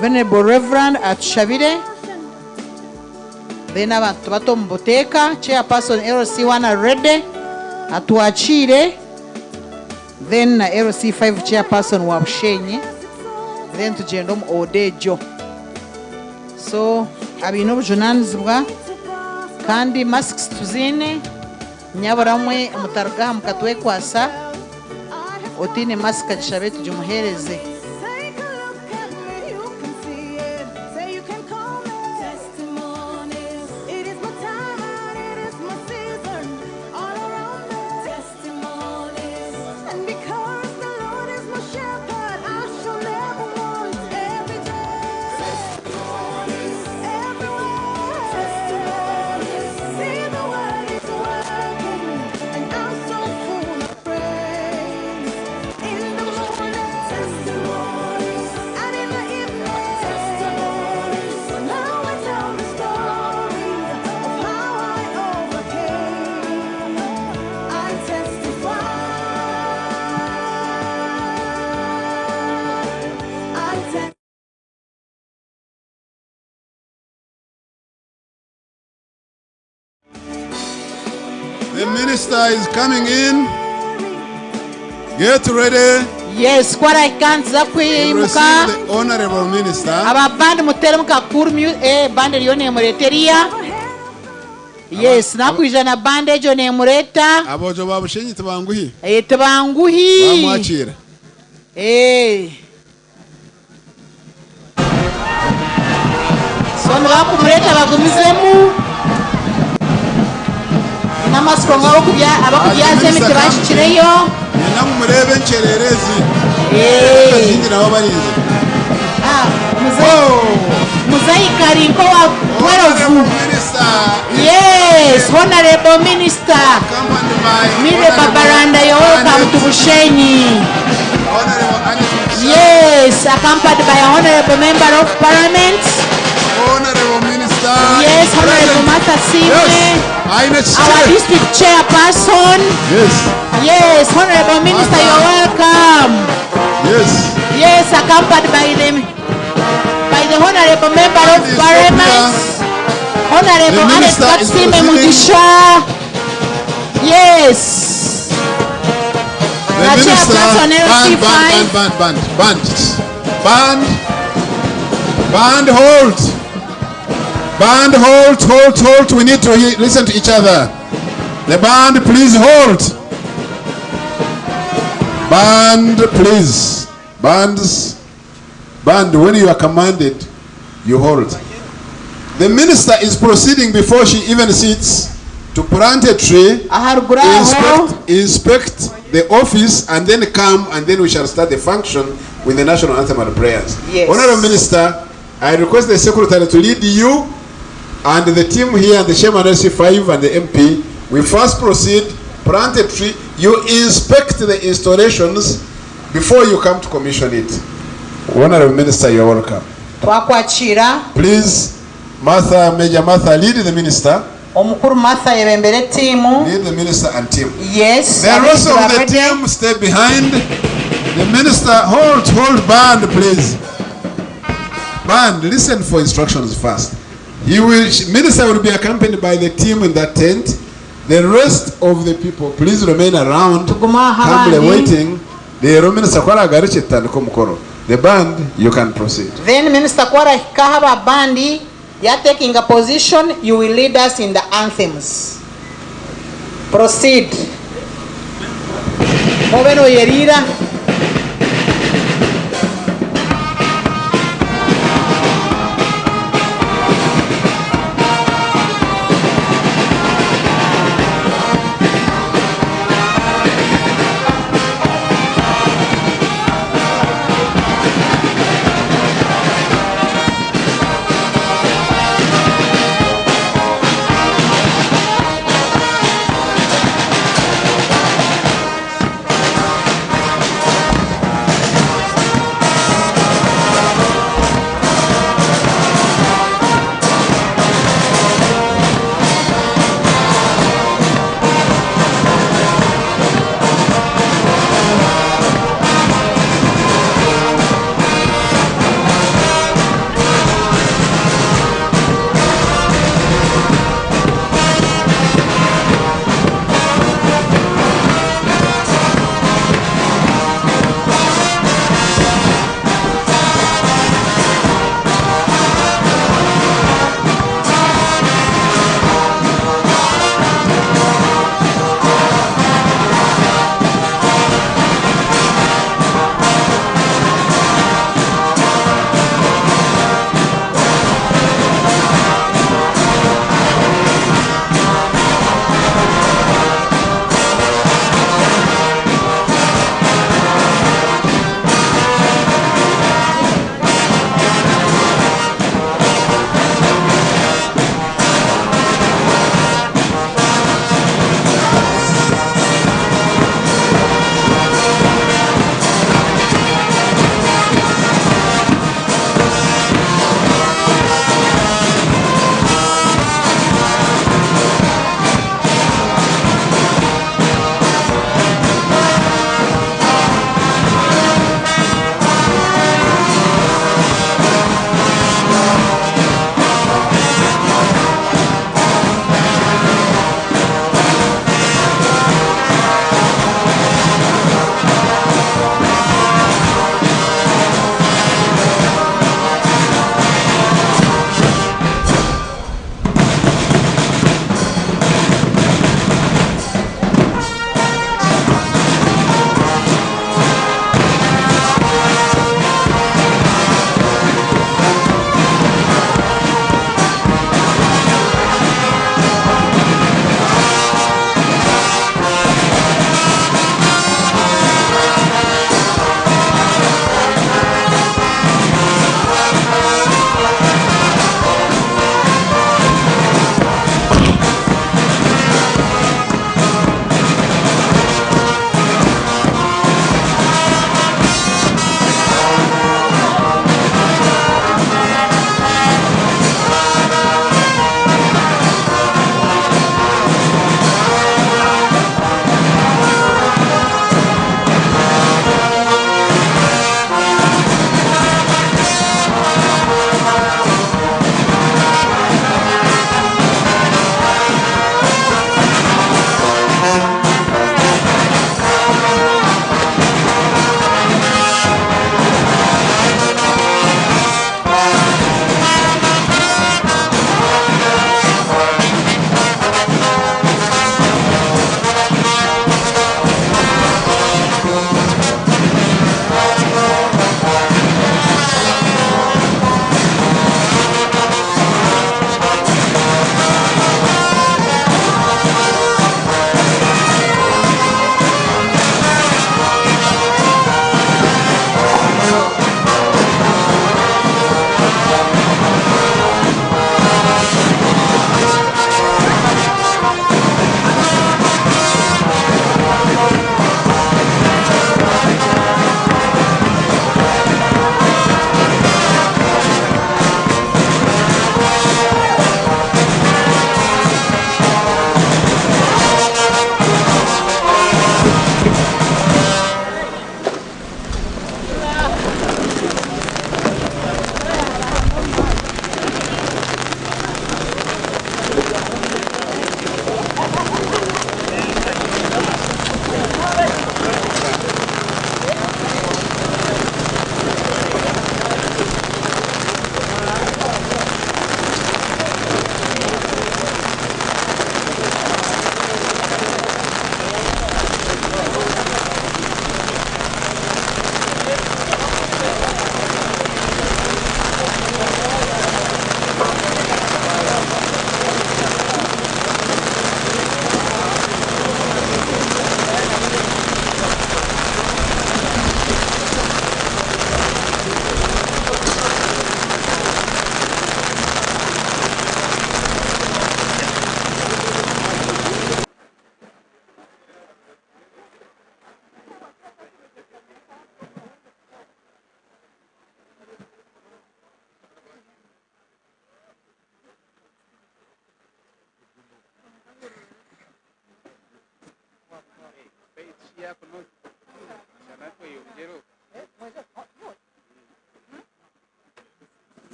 Venerable Reverend Atushabire. Then abantu bato mboteka chairperson LC1 already atuachire. Then LC5 chairperson wa Bushenyi. Then tugenda odejo. So abino bujunanzibwa kandi masks tuzine nyabaramwe mutarga mukatwe kwasa otine mask gishabe tujumuhereze. The minister is coming in. Get ready. Yes, kwa ikanza kwimuka. The honorable minister. Ababandi muteremuka kurmu bande yone mureteria. Yes, nakwijana bande jo ne mureta. Abojo babushenyi tabanguhi. Tabanguhi. Bamwachira. Sono bakumureta bagumizemu. Namaskonga okubya abakubyaze mitibashikireyo. Nina murebe nchererezi. Zingira wabarize. Muzai Karinko wa Werovu. Yes, honorable minister. Mire Babaranda, you're welcome to Bushenyi. Yes, accompanied by a honorable member of parliament. Honorable minister. Yes, honorable Martha Sime. Our district chairperson. Yes. Yes, honorable minister, you're welcome. Yes. Yes, accompanied by the honorable member of parliament, honorable Alex Katsime Mugisha. Yes. The minister. Band, hold. Band, hold. We need to listen to each other. The band, please hold. Band, please. Band, when you are commanded, you hold. The minister is proceeding before she even sits to plant a tree, inspect the office, and then come, and then we shall start the function with the national anthem and prayers. Yes. Honorable Minister, I request the secretary to lead you and the team here, the chairman LC5 and the MP. We first proceed, plant a tree, you inspect the installations before you come to commission it. Honorable Minister, you're welcome. Please, Major Martha, lead the minister. Lead the minister and team. Yes. The rest of the team stay behind. The minister, hold, band, please. Band, listen for instructions first. Minister will be accompanied by the team in that tent. The rest of the people, please remain around, humbly waiting. The band, you can proceed. Then Minister Kwara Kahaba Bandi, you are taking a position, you will lead us in the anthems. Proceed. Moveno Yerira.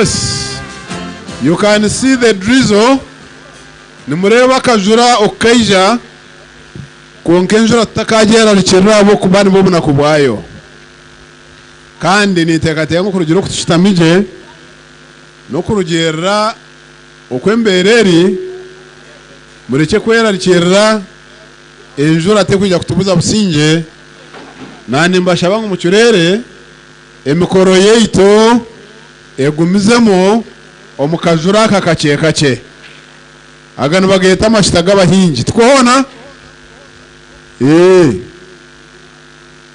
Yes. You can see the drizzle. Nimureba akajura okaija konkenjura tutakagera rikirira abo kubani bo na kubwayo. Kandi nitekateye ngo kurugiro kutushitamije no kurugera okwembereri mureke kwera rikirira enjura tekujya kutubuza businge nani mbashaba ngo mucyurere emikoro yeito egumizemo omukajura kakake kake agano bageta amashitaga abahingi twona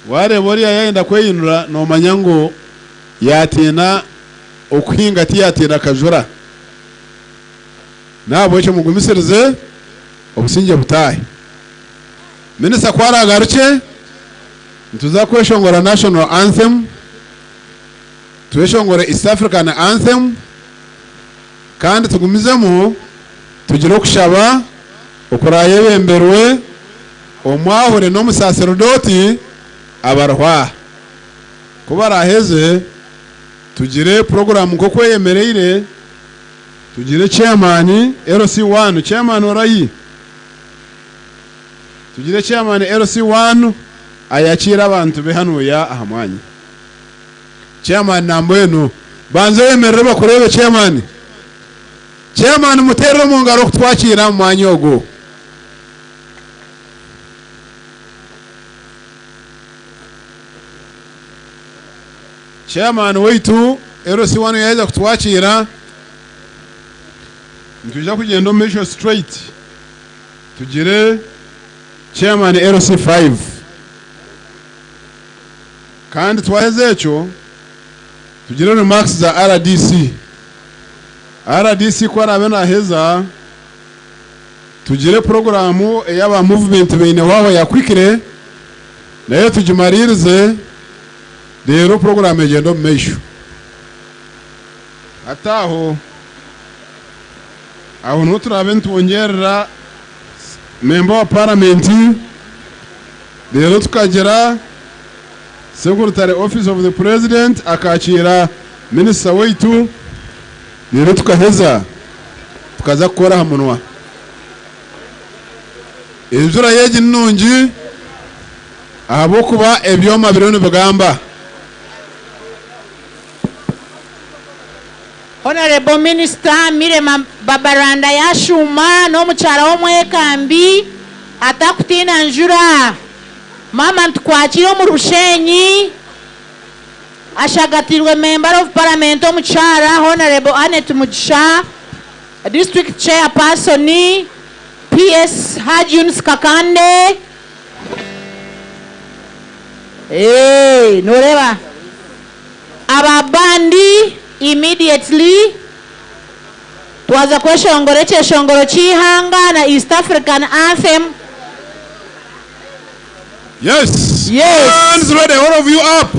ware bori yayenda kweyinura no manyango yatina okuhinga tiyatina kajura nabo cyo mugumisirize obusinge butahe Minister kwara garuke ntuza kweshongora national anthem tweshongora East African anthem kandi tugumizemo tugire okushaba okuraye bemberwe omwahure no musaserdoti abarwa kubaraheze tugire program ko kweyemereire tugire chairman LC1 chairman orayi tugire chairman LC1 ayakira abantu behanuya ahamwanya chairman nambwenu banze yemerere bakurebe chairman muterero mu ngaro kutwakira mu manyogo chairman weitu LC1 yaweza kutwakira ntujya kugenda measure straight tugire chairman LC5 kandi twahezecho tugire remarks za RDC kwa rabena heza tugire programu yaba movement bene wabo yakwikire nayo tujimaririze rero programu egendo mesho ataho aho no turabentu ongerera member wa parliament rero tukagera secretary office of the president akakira minister weitu rero tukaheza tukaza gukora hamunwa injura yeji nungi ahabo kuba ebyoma birone bugamba. Honorable Minister Mirema Babaranda yashuma no muchara omwekambi atakutina njura mama ntukwakira mu Bushenyi ashagatirwe member of parliament omuchara Honorable Anet Mugisha district chairperson PS Hajun Kakande noreba ababandi immediately twaza kweshongore cheshongoro chihanga na East African anthem. Yes. Hands ready, all of you up.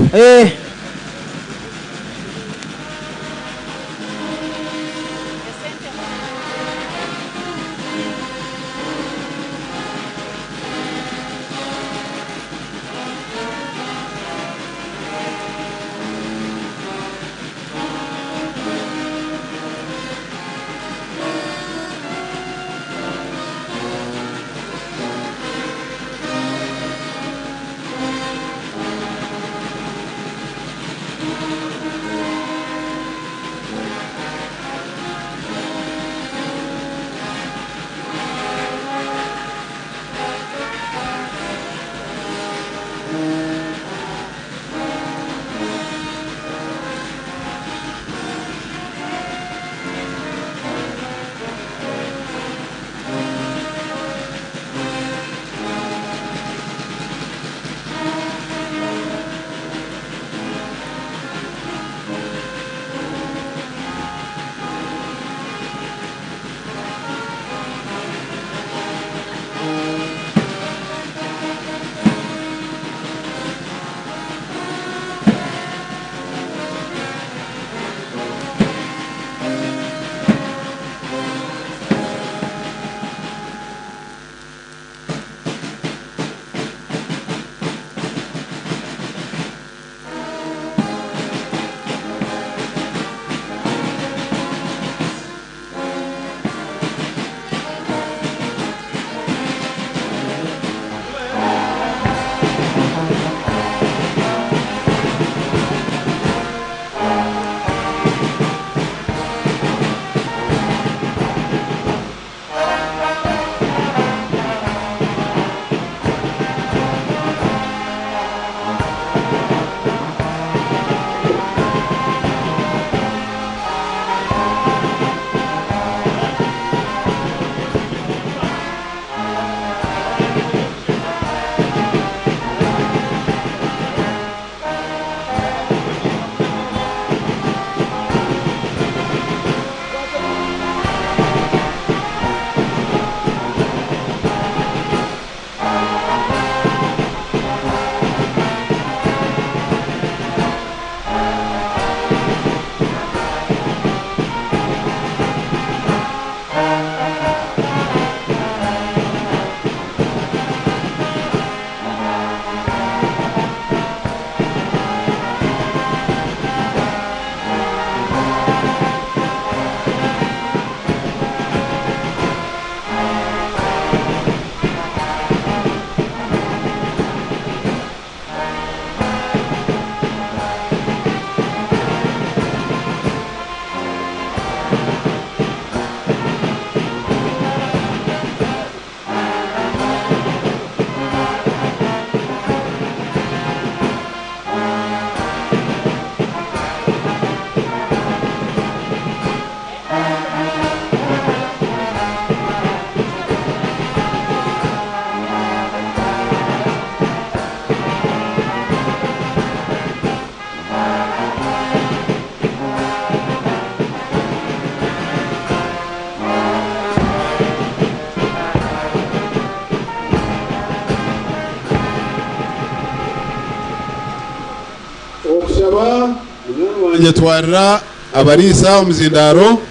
wanjye twarira abarisa omuzindaro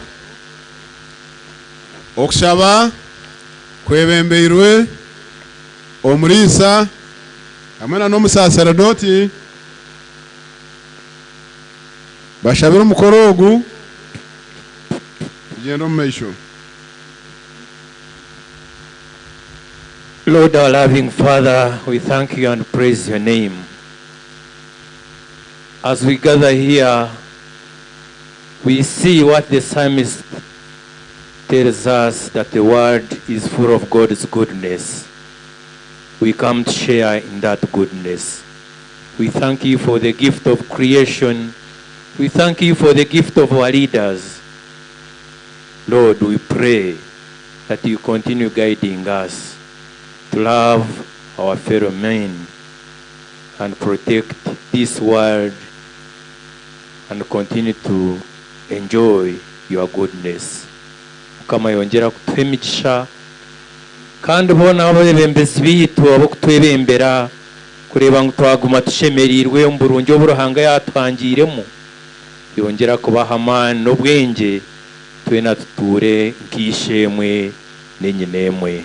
okushaba kwebembeirwe omurisa hamwe na n'omusaserdoti bashabira omukoro ogu tugenda omu maisho. Lord, our loving Father, we thank you and praise your name. As we gather here, we see what the psalmist tells us, that the word is full of God's goodness. We come to share in that goodness. We thank you for the gift of creation. We thank you for the gift of our leaders. Lord, we pray that you continue guiding us to love our fellow men and protect this world and continue to enjoy your goodness. Kama yongera kutuha imigisha kandi bona abebembezi bitu abo kutwebembera kureba ngo twaguma tushemerirwe umburungi oburuhanga yatwangiremo yongera kubaha amani n'ubwenge twena tuture nk'ishemwe n'enyinemwe.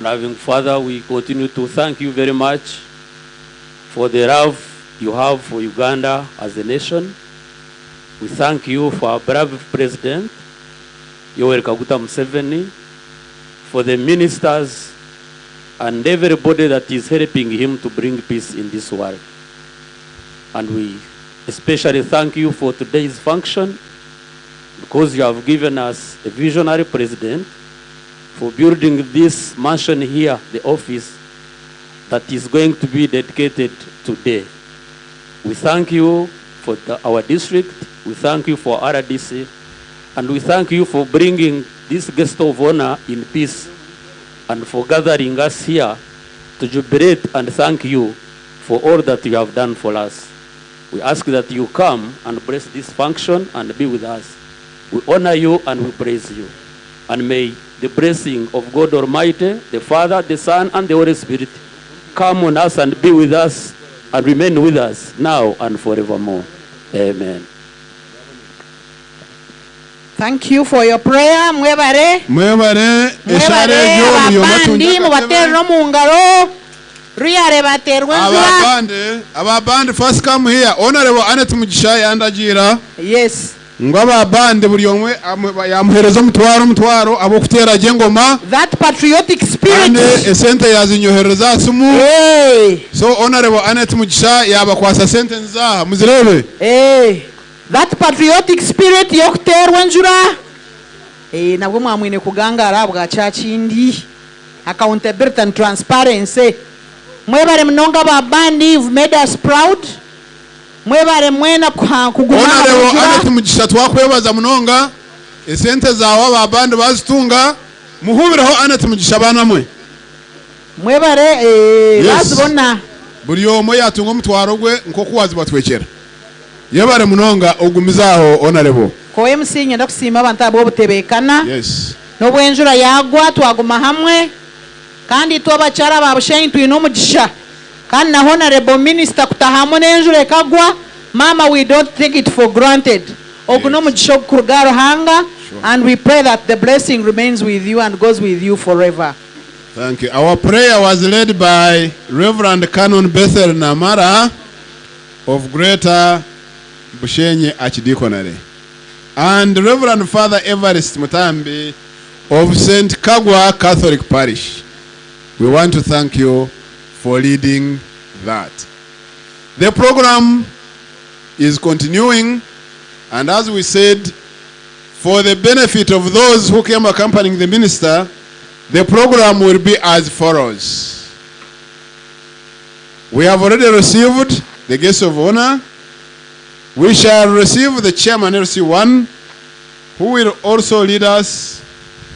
Loving Father, we continue to thank you very much for the love you have for Uganda as a nation. We thank you for our brave President, Yoweri Kaguta Museveni, for the ministers and everybody that is helping him to bring peace in this world. And we especially thank you for today's function, because you have given us a visionary president for building this mansion here, the office, that is going to be dedicated today. We thank you for our district, we thank you for RDC, and we thank you for bringing this guest of honor in peace and for gathering us here to jubilate and thank you for all that you have done for us. We ask that you come and bless this function and be with us. We honor you and we praise you. And may the blessing of God Almighty, the Father, the Son, and the Holy Spirit come on us and be with us and remain with us now and forevermore. Amen. Thank you for your prayer. Mwebare eshare yo ababandi mubaterera mu ngaro ruyare baterwa nzira. ababandi first come here. Honorable Annette Mugisha yandagira. Yes. Ngo ababandi buri omwe yamuhereza umutwaro abo kutera jengoma. That patriotic spirit. Ane esente yazinyohereza sumu. Hey. So Honorable Annette Mugisha yabakwasa sente nza muzirebe. Hey. That patriotic spirit yokuterwa njura. Nabwo mwamwine kugangara bwa chachindi. Accountability and transparency. Mwebare mnonga babandi, you've made us proud. Mwebare mwena kuguma. Honorable Annette Mugisha twakwebaza munonga. Esente zawe babandi bazitunga. Muhubiraho Annette Mugisha banamwe. Mwebare bazibona. Buri omwe yatunga umutwaro gwe nko kuwazi batwekera. Yebare munonga ogumizaho Honorable. Ko MC nyenda kusima abantu abo butebekana. Yes. No bwenjura yagwa twaguma hamwe. Kandi twabachara ba Bushenyi twino mugisha. Kandi na Honorable Minister kutahamu n'enjura ekagwa. Mama, we don't take it for granted. Oguno mugisha kurugaro hanga. And we pray that the blessing remains with you and goes with you forever. Thank you. Our prayer was led by Reverend Canon Bethel Namara of Greater Bushenyi Archdiaconry and Reverend Father Evarist Mutambi of St. Kagwa Catholic Parish. We want to thank you for leading that. The program is continuing, and as we said, for the benefit of those who came accompanying the minister, the program will be as follows. We have already received the guest of honor. We shall receive the chairman LC1, who will also lead us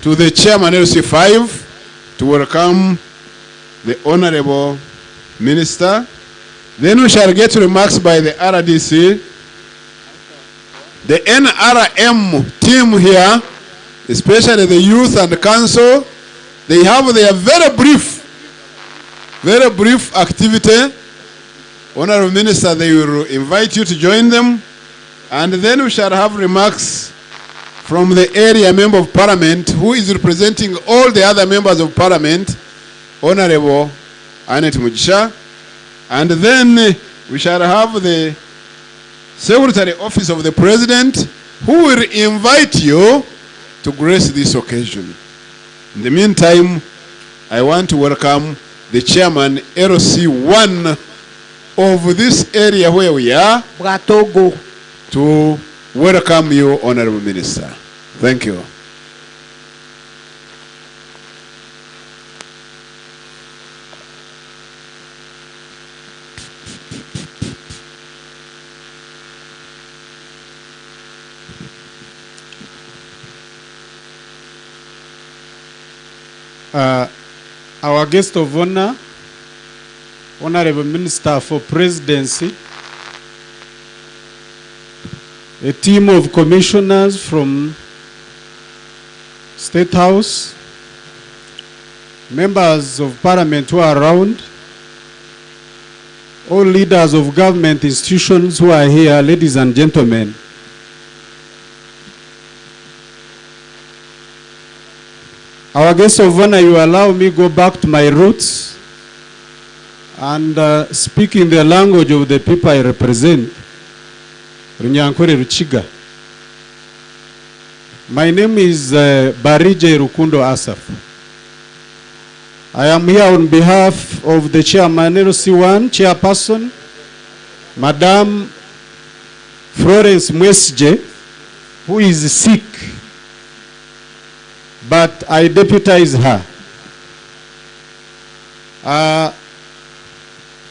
to the chairman LC5 to welcome the honorable minister. Then we shall get remarks by the RDC. The NRM team here, especially the youth and the council, they have their very brief activity Honorable Minister, they will invite you to join them, and then we shall have remarks from the area member of parliament who is representing all the other members of parliament, Honorable Annette Mugisha, and then we shall have the Secretary Office of the President who will invite you to grace this occasion. In the meantime, I want to welcome the chairman, LC1 of this area where we are, Bwatogo, to welcome you, Honorable Minister. Thank you. Our guest of honor, Honorable Minister for Presidency, a team of commissioners from State House, members of Parliament who are around, all leaders of government institutions who are here, ladies and gentlemen. Our guest of honor, you allow me go back to my roots and speak in the language of the people I represent. Runyankore Ruchiga. My name is Barije Rukundo Asaf. I am here on behalf of the chairman, LC1, chairperson, Madam Florence Mwesje, who is sick, but I deputize her.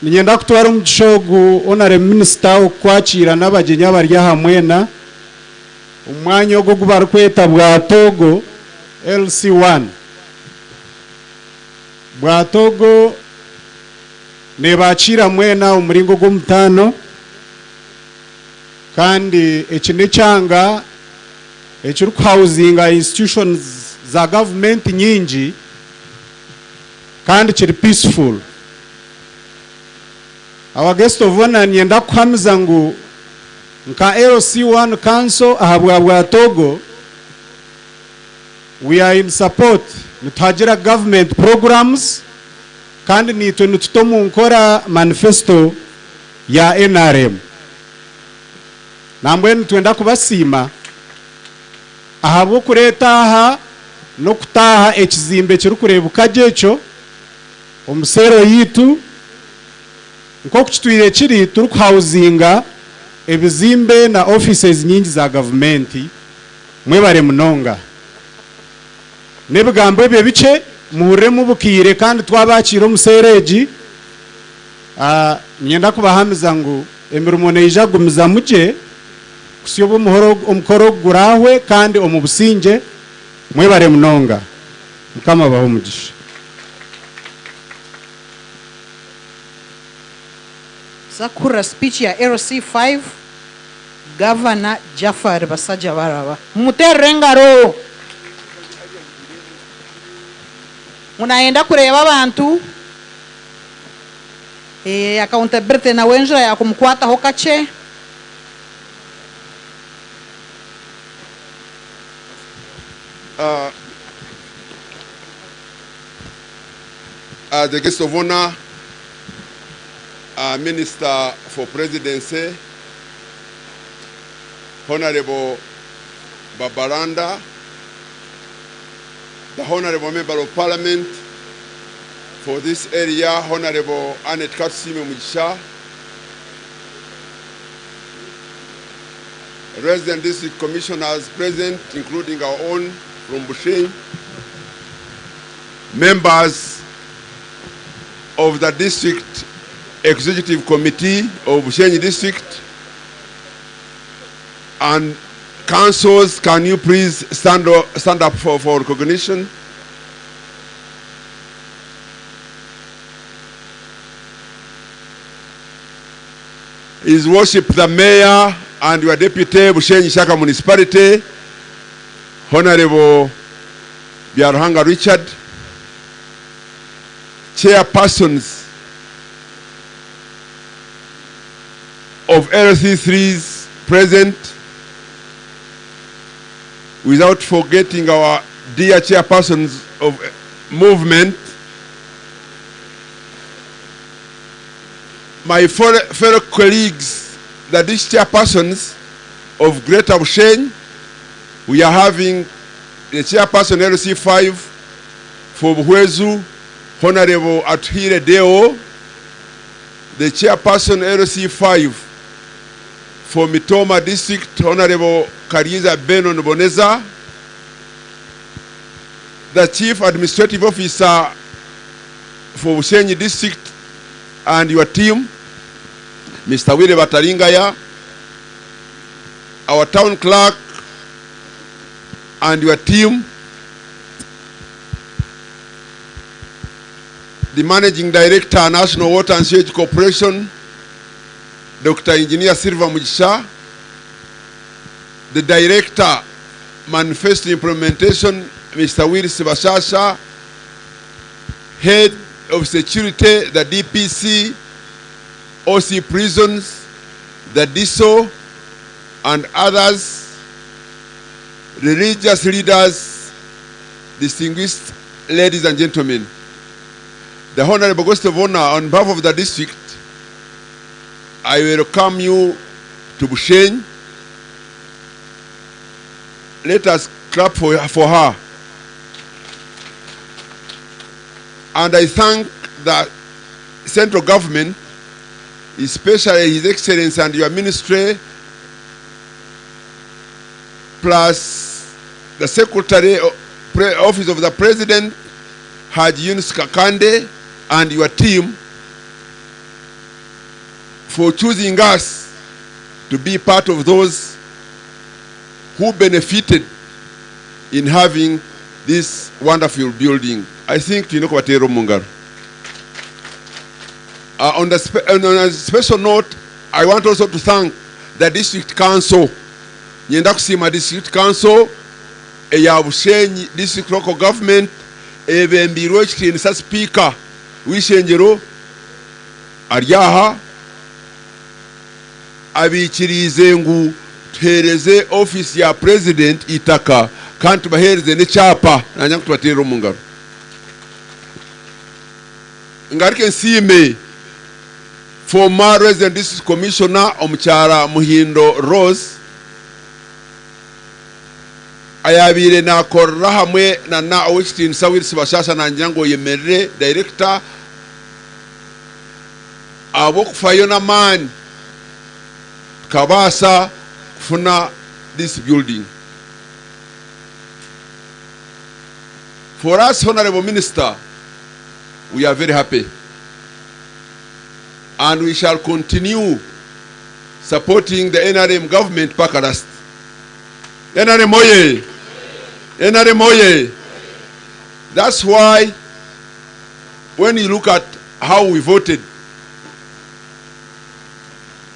Ninyenda kutwara umugishogu Honorable Minister ukwakira n'abagenya bari hamwena umwanya wo gubar kweta Bwatogo LC1. Bwatogo ne bacira mwena umuringo g'umutano kandi ekine cyanga ekiri housing institutions za government nyingi kandi kiri peaceful. Our guest of honor nienda kuhamiza ngu nka LC1 Council ahabwa Bwatogo, we are in support nitwagira government programs kandi nitwe nitutomu nkora manifesto ya NRM. Nambwe nitwenda kubasima ahabo kureta aha no kutaha ekizimbe kiri kurebuka jecho omusero yitu nko kuchitwire kiri turi kuhousinga ebizimbe na offices nyingi za government mwebare munonga nebigambo ebyo bice muhure mubukire kandi twabakira omusereji nyenda kubahamiza ngo emirimo neija gumiza muke kusiyoba omukoro gurahwe kandi omubusinge mwebare munonga mukama baho mugisha. Sakura speech ya LC5, Governor Jafar Basajja Baraba. Muterengaro. Munaenda kureba abantu. Accountability na wenjura ya kumkwata hokache. As the guest of honor, Minister for Presidency, Honorable Babaranda, the Honorable Member of Parliament for this area, Honorable Annette Mugisha, resident district commissioners present, including our own from Bushenyi, members of the district executive committee of Bushenyi district, and councils, can you please stand up for recognition? His Worship the Mayor and your Deputy, Bushenyi Shaka Municipality, Honorable Biaruhanga Richard, Chairpersons of LC3s present, without forgetting our dear chairpersons of movement, my fellow colleagues, the district chairpersons of Greater Bushenyi. We are having the chairperson LC5 for Buhwezu, Honorable Atuhire Deo, the chairperson LC5 for Mitoma District, Honorable Kariza Benon Boneza, the Chief Administrative Officer for Bushenyi District and your team, Mr. Wile Bataringaya, our town clerk and your team, the Managing Director, National Water and Sewage Corporation, Dr. Engineer Silva Mujisha, the Director, Manifesto Implementation, Mr. Willis Bashasha, Head of Security, the DPC, OC Prisons, the DISO, and others, religious leaders, distinguished ladies and gentlemen. The Honorable Guest of Honor, on behalf of the district, I welcome you to Bushenyi. Let us clap for her. And I thank the central government, especially His Excellency and your ministry, plus the Secretary Office of the President, Haji Yunus Kakande, and your team for choosing us to be part of those who benefited in having this wonderful building. I think you know what Mungar. On a special note, I want also to thank the District Council. Nyenda kusima District Council, eya Bushenyi District Local Government, ebembirwe chitinisa Speaker wishenjero aryaha abikirize ngu tuhereze office ya President itaka kandi tubahereze n'cyapa nanya kutubatera umungaro ngarike nsime former Resident District Commissioner omucyara Muhindo Rose ayabire nakorera hamwe na Austin Sawils bashasha nangira ngo yemerere director abo kufayo na man kabasa kufuna this building. For us, Honorable Minister, we are very happy, and we shall continue supporting the NRM government Pakarast. NRM oye! NRM oye! That's why when you look at how we voted,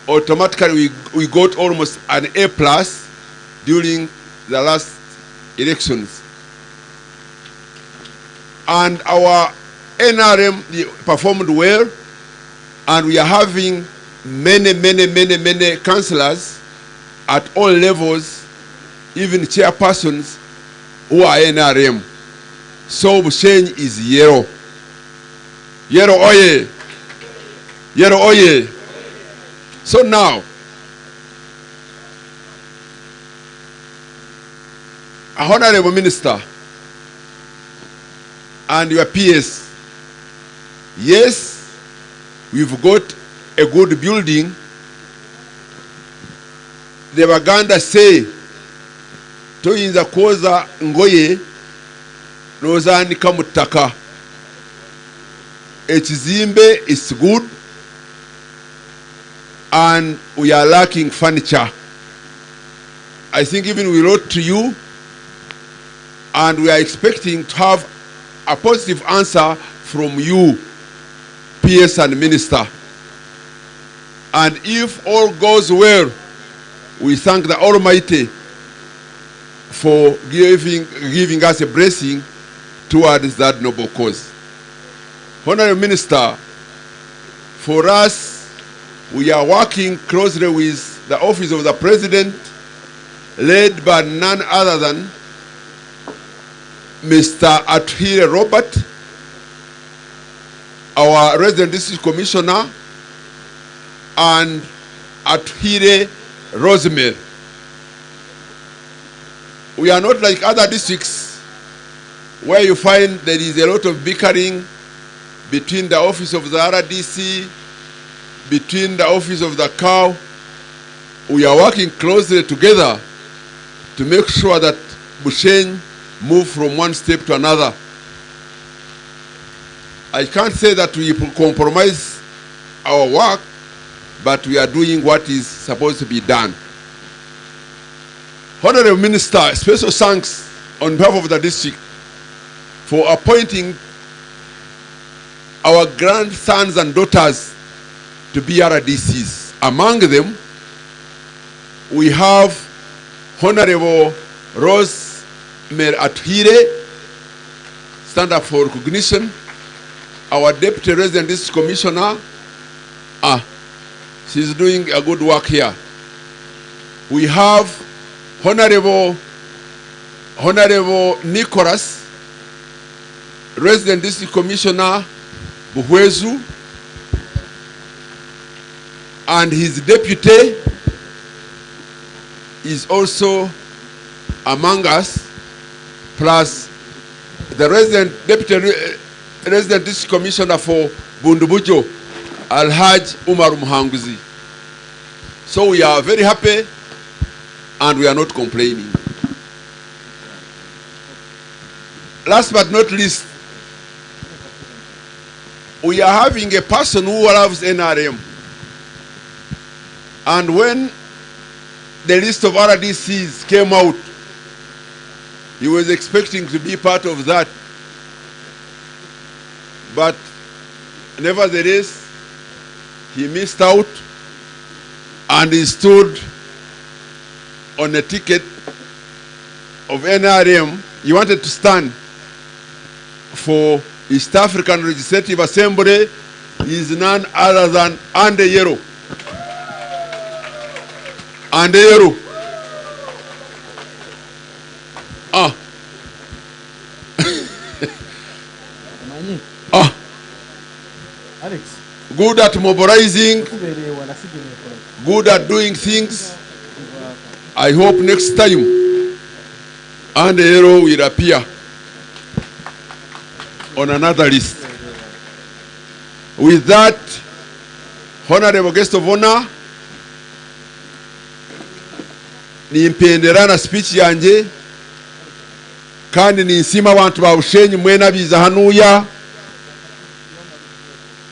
automatically we got almost an A+ during the last elections. And our NRM performed well, and we are having many councillors at all levels, even chairpersons who are NRM. So Bushenyi is yellow. Yellow oye. Yellow oye. So now, Honorable Minister and your PS, yes, we've got a good building. The Baganda say, toyinza koza ngoye nozandika mutaka. Ekizimbe is good, and we are lacking furniture. I think even we wrote to you, and we are expecting to have a positive answer from you, PS and Minister. And if all goes well, we thank the Almighty for giving us a blessing towards that noble cause. Honorable Minister, for us, we are working closely with the Office of the President, led by none other than Mr. Atuhire Robert, our resident district commissioner, and Atuhire Rosemary. We are not like other districts where you find there is a lot of bickering between the office of the RDC, between the office of the cow. We are working closely together to make sure that Bushenyi move from one step to another. I can't say that we compromise our work, but we are doing what is supposed to be done. Honorable Minister, special thanks on behalf of the district for appointing our grandsons and daughters to be RDCs. Among them, we have Honorable Rosemary Atuhire, stand up for recognition. Our Deputy Resident District Commissioner, she's doing a good work here. We have Honorable Nicholas, Resident District Commissioner Buhwezu, and his deputy is also among us, plus the Deputy Resident District Commissioner for Bundubujo, Alhaj Umar Muhanguzi. So we are very happy and we are not complaining. Last but not least, we are having a person who loves NRM. And when the list of RDCs came out, he was expecting to be part of that. But nevertheless, he missed out and he stood on a ticket of NRM. He wanted to stand for East African Legislative Assembly. He is none other than Ande Yero. Ande Yero. Good at mobilizing, good at doing things. I hope next time Ande Yero will appear on another list. With that, honorable guest of honor, nimpendera na speech yanje kandi ninsima abantu ba Bushenyi mwena biza hanuya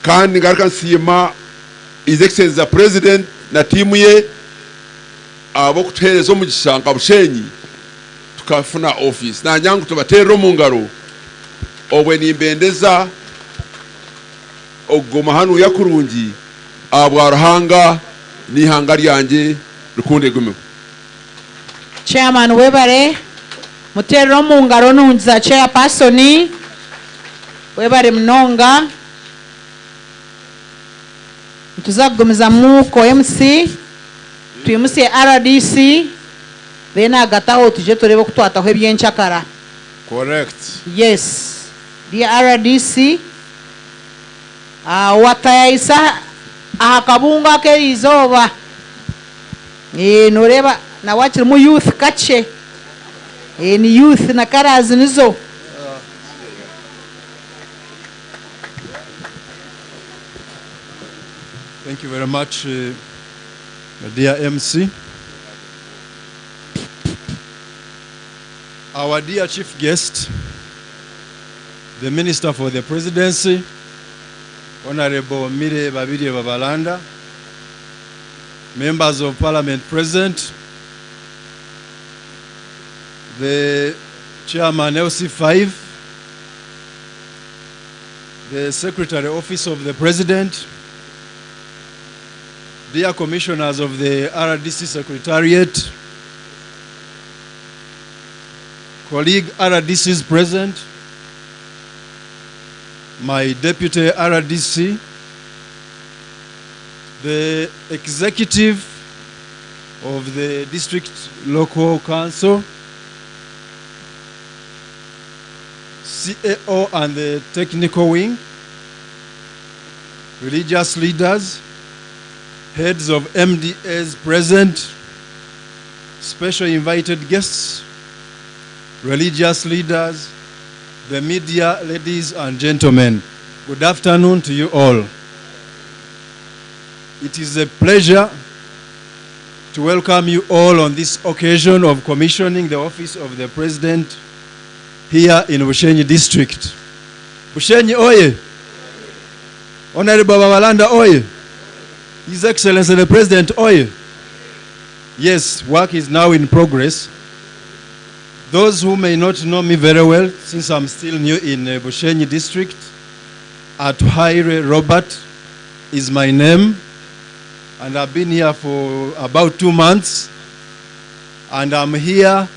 kandi ngaruka nsima His Excellency the President na timu ye abo kutuhereza omugisha nka Bushenyi tukafuna office na nyangu tubaterero mu ngaro obwe nimbendeza ogoma hanuya kurungi abwa ruhanga nihanga lyanje rukunde gume. Chairman webare muterero mu ngaro nunza chairperson webare mnonga tuzagumiza muko MC tuyimusiye RDC then agataho tuje turebe kutwataho ebyenchakara. Correct. Yes, the RDC watayaisa akabunga ke izoba noreba na wachiri mu youth kache ni youth na karazi nizo. Thank you very much, dear MC. Our dear chief guest, the Minister for the Presidency, Honorable Mire Babiri Babalanda, members of Parliament present, the Chairman LC5, the Secretary Office of the President, dear commissioners of the RDC Secretariat, colleague RDCs present, my deputy RDC, the executive of the district local council, CAO and the technical wing, religious leaders, heads of MDAs present, special invited guests, religious leaders, the media, ladies and gentlemen. Good afternoon to you all. It is a pleasure to welcome you all on this occasion of commissioning the office of the President here in Bushenyi district. Bushenyi oye! Honorable Babalanda oye! His Excellency the President oye! Yes, work is now in progress. Those who may not know me very well, since I'm still new in Bushenyi district, Atuhaire Robert is my name, and I've been here for about 2 months, and I'm here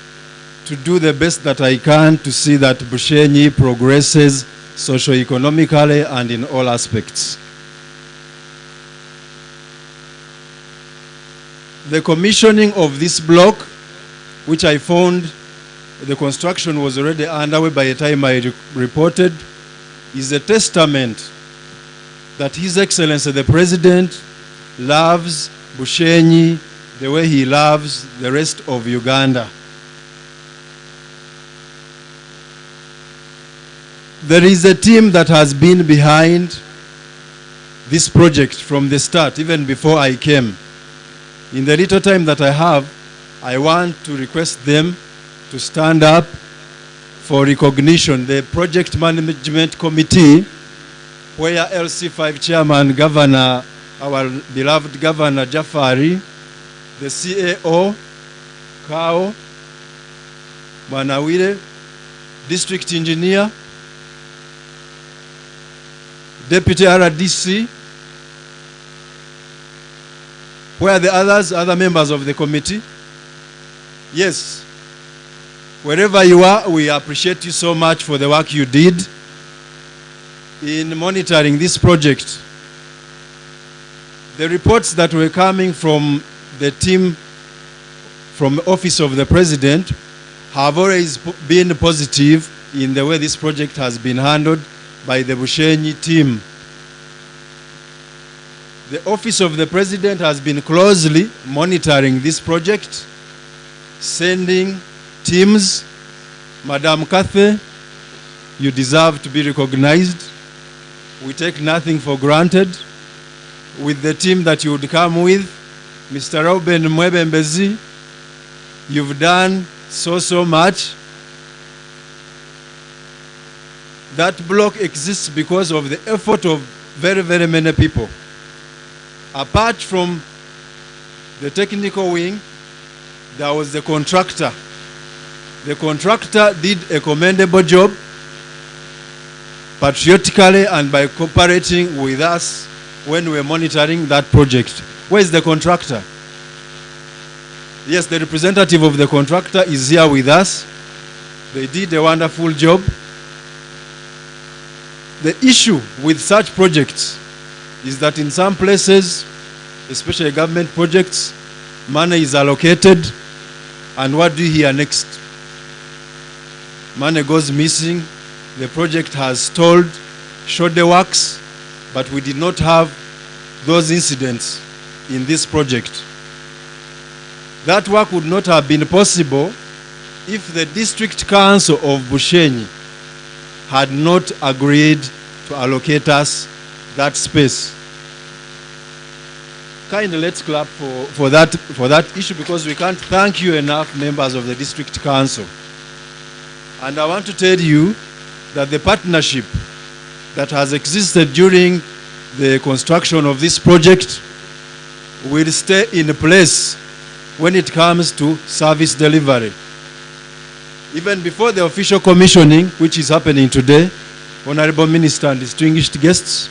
to do the best that I can to see that Bushenyi progresses socio-economically and in all aspects. The commissioning of this block, which I found the construction was already underway by the time I reported, is a testament that His Excellency the President loves Bushenyi the way he loves the rest of Uganda. There is a team that has been behind this project from the start, even before I came. In the little time that I have, I want to request them to stand up for recognition. The Project Management Committee, where LC5 Chairman Governor, our beloved Governor Jafari, the CAO, Kao, Manawire, District Engineer, Deputy RDC, where are the other members of the committee? Yes, wherever you are, we appreciate you so much for the work you did in monitoring this project. The reports that were coming from the team from the Office of the President have always been positive in the way this project has been handled by the Bushenyi team. The Office of the President has been closely monitoring this project, sending teams. Madam Cathe, you deserve to be recognized. We take nothing for granted. With the team that you would come with, Mr. Reuben Mwebembezi, you've done so much. That block exists because of the effort of very many people. Apart from the technical wing, there was the contractor. The contractor did a commendable job, patriotically and by cooperating with us when we were monitoring that project. Where is the contractor? Yes, the representative of the contractor is here with us. They did a wonderful job. The issue with such projects is that in some places, especially government projects, money is allocated, and what do you hear next? Money goes missing, the project has stalled, showed the works, but we did not have those incidents in this project. That work would not have been possible if the District Council of Bushenyi had not agreed to allocate us that space. Kindly let's clap for that issue, because we can't thank you enough, members of the District Council. And I want to tell you that the partnership that has existed during the construction of this project will stay in place when it comes to service delivery. Even before the official commissioning, which is happening today, Honorable Minister and distinguished guests,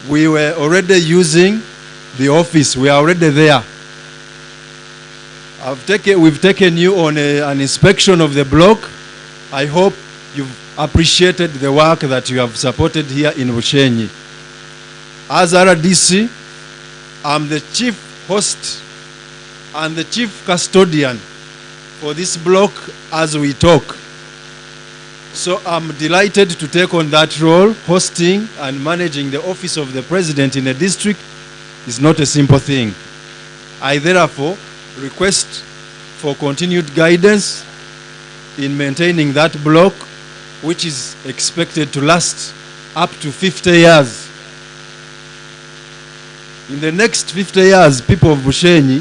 we were already using the office. We are already there. We've taken you on an inspection of the block. I hope you've appreciated the work that you have supported here in Bushenyi. As RDC, I'm the chief host and the chief custodian for this block as we talk. So I'm delighted to take on that role. Hosting and managing the office of the president in a district is not a simple thing. I therefore request for continued guidance in maintaining that block, which is expected to last up to 50 years. In the next 50 years, people of Bushenyi,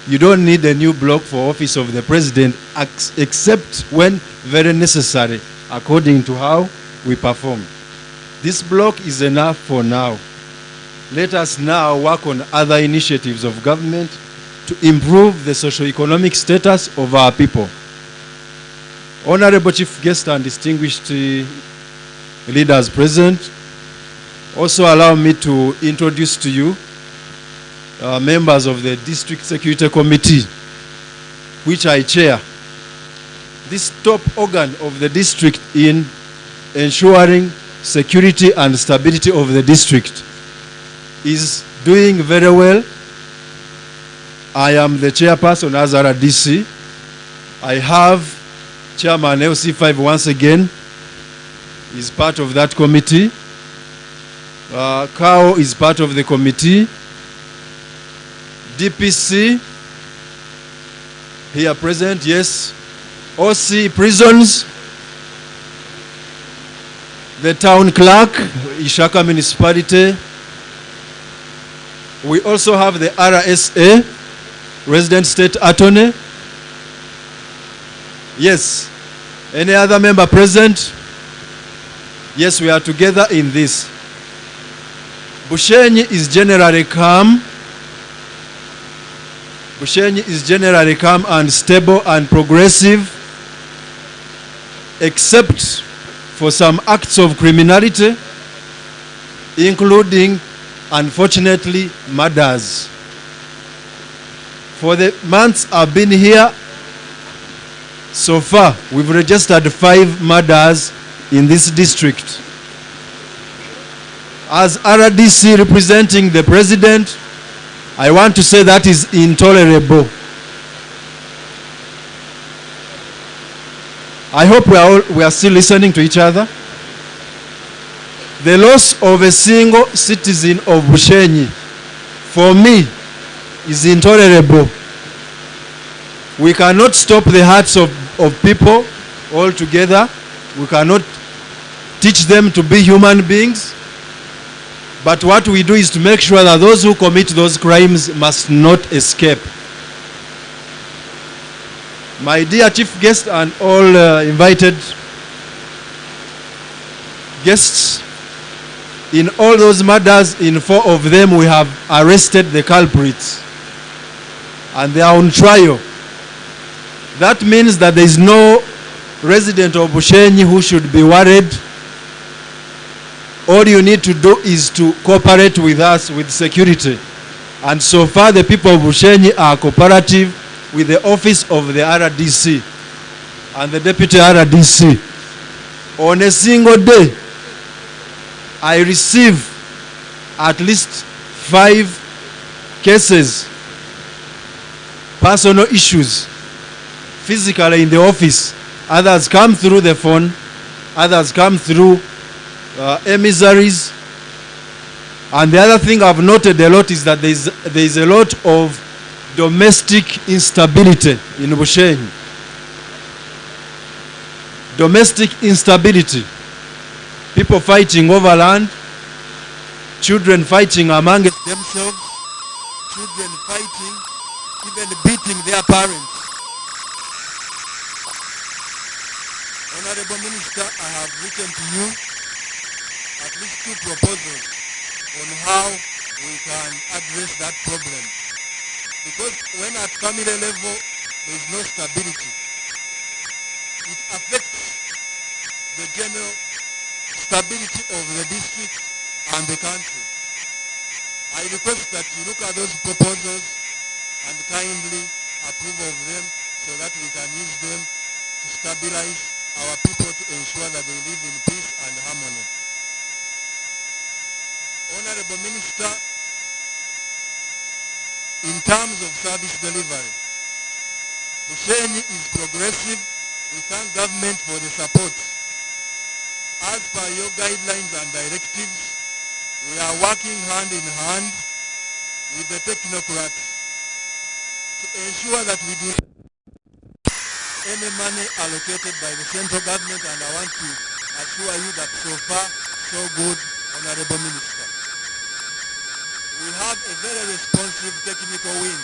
you don't need a new block for office of the president except when very necessary, according to how we perform. This block is enough for now. Let us now work on other initiatives of government to improve the socio-economic status of our people. Honorable Chief Guest and distinguished leaders present, also allow me to introduce to you members of the District Security Committee, which I chair. This top organ of the district in ensuring security and stability of the district is doing very well. I am the chairperson as RDC. I have Chairman LC5 once again, is part of that committee. Kao is part of the committee. DPC, here present, yes. OC Prisons, the town clerk, Ishaka Municipality. We also have the RSA, Resident State Attorney. Yes. Any other member present? Yes, we are together in this. Bushenyi is generally calm. Bushenyi is generally calm and stable and progressive, except for some acts of criminality, including, unfortunately, murders. For the months I've been here, so far, we've registered 5 murders in this district. As RDC representing the president, I want to say that is intolerable. I hope we are still listening to each other. The loss of a single citizen of Bushenyi, for me, is intolerable. We cannot stop the hearts of people altogether. We cannot teach them to be human beings. But what we do is to make sure that those who commit those crimes must not escape. My dear chief guest and all invited guests, in all those murders, in 4 of them, we have arrested the culprits. And they are on trial. That means that there is no resident of Bushenyi who should be worried. All you need to do is to cooperate with us with security. And so far, the people of Bushenyi are cooperative with the office of the RDC and the deputy RDC. On a single day, I receive at least 5 cases, personal issues, physically in the office. Others come through the phone, others come through emissaries. And the other thing I've noted a lot is that there is a lot of domestic instability in Bushenyi. Domestic instability. People fighting over land, children fighting amongst themselves, children fighting, even beating their parents. Honorable Minister, I have written to you at least 2 proposals on how we can address that problem. Because when at family level there is no stability, it affects the general stability of the district and the country. I request that you look at those proposals and kindly approve of them so that we can use them to stabilize our people, to ensure that they live in peace and harmony. Honorable Minister, in terms of service delivery. Bushenyi is progressive. We thank government for the support. As per your guidelines and directives, we are working hand in hand with the technocrats to ensure that we do any money allocated by the central government, and I want to assure you that so far, so good, Honorable Minister. We have a very responsive technical wing.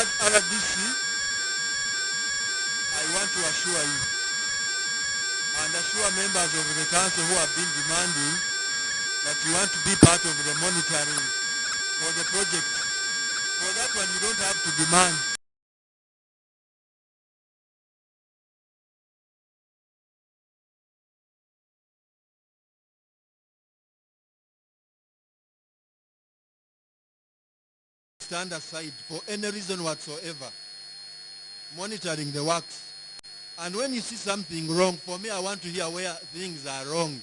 As RDC, I want to assure you and assure members of the council who have been demanding that you want to be part of the monitoring for the project. For that one, you don't have to demand. Stand aside for any reason whatsoever, monitoring the works. And when you see something wrong, for me, I want to hear where things are wrong.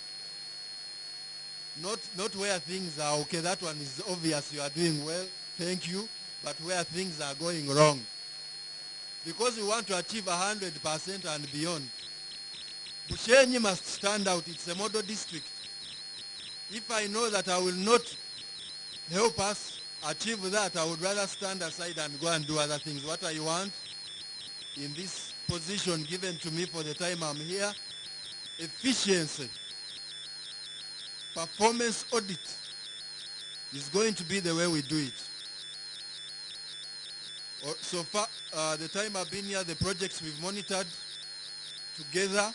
Not where things are okay. That one is obvious. You are doing well. Thank you. But where things are going wrong. Because we want to achieve 100% and beyond. Bushenyi must stand out. It's a model district. If I know that I will not help us achieve that, I would rather stand aside and go and do other things. What I want in this position given to me for the time I'm here, efficiency, performance audit is going to be the way we do it. So far, the time I've been here, the projects we've monitored together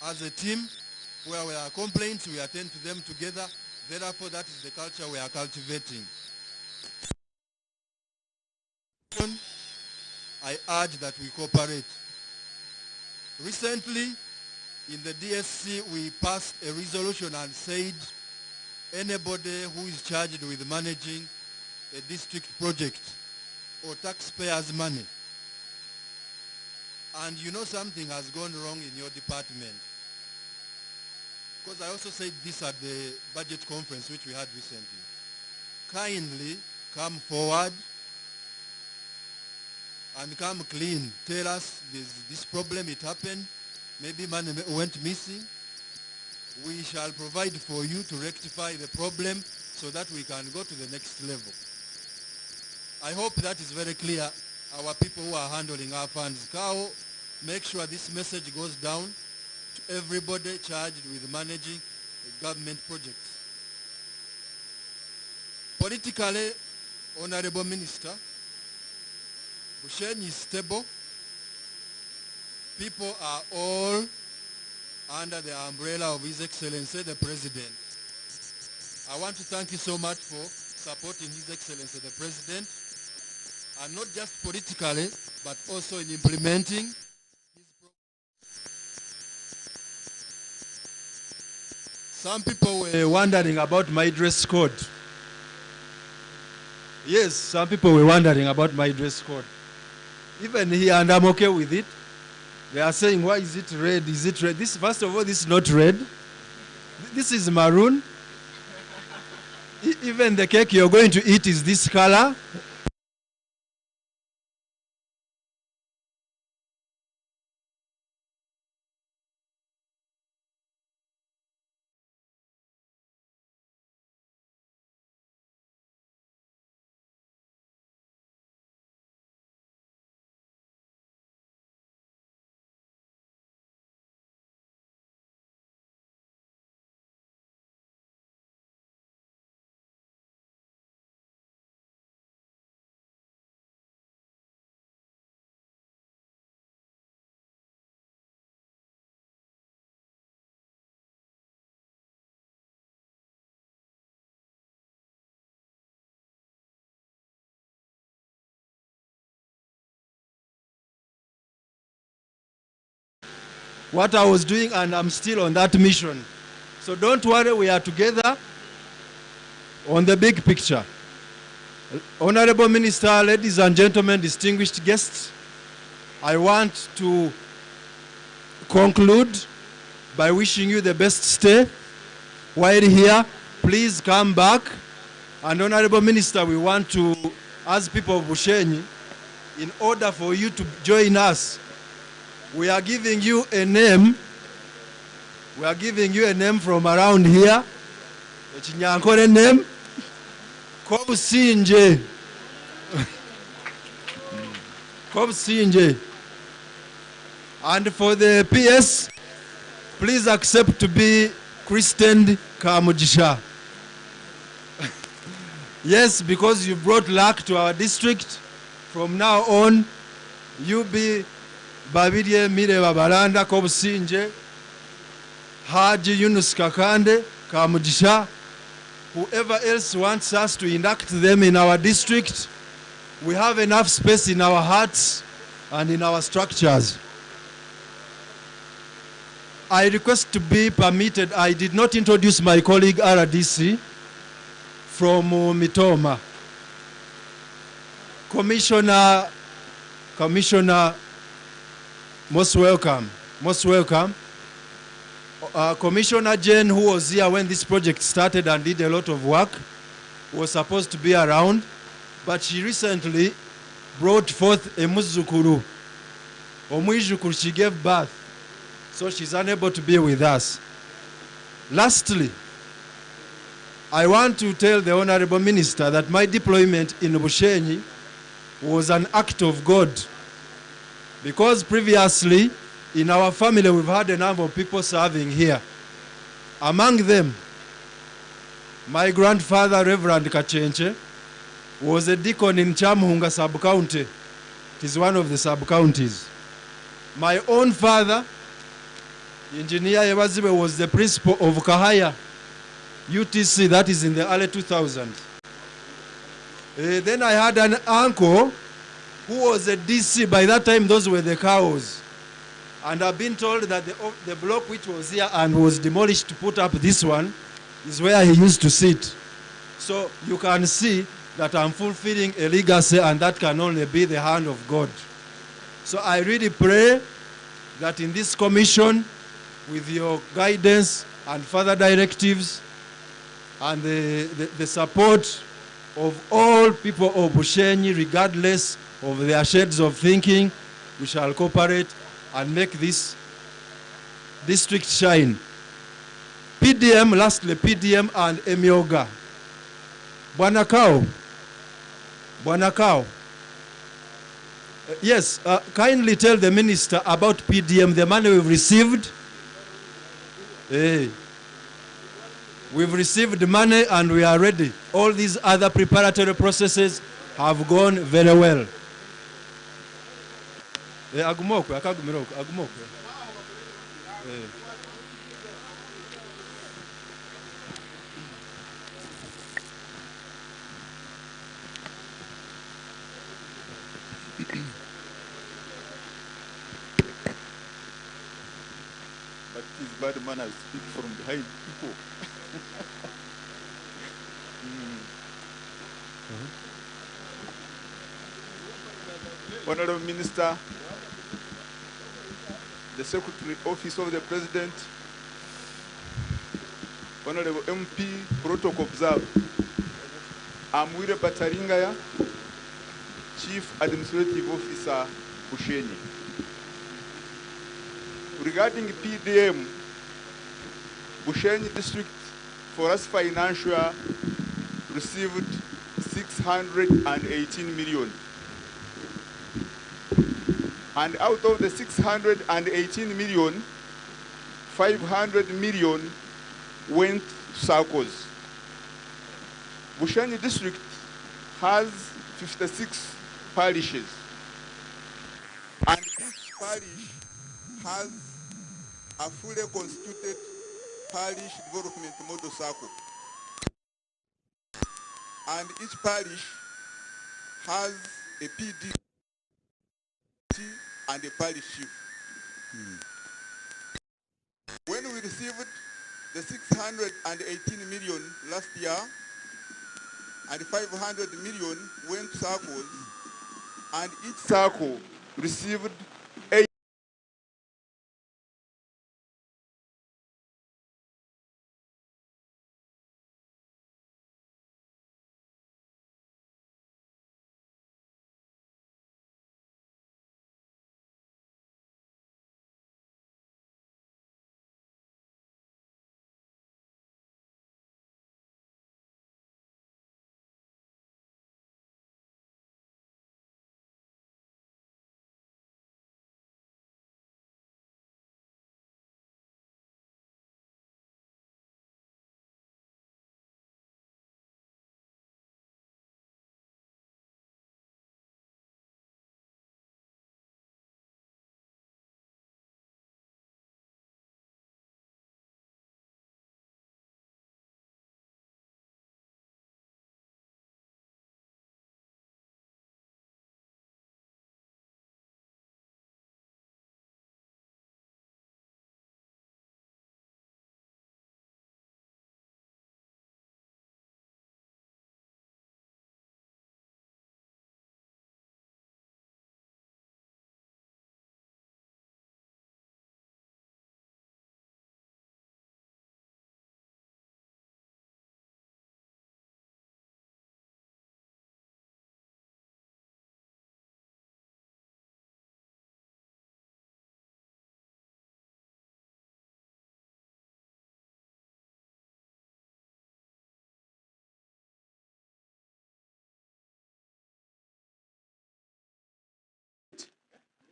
as a team, where there are complaints, we attend to them together. Therefore, that is the culture we are cultivating. I urge that we cooperate. Recently, in the DSC, we passed a resolution and said anybody who is charged with managing a district project or taxpayers' money, and you know something has gone wrong in your department, because I also said this at the budget conference which we had recently, kindly come forward and come clean. Tell us this problem, it happened, maybe money went missing. We shall provide for you to rectify the problem so that we can go to the next level. I hope that is very clear. Our people who are handling our funds, Kao, make sure this message goes down to everybody charged with managing government projects. Politically, Honorable Minister, Bushenyi is stable. People are all under the umbrella of His Excellency the President. I want to thank you so much for supporting His Excellency the President, and not just politically, but also in implementing his Some people were wondering about my dress code. Yes, some people were wondering about my dress code. Even here, and I'm okay with it. They are saying, why is it red? Is it red? This, first of all, this is not red. This is maroon. Even the cake you're going to eat is this color. What I was doing, and I'm still on that mission. So don't worry, we are together on the big picture. Honorable Minister, ladies and gentlemen, distinguished guests, I want to conclude by wishing you the best stay. While here, please come back And Honorable Minister, we want to, as people of Bushenyi, in order for you to join us, we are giving you a name. We are giving you a name from around here. A Chinyankore name. Kobusinje. Kobusinje. And for the PS, please accept to be christened Kamujisha. Yes, because you brought luck to our district. From now on, you be Babidye Mire Babalanda Kobusinje, Haji Yunus Kakande Kamujisha. Whoever else wants us to induct them in our district, we have enough space in our hearts and in our structures. I request to be permitted, I did not introduce my colleague RDC from Mitoma. Commissioner, most welcome, most welcome. Commissioner Jane, who was here when this project started and did a lot of work, was supposed to be around, but she recently brought forth a muzukuru. Omwijukuru, she gave birth, so she's unable to be with us. Lastly, I want to tell the Honorable Minister that my deployment in Bushenyi was an act of God, because previously in our family we've had a number of people serving here. Among them, my grandfather, Reverend Kachenche, was a deacon in Chamhunga sub-county. It is one of the sub-counties. My own father, Engineer Ewazibe, was the principal of Kahaya UTC, that is in the early 2000s. Then I had an uncle who was a DC. By that time, those were the cows. And I've been told that the block which was here and was demolished to put up this one is where he used to sit. So you can see that I'm fulfilling a legacy, and that can only be the hand of God. So I really pray that in this commission, with your guidance and further directives and the support of all people of Bushenyi, regardless of their shades of thinking, we shall cooperate and make this district shine. PDM, lastly, PDM and Emioga. Bwana Kao. Bwana Kao. Yes, kindly tell the minister about PDM, the money we've received. Hey. We've received money and we are ready. All these other preparatory processes have gone very well. Agumokwe, akagumiroko, agumokwe. But it is bad manners to speak from behind people. Honorable Minister, the Secretary Office of the President, Honorable MP, Protocol Observer, I'm Wire Bataringaya, Chief Administrative Officer, Bushenyi. Regarding PDM, Bushenyi District Forest Financial received 618 million. And out of the 618 million, 500 million went to circles. Bushenyi District has 56 parishes, and each parish has a fully constituted parish development model circle. And each parish has a PD and a parish chief. When we received the 618 million last year, and 500 million went to circles, and each circle received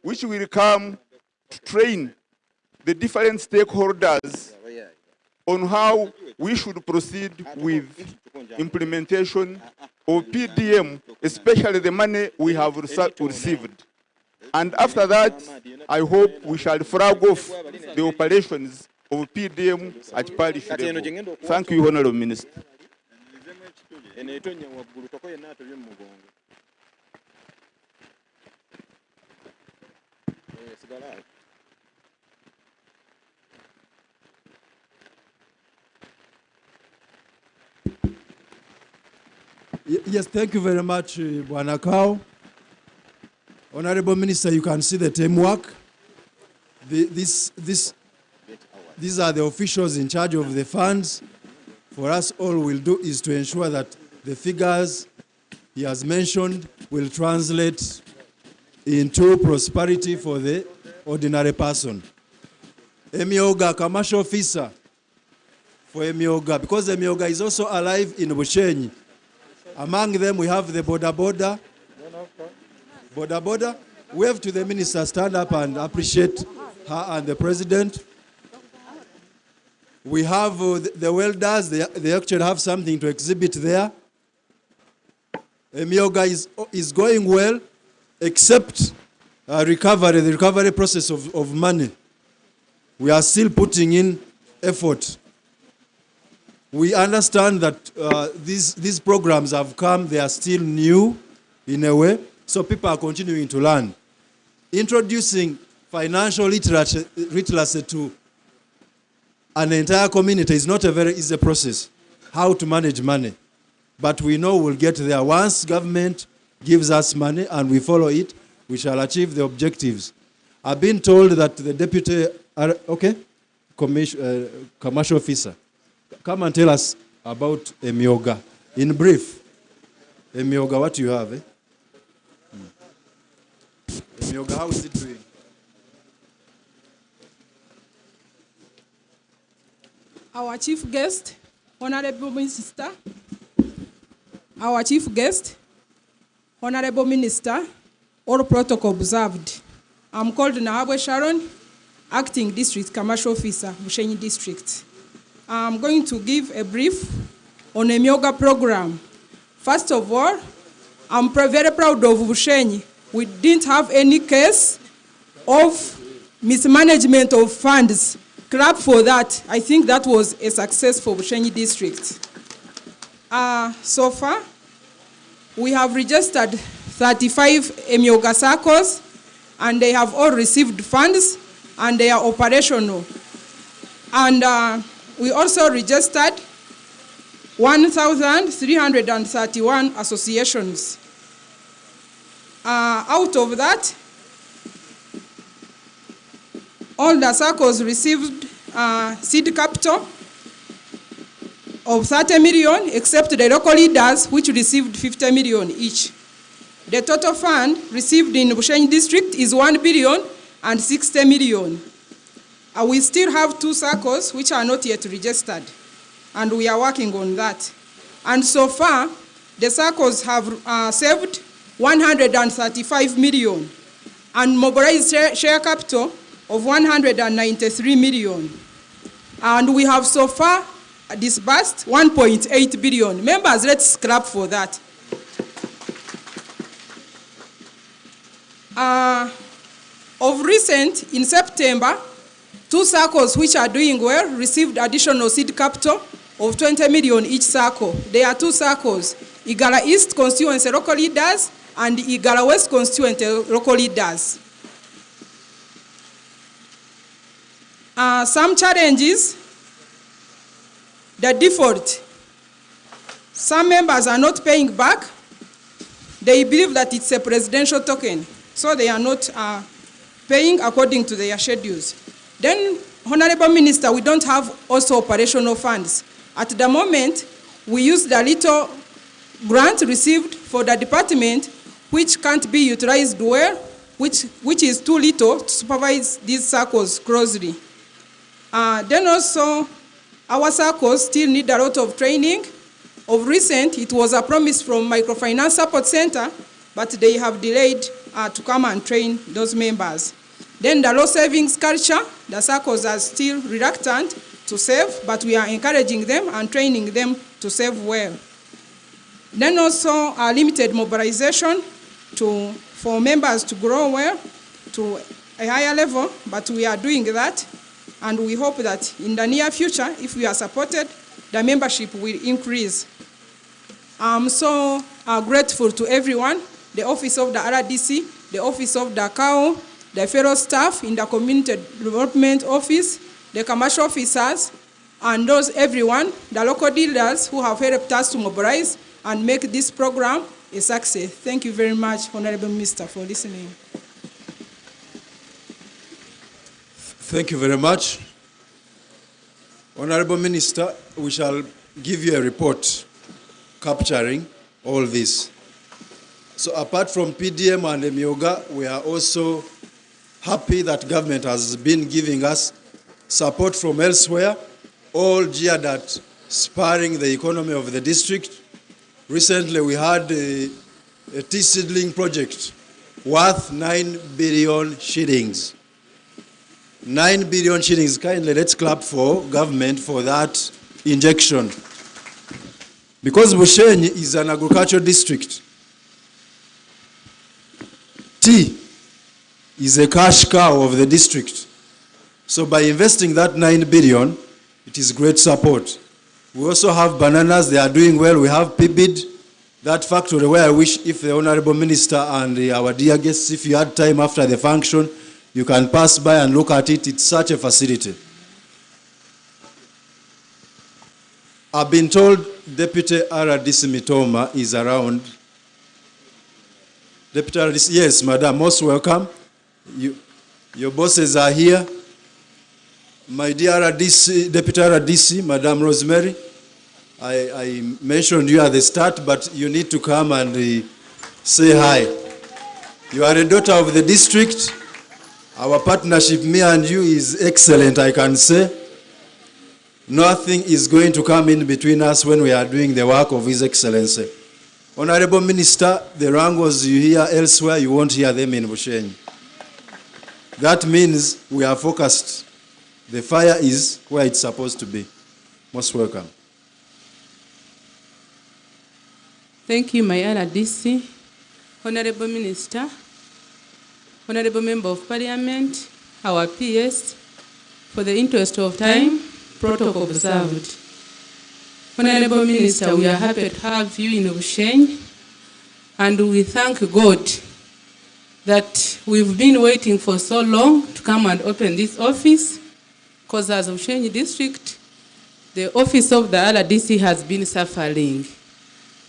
which will come to train the different stakeholders on how we should proceed with implementation of PDM, especially the money we have received. And after that, I hope we shall flag off the operations of PDM at parish level. Thank you, Honorable Minister. Yes, thank you very much, Bwana Kao. Honorable Minister, you can see the teamwork. These are the officials in charge of the funds. For us, all we'll do is to ensure that the figures he has mentioned will translate into prosperity for the ordinary person. Emioga, commercial officer for Emioga, because Emioga is also alive in Bushenyi. Among them, we have the Boda Boda. Wave to the minister, stand up and appreciate her and the president. We have the welders, they actually have something to exhibit there. Emioga is going well, except the recovery process of money. We are still putting in effort. We understand that these programs have come, they are still new in a way, so people are continuing to learn. Introducing financial literacy to an entire community is not a very easy process, how to manage money. But we know we'll get there. Once government gives us money and we follow it, we shall achieve the objectives. I've been told that the deputy, commercial officer, come and tell us about Emioga. In brief, Emioga, what do you have? Emioga, how is it doing? Our chief guest, Honorable Minister, our chief guest, Honorable Minister, all protocol observed. I'm called Nahabwe Sharon, Acting District Commercial Officer, Bushenyi District. I'm going to give a brief on a Emioga program. First of all, I'm very proud of Bushenyi. We didn't have any case of mismanagement of funds. Clap for that. I think that was a success for Bushenyi District. So far, we have registered 35 Emioga circles, and they have all received funds, and they are operational. And we also registered 1,331 associations. Out of that, all the circles received seed capital of 30 million, except the local leaders, which received 50 million each. The total fund received in Bushenyi District is 1,060 million. We still have 2 circles which are not yet registered, and we are working on that. And so far, the circles have saved 135 million and mobilized share capital of 193 million. And we have so far disbursed 1.8 billion. Members, let's clap for that. Of recent, in September, 2 circles which are doing well received additional seed capital of 20 million each circle. There are 2 circles, Igala East constituency local leaders and Igala West constituency local leaders. Some challenges, the default. Some members are not paying back. They believe that it's a presidential token, so they are not paying according to their schedules. Then, Honorable Minister, we don't have also operational funds. At the moment, we use the little grant received for the department, which can't be utilized well, which is too little to supervise these circles closely. Then also, our circles still need a lot of training. Of recent, it was a promise from Microfinance Support Center, but they have delayed to come and train those members. Then the low savings culture, the circles are still reluctant to save, but we are encouraging them and training them to save well. Then also limited mobilization for members to grow well to a higher level, but we are doing that, and we hope that in the near future, if we are supported, the membership will increase. I'm so grateful to everyone, the office of the RDC, the office of the CAO, the fellow staff in the community development office, the commercial officers, and everyone, the local dealers who have helped us to mobilize and make this program a success. Thank you very much, Honorable Minister, for listening. Thank you very much. Honorable Minister, we shall give you a report capturing all this. So apart from PDM and Emioga, we are also happy that government has been giving us support from elsewhere, all geared at spurring the economy of the district. Recently, we had a tea seedling project worth 9 billion shillings. 9 billion shillings. Kindly, let's clap for government for that injection. Because Bushenyi is an agricultural district, tea is a cash cow of the district. So by investing that 9 billion, it is great support. We also have bananas, they are doing well. We have PIBID, that factory where I wish if the Honorable Minister and our dear guests, if you had time after the function, you can pass by and look at it. It's such a facility. I've been told Deputy RDC Mitoma is around. Deputy RDC, yes, Madam, most welcome. Your bosses are here. My dear RDC, Deputy RDC, Madam Rosemary, I mentioned you at the start, but you need to come and say hi. You are a daughter of the district. Our partnership, me and you, is excellent, I can say. Nothing is going to come in between us when we are doing the work of His Excellency. Honorable Minister, the wrangles you hear elsewhere, you won't hear them in Bushenyi. That means we are focused. The fire is where it's supposed to be. Most welcome. Thank you, my RDC, Honorable Minister, Honorable Member of Parliament, our PS, for the interest of time, protocol observed. Honorable Minister, we are happy to have you in Bushenyi, and we thank God that we've been waiting for so long to come and open this office, because as Bushenyi District, the office of the RDC has been suffering.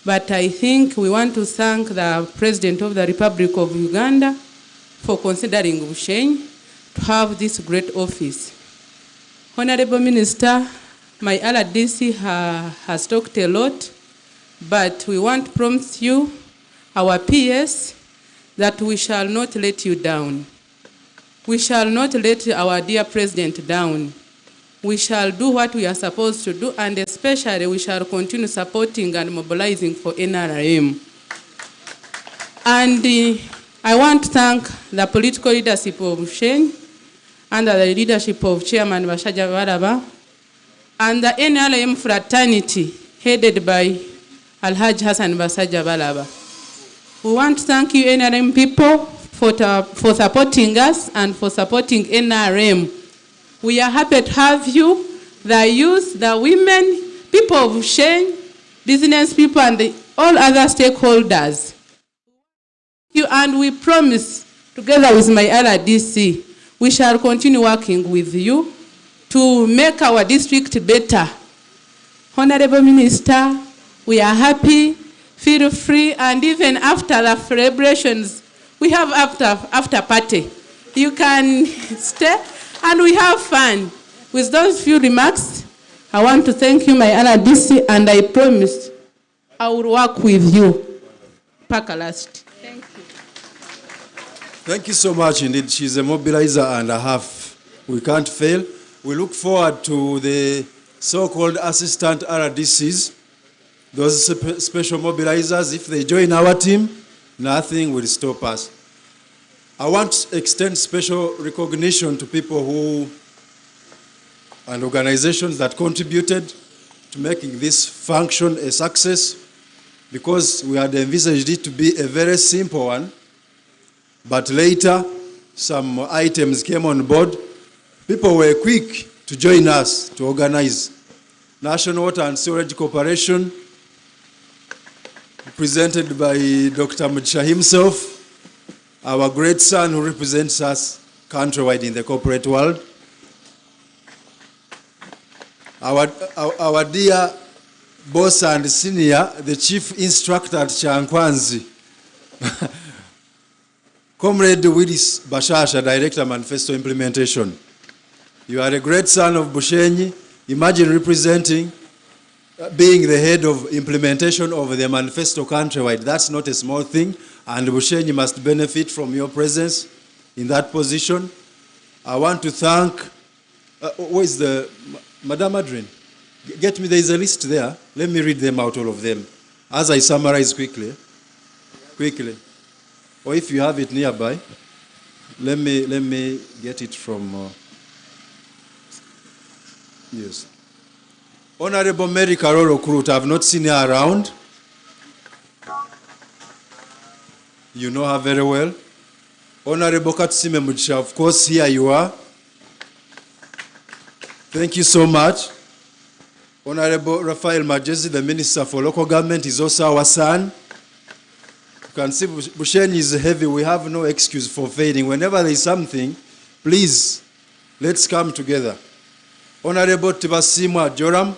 But I think we want to thank the President of the Republic of Uganda for considering Bushenyi to have this great office. Honorable Minister, my RDC has talked a lot, but we want to promise you, our PS, that we shall not let you down. We shall not let our dear President down. We shall do what we are supposed to do, and especially we shall continue supporting and mobilizing for NRM. And I want to thank the political leadership of Bushenyi, under the leadership of Chairman Bashaja Balaba, and the NRM fraternity headed by Alhaji Hassan Basaja Balaba. We want to thank you, NRM people, for supporting us and for supporting NRM. We are happy to have you, the youth, the women, people of Bushenyi, business people, and all other stakeholders. And we promise, together with my RDC, we shall continue working with you to make our district better. Honorable Minister, we are happy, feel free, and even after the celebrations, we have after party. You can stay, and we have fun. With those few remarks, I want to thank you, my RDC, and I promise I will work with you. Paka last. Thank you. Thank you so much indeed. She's a mobilizer and a half. We can't fail. We look forward to the so-called assistant RDCs, those special mobilizers. If they join our team, nothing will stop us. I want to extend special recognition to people who and organizations that contributed to making this function a success, because we had envisaged it to be a very simple one, but later some items came on board. People were quick to join us to organize. National Water and Sewerage Corporation, represented by Dr. Mugisha himself, our great son who represents us countrywide in the corporate world. Our dear boss and senior, the chief instructor at Chankwanzi, Comrade Willis Bashasha, Director Manifesto Implementation. You are a great son of Bushenyi. Imagine representing, being the head of implementation of the manifesto countrywide. That's not a small thing, and Bushenyi must benefit from your presence in that position. I want to thank, where is the, Madam Adrin? Get me, there is a list there. Let me read them out, all of them, as I summarize quickly. Or if you have it nearby, let me get it from, yes. Honorable Mary Karoro Kurut, I've not seen her around. You know her very well. Honorable Katsime Mugisha, of course, here you are. Thank you so much. Honorable Raphael Majezi, the Minister for Local Government, is also our son. You can see Bushenyi is heavy. We have no excuse for failing. Whenever there is something, please, let's come together. Honorable Tibasimwa Joram,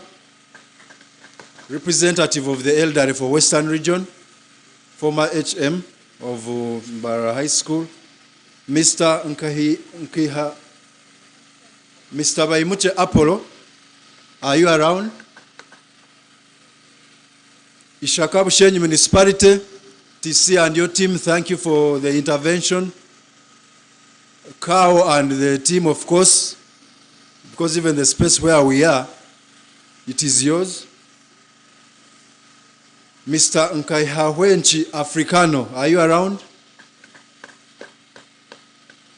representative of the elderly for Western Region, former HM of Mbara High School. Mr. Mr. Baimuche Apollo, are you around? Ishaka Bushenyi Municipality, TC and your team, thank you for the intervention. Kao and the team, of course, because even the space where we are, it is yours. Mr. Nkaihawenchi Africano, are you around?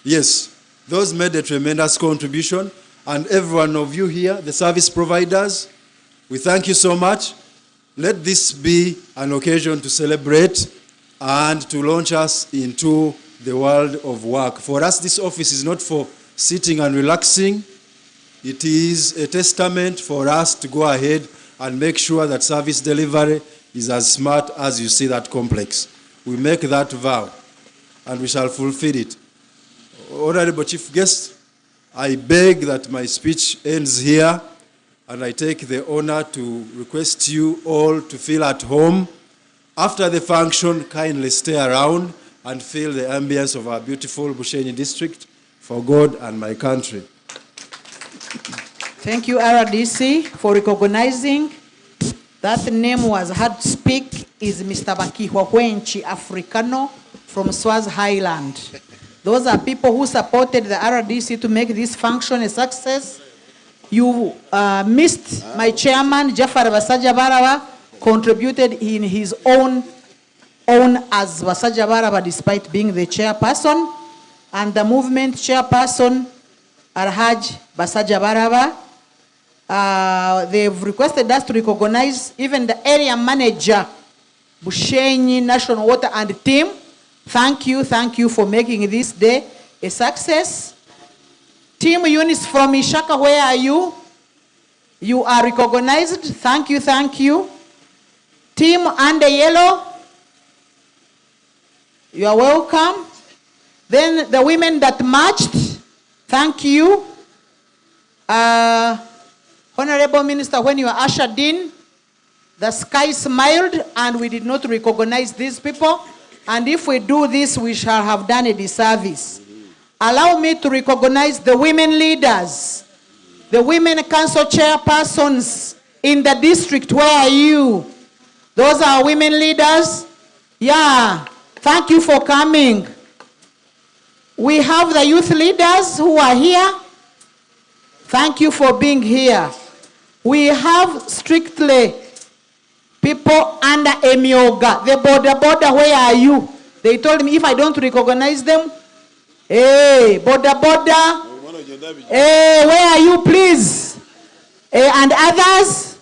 Yes, those made a tremendous contribution, and every one of you here, the service providers, we thank you so much. Let this be an occasion to celebrate and to launch us into the world of work. For us, this office is not for sitting and relaxing. It is a testament for us to go ahead and make sure that service delivery is as smart as you see that complex. We make that vow, and we shall fulfill it. Honorable Chief Guest, I beg that my speech ends here, and I take the honor to request you all to feel at home. After the function, kindly stay around and feel the ambience of our beautiful Bushenyi district for God and my country. Thank you, RDC, for recognizing that name was hard to speak is Mr. Bakihwakwenchi Africano from Swaz Highland. Those are people who supported the RDC to make this function a success. You missed my chairman, Jafar Basajabaraba, contributed in his own as Basajabaraba despite being the chairperson, and the movement chairperson, Alhaj Basajabaraba. They've requested us to recognize even the area manager, Bushenyi National Water and team. Thank you for making this day a success. Team Eunice from Ishaka, where are you? You are recognized. Thank you. Team Under Yellow, you are welcome. Then the women that marched, thank you. Honorable Minister, when you are ushered in, the sky smiled and we did not recognize these people. And if we do this, we shall have done a disservice. Allow me to recognize the women leaders, the women council chairpersons in the district. Where are you? Those are women leaders. Yeah, thank you for coming. We have the youth leaders who are here. Thank you for being here. We have strictly people under Emioga, the border, where are you? They told me if I don't recognize them, Hey, Boda. Hey, where are you, please? And others,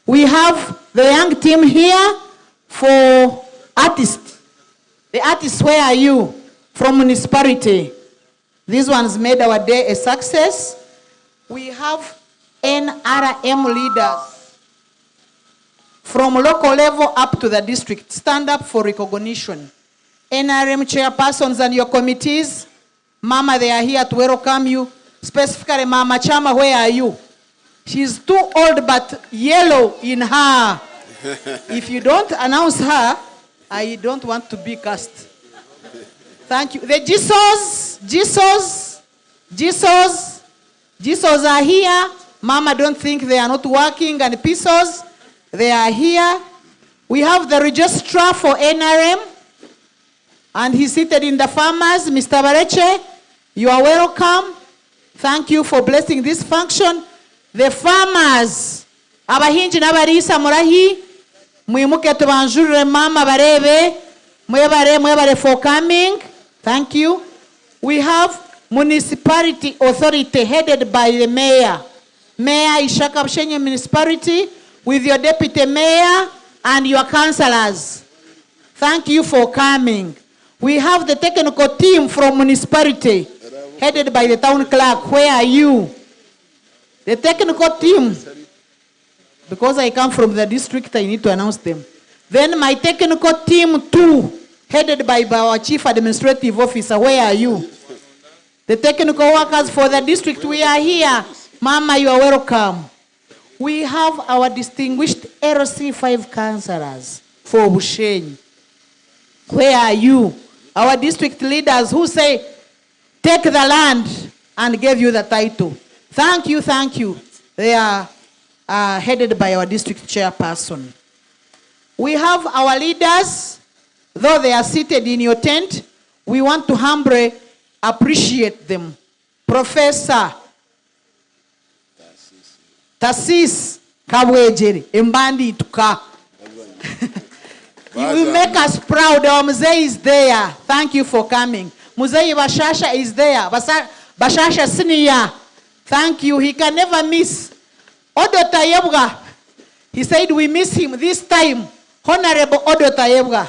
we have the young team here for artists. The artists, where are you? From municipality. These ones made our day a success. We have NRM leaders from local level up to the district. Stand up for recognition. NRM chairpersons and your committees, Mama, they are here to welcome you. Specifically, Mama Chama, where are you? She's too old but yellow in her. If you don't announce her, I don't want to be cast. Thank you. The Jesus are here. Mama, don't think they are not working, and Pisos, they are here. We have the registrar for NRM, and he's seated in the farmers, Mr. Bareche. You are welcome. Thank you for blessing this function. The farmers, abahinji n'abarisa murahi, mwimuke tubanjurire mama barebe, mwebare for coming. Thank you. We have municipality authority headed by the mayor. Mayor Ishaka Bushenyi municipality with your deputy mayor and your councillors. Thank you for coming. We have the technical team from municipality headed by the town clerk. Where are you? The technical team. Because I come from the district, I need to announce them. Then my technical team too, headed by our chief administrative officer. Where are you? The technical workers for the district, we are here. Mama, you are welcome. We have our distinguished LC5 councillors for Bushenyi. Where are you? Our district leaders who say, take the land and gave you the title. Thank you, thank you. They are headed by our district chairperson. We have our leaders, though they are seated in your tent, we want to humbly appreciate them. Professor Tassis Kabwejeri, Mbandi Tuka. You will make us proud. Our Muzei is there. Thank you for coming. Muzei Bashasha is there. Bashasha Senior. Thank you. He can never miss. Odo Tayebga. He said we miss him this time. Honorable Odo Tayebga.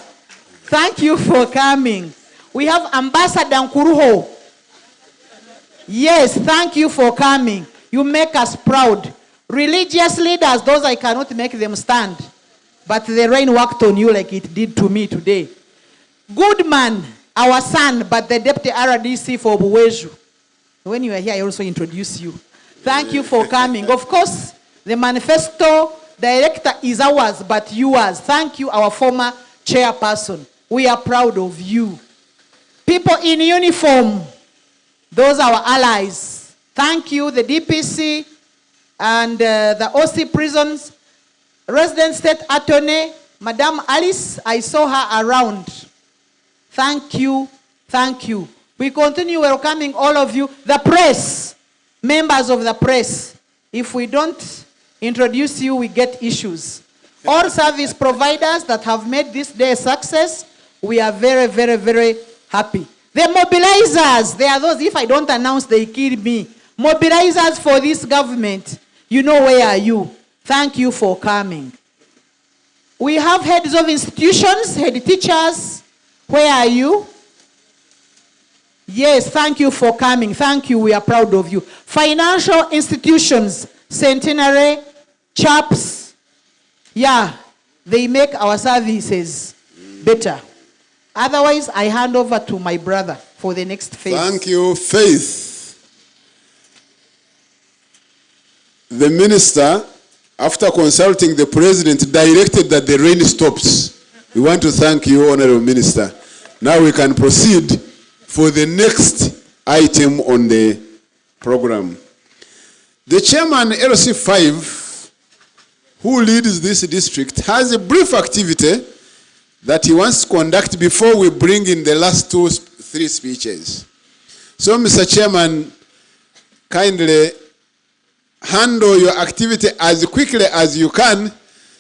Thank you for coming. We have Ambassador Nkuruho. Yes, thank you for coming. You make us proud. Religious leaders, those I cannot make them stand. But the rain worked on you like it did to me today. Good man, our son, but the deputy RDC for Buweju. When you are here, I also introduce you. Thank you for coming. Of course, the manifesto director is ours, but yours. Thank you, our former chairperson. We are proud of you. People in uniform, those are our allies. Thank you, the DPC and the OC prisons. Resident State Attorney, Madam Alice, I saw her around. Thank you, thank you. We continue welcoming all of you. The press, members of the press. If we don't introduce you, we get issues. All service providers that have made this day a success, we are very, very, very happy. The mobilizers, they are those, if I don't announce, they kill me. Mobilizers for this government, you know where are you. Thank you for coming. We have heads of institutions, head teachers. Where are you? Yes, thank you for coming. Thank you, we are proud of you. Financial institutions, Centenary, CHAPS, yeah, they make our services better. Otherwise, I hand over to my brother for the next phase. Thank you, Faith. The minister, after consulting the president, directed that the rain stops. We want to thank you, Honorable Minister. Now we can proceed for the next item on the program. The chairman, LC5, who leads this district, has a brief activity that he wants to conduct before we bring in the last 2-3 speeches. So, Mr. Chairman, kindly handle your activity as quickly as you can,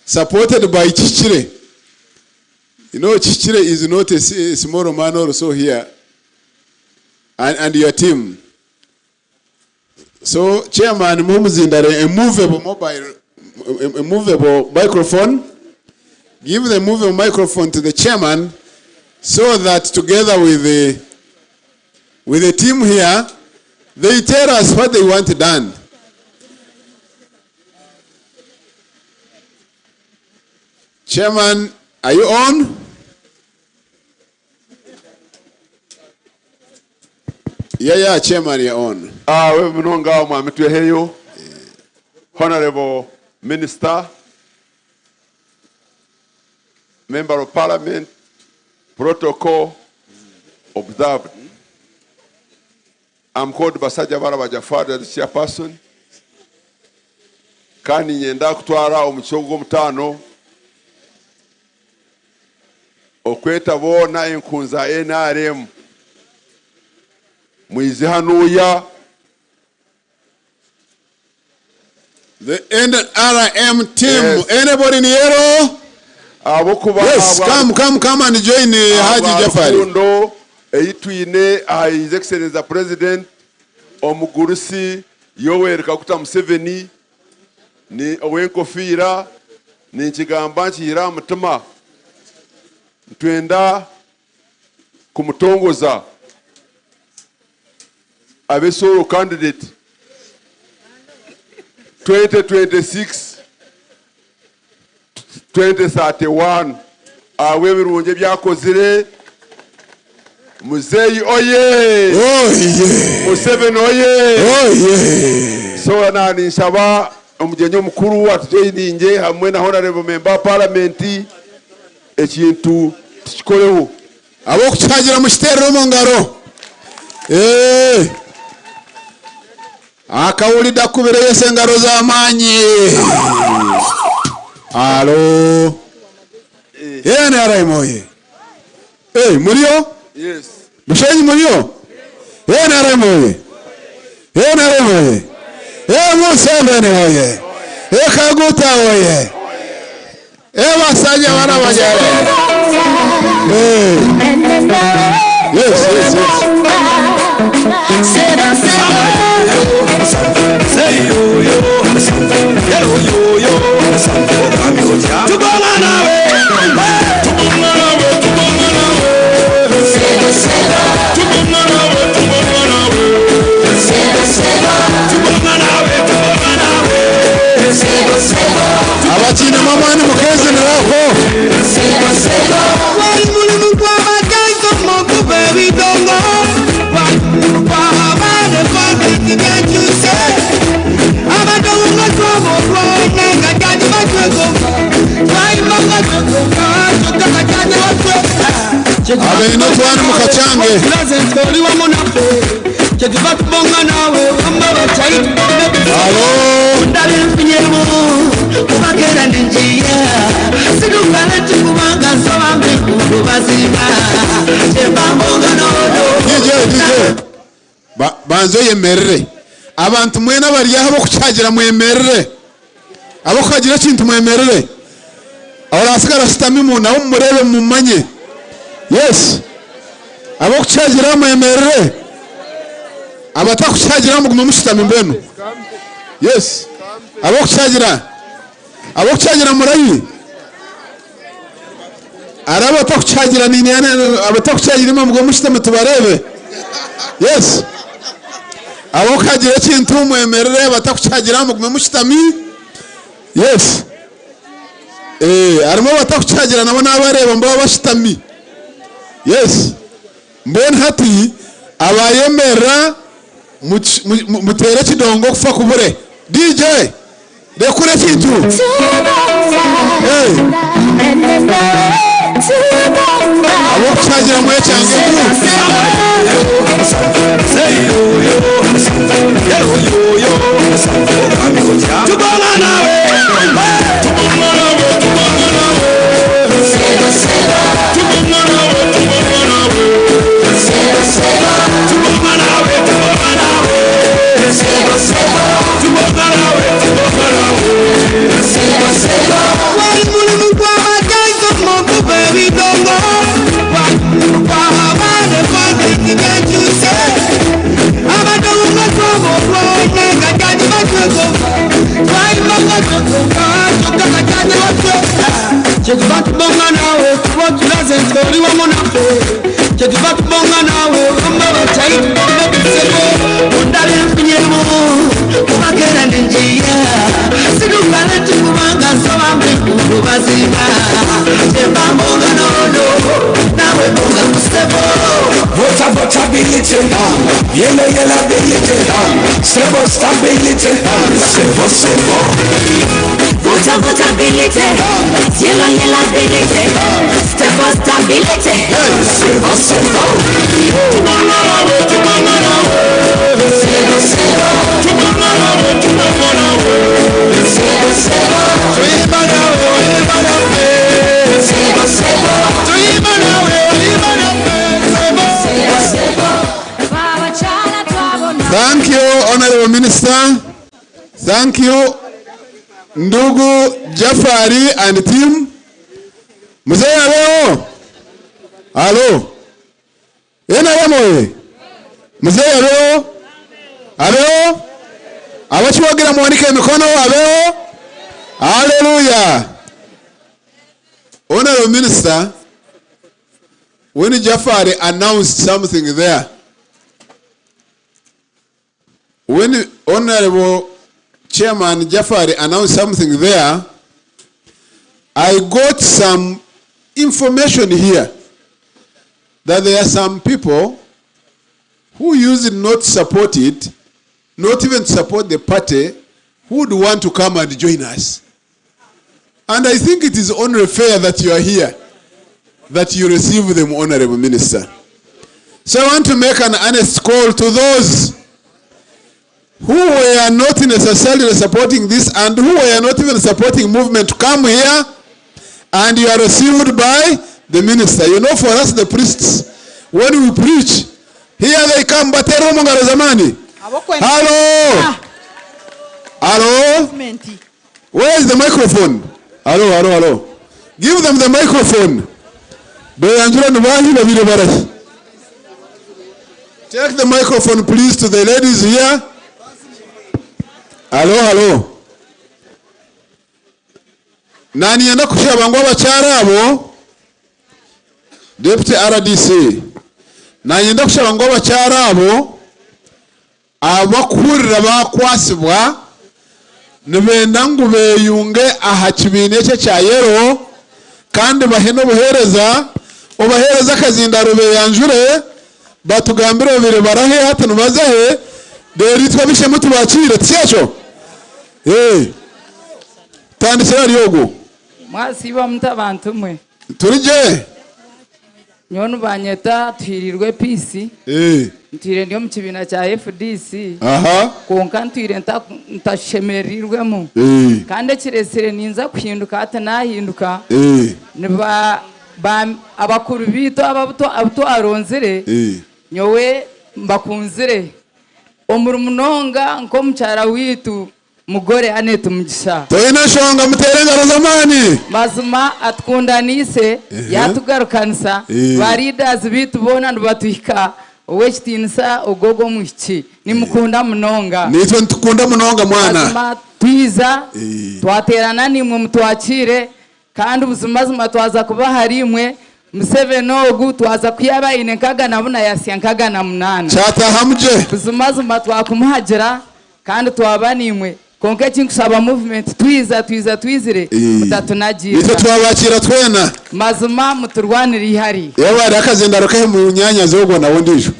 supported by Chichire. You know, Chichire is not a small man also here. and your team. So, Chairman Mumuzindare, a movable microphone. Give the movable microphone to the chairman so that together with the team here, they tell us what they want done. Chairman, are you on? Yeah, Chairman, you're on. Honorable Minister, Member of Parliament, protocol observed. I'm called Basaja Baraba Jafar, the chairperson. Kani nyenda kutwara omuchogo mutano okweta bona enkunza NRM mwizi hanuya. The NRM team. Yes. Anybody in yellow? Yes, come and join Haji Jafari. Eitwine His Excellency the President Omugurusi Yoweri Kaguta Museveni ni owenkofira ni kigamba nkira mutima twenda kumutongoza abe solo candidate 2026 2031 awe birunje byakozire Muzeyi oye! Oye! Museveni oye! Oye! So nani nsaba omujenyo mukuru atujoyininge hamwe na honorable member parliament ekintu tukikoleho abo kucyagira mu kitero mu ngaro akawulida kubereye sengaro z'amanyi alo yene araimoye muriyo. Yes. Bushenyi muriyo? Naramoye. Naramoye. Museveni oye. Kaguta oye. Basajja bana bajale. Yes. Abachina mama ni mukeze nako. Wali mulimu kwa makanzo moku baby dongo. Wali kwa habari kwa kinyanyuse. Abadongo ngomo kwa ngajani makwego. Wali makwego choka kajani wakwe. Abe ino tuani mukachange. Lazentoli wa monape. Chedibatu bonga nawe wamba wachai. Alo. Ndali mfinyemo. Kubagera ninjia sidukana tukubanga sobambe kubazima ebambonga nodo DJ banzo yemerere abantu mwena bari aho kucyagira mwemerere abo kagira kintu mwemerere abasigara sitami mu nawo murebe mumanye. Yes, abo kucyagira mwemerere abatakucyagira mu musitami mbeno. Yes, abo kucyagira abo kucyagira murayi araba takucyagira nini abatakucyagira imwe mushitame tubarebe. Yes, abo kagira kintu mwemerere batakucyagira mu mushitami. Yes, arimo batakucyagira nabo nabareba mbo bashitami. Yes, mbona hati abayemera mutere kidongo kufa kubure. DJ dekure kintu abo kucyagira mwe cyange tubona nawe Baby, don't go. Sebo tulaze ntori wa munafe Chetuva kubonga nawe Wamba wachai kubonga sebo Undale mpinyemu Kumakera ninjia Sidukana tukubanga Soba mekuru bazima Chemba mbonga nono Nawe mbonga kusebo Votability, yellow ability, Sebo stability, Sebo. Votability, yellow ability, Sebo stability, Sebo. Thank you, Honorable Minister. Thank you, Ndugu Jafari and team. Mzee leo. Halo. Yena yamo. Mzee leo. Halo. Abachiwagira mwanike mikono halo. Hallelujah. Honorable Minister, when Jafari announced something there, when Honorable Chairman Jafari announced something there, I got some information here that there are some people who used not support it, not even support the party, who would want to come and join us. And I think it is only fair that you are here, that you receive them, Honorable Minister. So I want to make an honest call to those who were not necessarily supporting this and who were not even supporting movement to come here, and you are received by the minister. You know, for us the priests, when we preach, here they come, but hello, hello, where is the microphone? Hello. Give them the microphone. Take the microphone, please, to the ladies here. Hello. Nani yenda kushaba ngo abachara abo Deputy RDC. Nani yenda kushaba ngo abachara abo abakurira bakwasibwa nibenda ngo beyunge aha kibine cye cya yero kandi baheno buhereza ubahereza kazindaro beyanjure batugambira bire barahe hatano bazahe deritwa bishemu tubakire tsecho tandisera ryogo mwasiba mutabantu mwe turije nyonu banyeta twirirwe PC ntire ndiyo mukibina cya FDC konka ntire ntashemerirwemo kandi kiresere ninza kuhinduka atanahinduka niba abakuru bito ababuto aronzere nyowe mbakunzire omurumunonga nko mucyara witu mugore Anete Mugisha toyena shonga muterengaro zamani mazuma atkundanise yatugarukanisa ba leaders bitu bona ndubatuhika owechitinisa ogogo muhichi nimukunda munonga nitwe ntukunda munonga mwana mazuma twiza twaterana nimwe mutwakire kandi ubuzima twaza kuba harimwe Musevenogu twaza kuyaba inenkaga nabuna yasyankaga na munana chata hamje ubuzima twakumuhagera kandi twabanimwe konke kinkusaba movement twizire mutatunagira nitwe twabakira twena mazuma muturwanira ihari yabari akazendaro kahe mu nyanya zogo na wondijo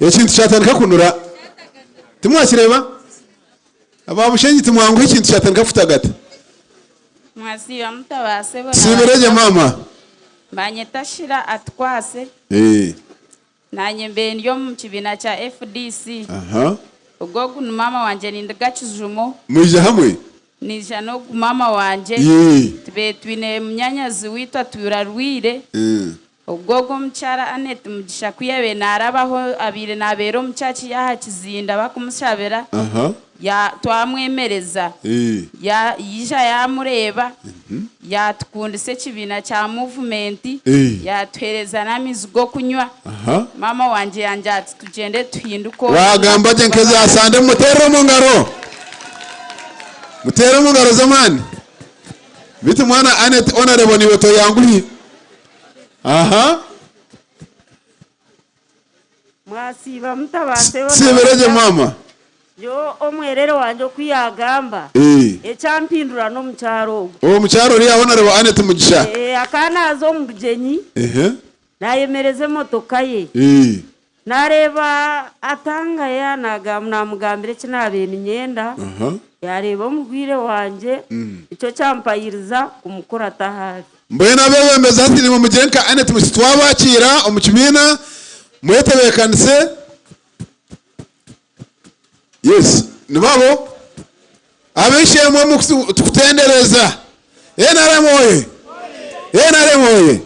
ekintu cyatandika kunura timwakireba ababushenyi timwangu ikintu cyatandika futagata mwasiba mutabase bona sibereje mama banyetashira atwase nanye mbenyo mu kibina cya FDC ubwo gu mama wanje nindigakijumo muje hamwe nija no mama wanje tbe twine munyanyazi witwa turarwire ubwo gu mcyara Anete Mugisha kuyabe narabaho abire nabero mcyaci yaha kizinda bakumushabera ya twamwemereza ya yija yamureba ya tukundise kibina cya movement ya twereza namizigo kunywa mama wanje yanje ati tugende tuhinduko wagamba je nkeza asande mutero mu ngaro zamani bitu mwana Anete honorable niwe to yanguhi Aha. Mwasiba mutabaseho. Sibereje mama. Yo omwerero wanje kwiyagamba. Echampindura no mucharo. O mucharo ri abona rebo Annette Mugisha. Akana azo mu Bushenyi. Nayemereze motoka ye. Nareba atanga ya namugambire kinabene imyenda. Yareba mugwire wanje icyo cyampayiriza umukora tahari. Mbena bebemeza ati ni mu mugenka Annette Mugisha twabakira omukimina mwetebekanise. Yes, nibabo abishemwe mu kutendereza. Enaremoye. Enaremoye.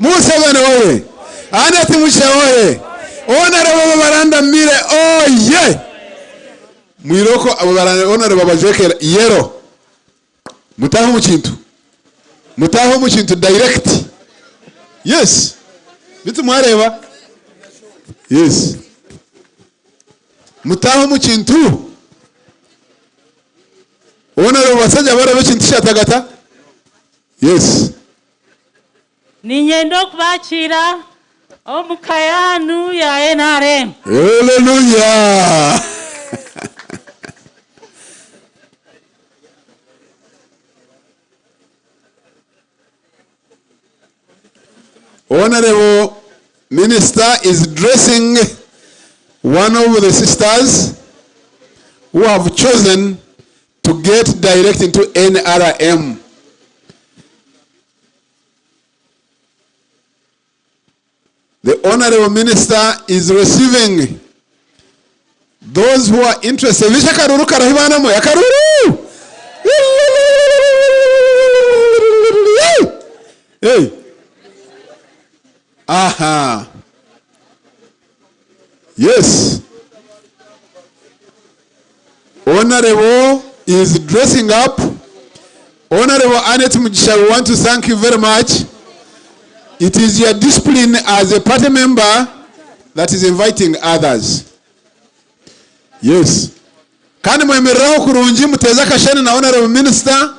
Museveni oye. Annette Mugisha oye. Honorable Baranda Mire oye. Mwiroko abo baranda honorable bajekera yero. Mutaho mu kintu. Mutaho mu kintu direct. Yes. Bitu mwareba. Yes. Mutaho mu kintu. Honorable basajja barabe kintu shatagata. Yes. Ninyendo kubakira omukayanu ya NRM. Hallelujah. Honorable Minister is dressing one of the sisters who have chosen to get direct into NRM. The Honorable Minister is receiving those who are interested. Visha karuru karahibana mo ya karuru. Hey. Aha. Yes. Honorable is dressing up. Honorable Annette Mugisha, we want to thank you very much. It is your discipline as a party member that is inviting others. Yes. Kandi mwemereraho kurungi muteza kashani na Honorable Minister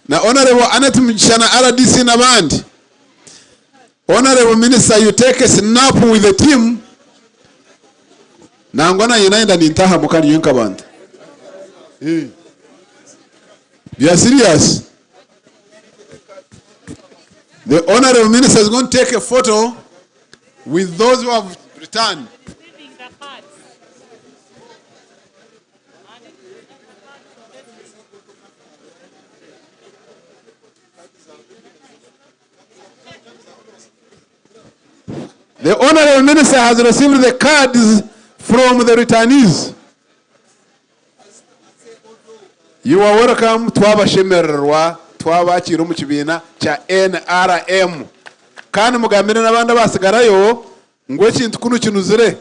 na Honorable Annette Mugisha na RDC na bandi. Honorable Minister, you take a snap with the team. Na ngona yinaenda nintaha mukani yunka bandi. We are serious. The Honorable Minister is going to take a photo with those who have returned. The Honorable Minister has received the cards from the returnees. You are welcome to abashemererwa twabakira mu kibina cha NRM. Kandi mugambire nabandi basigarayo ngo kintu kunu kinuzire.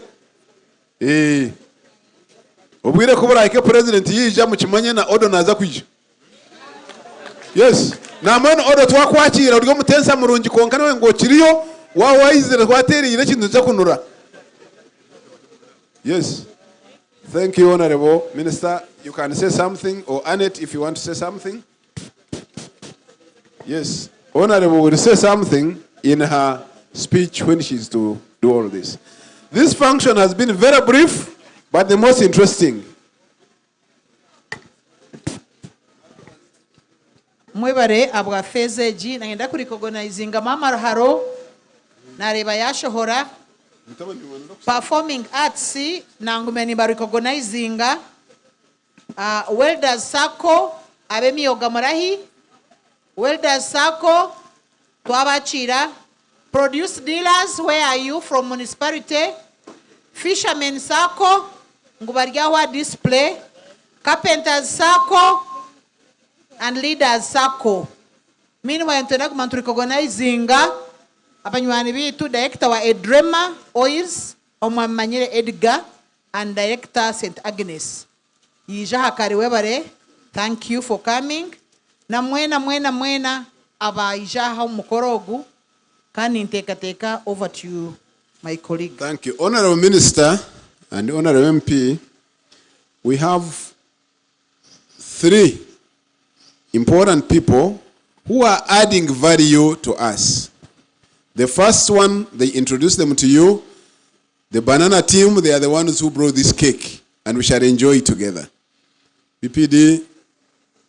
Obwire kubura ike president yija mu kimanye na order naza kwije. Yes. Na mwana order twakwakira uryo mutensa murungi konka nawe ngo kiriyo wawayizire twaterire kintu cyo kunura. Yes. Thank you, Honorable Minister. You can say something, or Annette, if you want to say something. Yes. Honorable will say something in her speech when she's to do all this. This function has been very brief, but the most interesting. Mwebare abwa fezeji nagenda kurikogonaizinga mama haro nareba yashohora performing arts nangumeni barikogonizinga welders sako abemiyoga murahi welders sako twabachira produce dealers, where are you from municipality? Fishermen sako ngubaryawa display carpenters sako and leaders sako. Meanwhile ntenda kumanturikogonaizinga abanywani bitu director wa Edrema Oils omwamanyire Edgar and director St Agnes yija hakari webare. Thank you for coming. Na mwena abaija ha mukorogu kandi ntekateka. Over to you, my colleague. Thank you. Honorable Minister and Honorable MP, we have 3 important people who are adding value to us. The first one, they introduced them to you. The banana team, they are the ones who brought this cake, and we shall enjoy it together. PPD,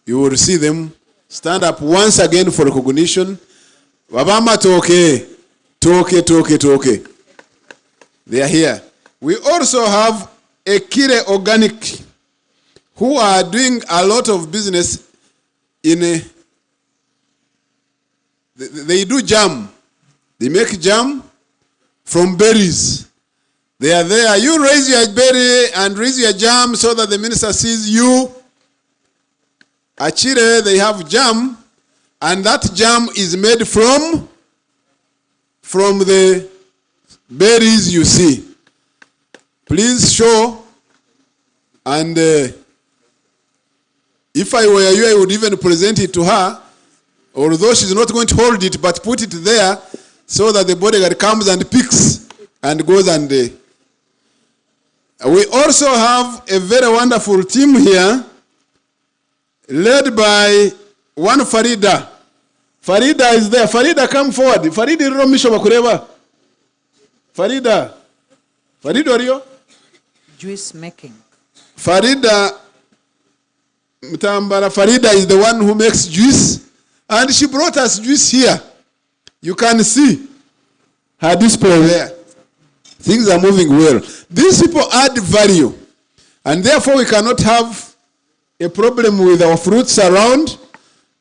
you will see them. Stand up once again for recognition. Wabama toke, toke. They are here. We also have a Kire Organic, who are doing a lot of business in they do jam. They make jam from berries. They are there. You raise your berry and raise your jam so that the minister sees you. Achire, they have jam, and that jam is made from the berries you see. Please show. And if I were you, I would even present it to her, although she's not going to hold it, but put it there so that the bodyguard comes and picks and goes and... We also have a very wonderful team here, led by one Farida. Farida is there. Farida, come forward. Farida, Romisho Makureva. Farida. Farida, Rio? Juice making. Farida Mtambara. Farida is the one who makes juice, and she brought us juice here. You can see her display there. Things are moving well. These people add value, and therefore we cannot have a problem with our fruits around.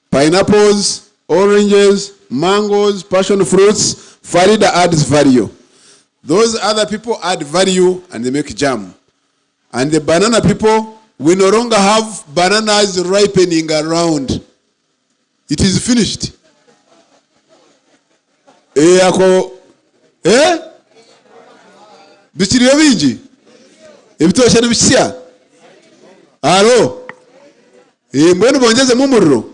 Pineapples, oranges, mangoes, passion fruits. Farida adds value. Those other people add value and they make jam. And the banana people, we no longer have bananas ripening around. It is finished. Bichiriyo bingi? Ebitosha nibishya? Alo? Mbwenu bongezemu umuriro?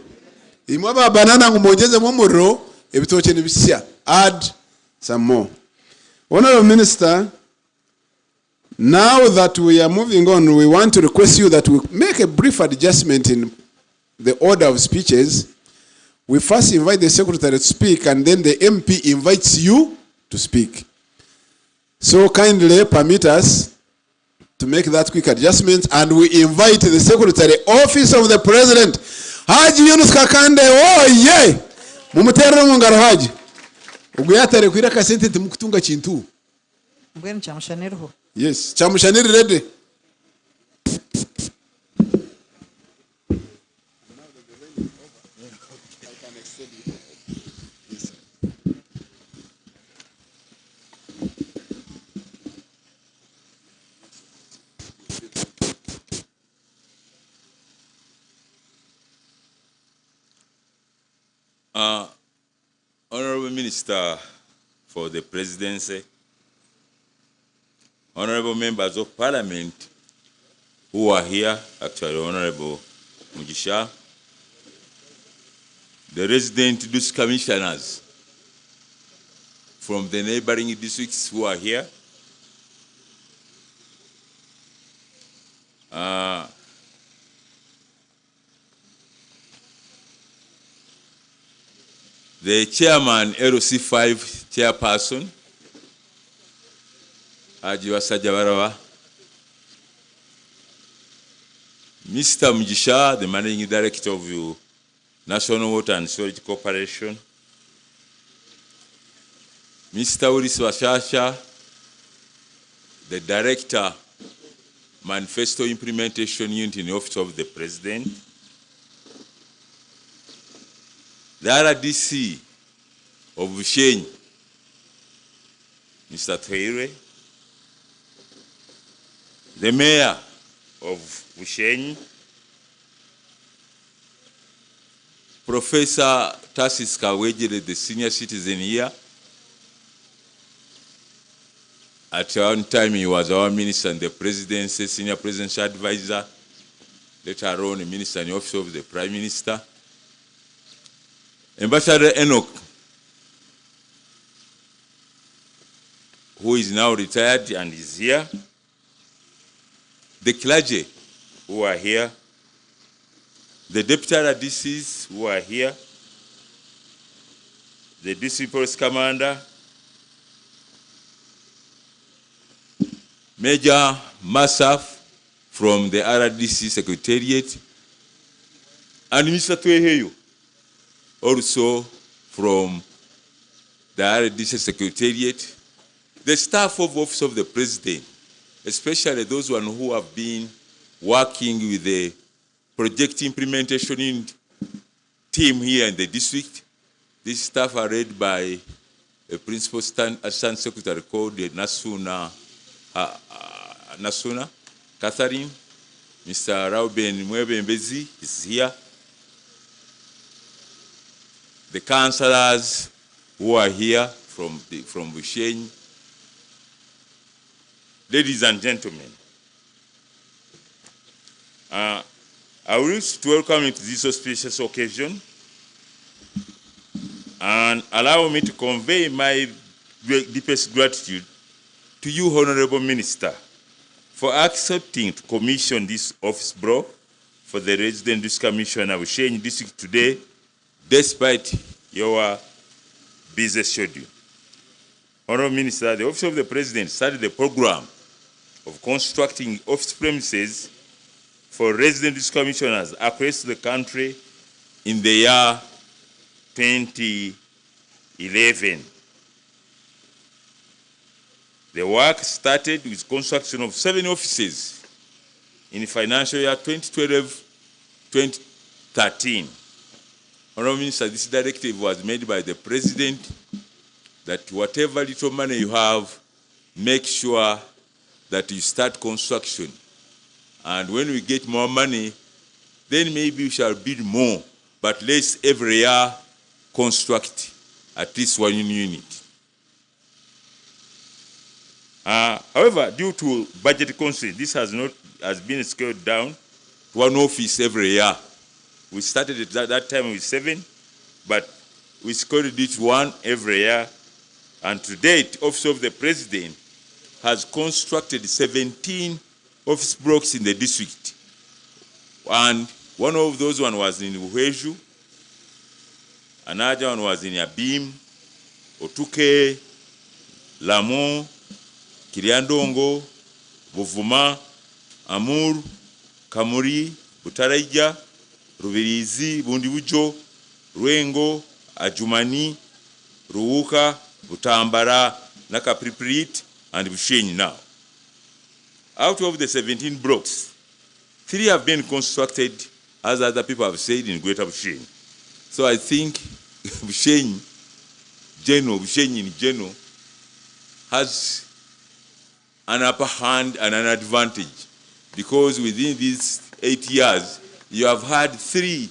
Imwe aba banana ngo bongezemu umuriro, ebitosha nibishya. Add some more. Honorable Minister, now that we are moving on, we want to request you that we make a brief adjustment in the order of speeches. We first invite the Secretary to speak, and then the MP invites you to speak. So kindly permit us to make that quick adjustment, and we invite the Secretary, Office of the President, Haji Yunus Kakande, oh yeah! Mumuterere mu ngaro Haji. Ubwo yatare kwira kasente timukutunga kintu. Mbwenu chamushaniriho. Yes, chamushaniri ready. Honorable Minister for the Presidency, Honorable Members of Parliament who are here, actually Honorable Mugisha, the resident Duty Commissioners from the neighboring districts who are here, the chairman, LC5 chairperson, Ajiwa Sajabarawa, Mr. Mugisha, the managing director of the National Water and Storage Corporation, Mr. Ulis Washasha, the director, Manifesto Implementation Unit in the Office of the President, the RDC of Bushenyi, Mr. Teire, the mayor of Bushenyi, Professor Tassis Kawejere, the senior citizen here. At one time he was our minister and the presidency, senior presidential advisor, later on a minister in the office of the prime minister. Ambassador Enoch, who is now retired and is here. The clergy who are here. The deputy RDCs who are here. The district police commander, Major Masaf from the RDC Secretariat, and Mr. Tweheyo, also from the RDC Secretariat, the staff of Office of the President, especially those who have been working with the project implementation team here in the district. These staff are led by a principal assistant secretary called Nasuna Catherine. Mr. Rauben Mwebembezi is here. The councillors who are here from Bushenyi. Ladies and gentlemen, I wish to welcome you to this auspicious occasion and allow me to convey my deepest gratitude to you, Honorable Minister, for accepting to commission this office block for the Resident District Commissioner of Bushenyi District today, despite your busy schedule. Honorable Minister, the Office of the President started the program of constructing office premises for resident district commissioners across the country in the year 2011. The work started with construction of 7 offices in financial year 2012-2013. Honorable Minister, this directive was made by the President that whatever little money you have, make sure that you start construction. And when we get more money, then maybe we shall build more, but let's every year construct at least 1 unit. However, due to budget constraints, this has been scaled down to 1 office every year. We started at that time with 7, but we scaled it to 1 every year. And to date, Office of the President has constructed 17 office blocks in the district. And one of those one was in Uheju, another one was in Abim, Otuke, Lamon, Kiriandongo, Buvuma, Amur, Kamuri, Butaraija, Rubirizi, Bundibujo, Ruengo, Ajumani, Ruuka, Butambara, Nakapriprit, and Bushenyi now. Out of the 17 blocks, 3 have been constructed, as other people have said, in Greater Bushenyi. So I think Bushenyi in general, has an upper hand and an advantage, because within these 8 years, you have had 3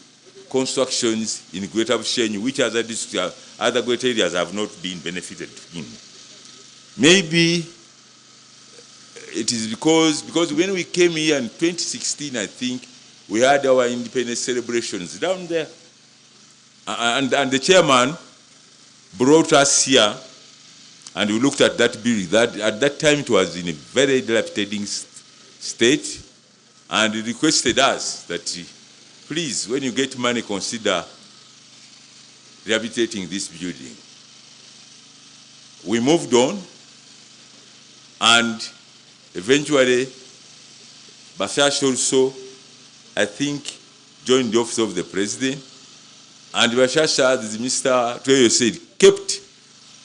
constructions in Greater Bushenyi, which other great areas have not been benefited in. Maybe it is because when we came here in 2016, I think, we had our independence celebrations down there. And the chairman brought us here, and we looked at that building. At that time, it was in a very dilapidating state, and he requested us that, please, when you get money, consider rehabilitating this building. We moved on, and eventually, Bashash also, I think, joined the Office of the President, and Bashash, as Mr. Tweyo said, kept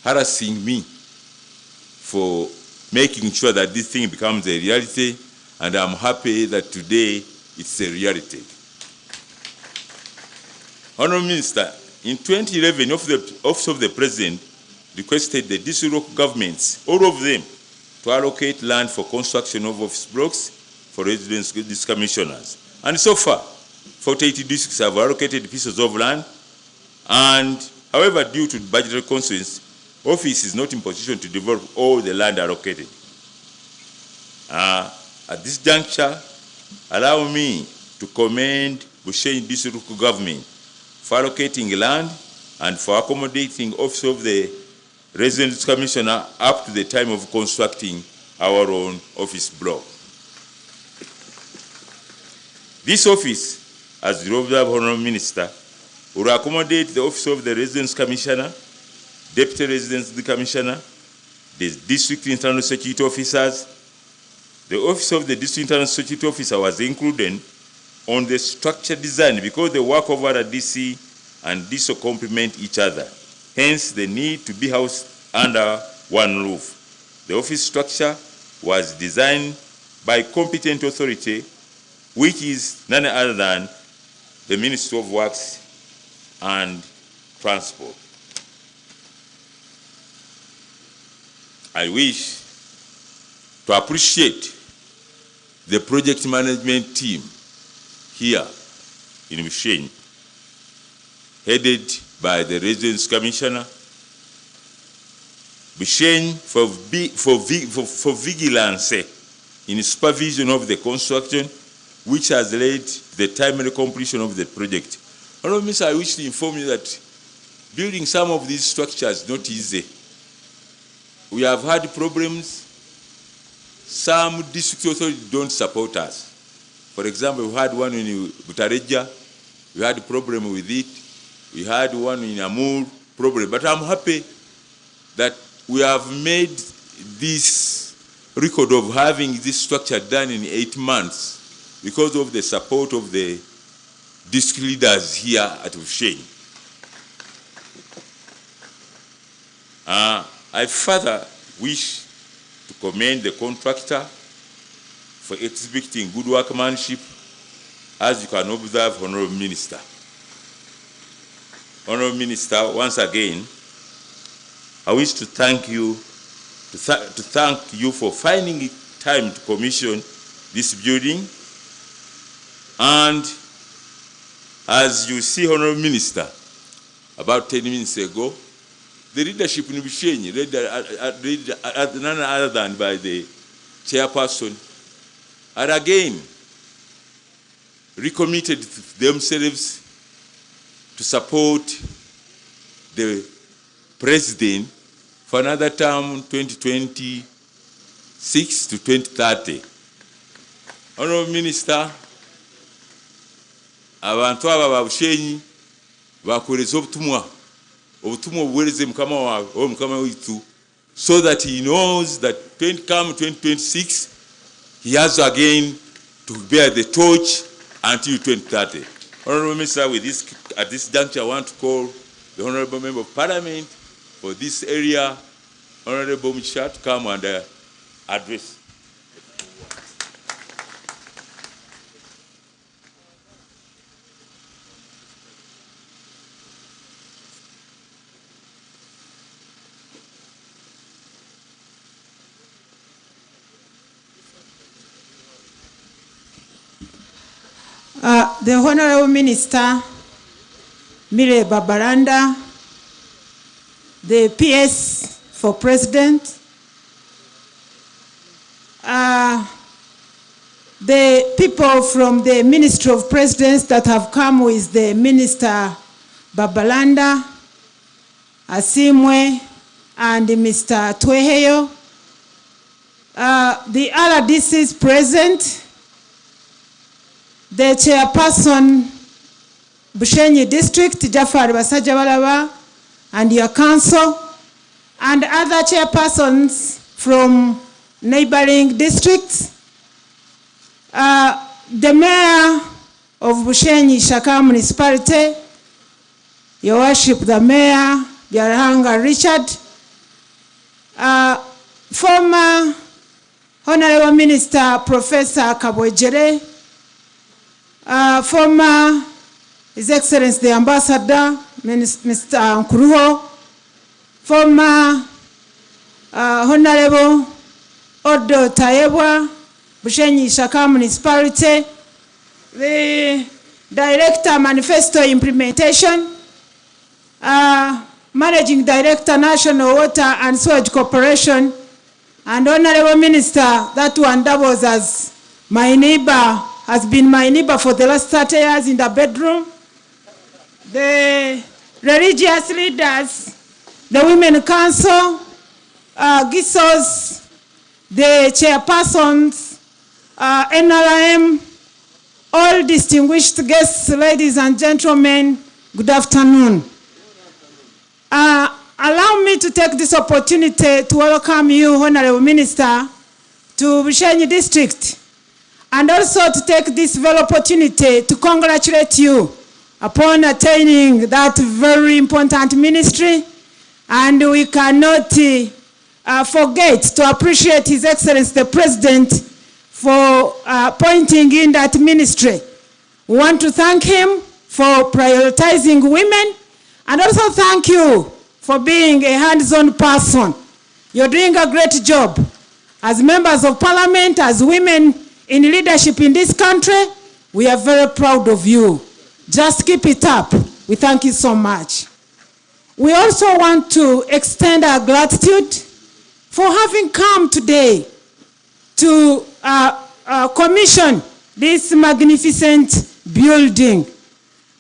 harassing me for making sure that this thing becomes a reality, and I'm happy that today it's a reality. Honorable Minister, in 2011, Office of the President requested the district local governments, all of them, to allocate land for construction of office blocks for residence district commissioners. And so far, 48 districts have allocated pieces of land, and however, due to budgetary constraints, office is not in position to develop all the land allocated. At this juncture, allow me to commend Bushenyi District Local Government for allocating land and for accommodating Office of the Resident Commissioner up to the time of constructing our own office block. This office, as the Honorable Minister, will accommodate the Office of the Residence Commissioner, Deputy Residence Commissioner, the District Internal Security Officers, The office of the District Internal Security Officer was included on the structure design because the work of RDC and DISO complement each other. Hence, the need to be housed under one roof. The office structure was designed by competent authority, which is none other than the Ministry of Works and Transport. I wish to appreciate the project management team here in Bushenyi, headed by the Residence Commissioner, Bushenyi for vigilance in supervision of the construction, which has led to the timely completion of the project. Honorable Minister, I wish to inform you that building some of these structures is not easy. We have had problems. Some district authorities don't support us. For example, we had one in Butareja, we had a problem with it. We had one in Amur, problem. But I'm happy that we have made this record of having this structure done in 8 months because of the support of the district leaders here at Bushenyi. I further wish to commend the contractor for exhibiting good workmanship, as you can observe, Honorable Minister. Honorable Minister, once again, I wish to thank you, thank you for finding time to commission this building. And as you see, Honorable Minister, about 10 minutes ago, the leadership in Bushenyi, led none other than by the chairperson, are again recommitted themselves to support the president for another term, 2026 to 2030. Honorable Minister, abantu aba ba Bushenyi bakoreza obutumwa obuwereze mukama witu, so that he knows that come 2026 he has again to bear the torch until 2030. Honorable Minister, with this, at this juncture, I want to call the Honorable Member of Parliament for this area, Honorable Misha, to come and address. The Honorable Minister, Mire Babaranda, the PS for President, the people from the Ministry of Presidents that have come with the Minister Babalanda, Asimwe, and Mr. Tweheyo, the RDCs present, the chairperson, Bushenyi District, Jafar Basajabalaba, and your council, and other chairpersons from neighboring districts, the mayor of Bushenyi Shaka Municipality, Your Worship the Mayor, Byarahanga Richard, former Honorable Minister Professor Kabwejere, former His Excellency the Ambassador, Mr. Nkuruho, former Honorable Odo Tayebwa, Bushenyi Shaka Municipality, the Director Manifesto Implementation, Managing Director National Water and Sewage Corporation, and Honorable Minister, that one doubles as my neighbor, has been my neighbor for the last 30 years in the bedroom. The religious leaders, the Women Council, GISOs, the chairpersons, NRM, all distinguished guests, ladies and gentlemen, good afternoon. Allow me to take this opportunity to welcome you, Honorable Minister, to Bushenyi district, and also to take this very opportunity to congratulate you upon attaining that very important ministry. And we cannot forget to appreciate His Excellency the President for appointing in that ministry. We want to thank him for prioritizing women, and also thank you for being a hands-on person. You're doing a great job. As members of parliament, as women in leadership in this country, we are very proud of you. Just keep it up. We thank you so much. We also want to extend our gratitude for having come today to commission this magnificent building.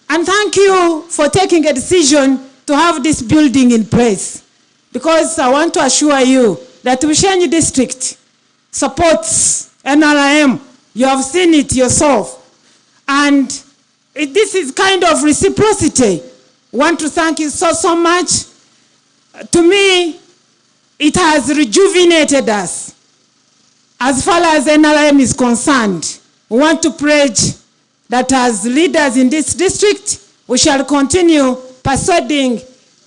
And thank you for taking a decision to have this building in place. Because I want to assure you that Bushenyi district supports NRM. You have seen it yourself. And this is kind of reciprocity. I want to thank you so much. To me, it has rejuvenated us. As far as NRM is concerned, we want to pledge that as leaders in this district, we shall continue persuading,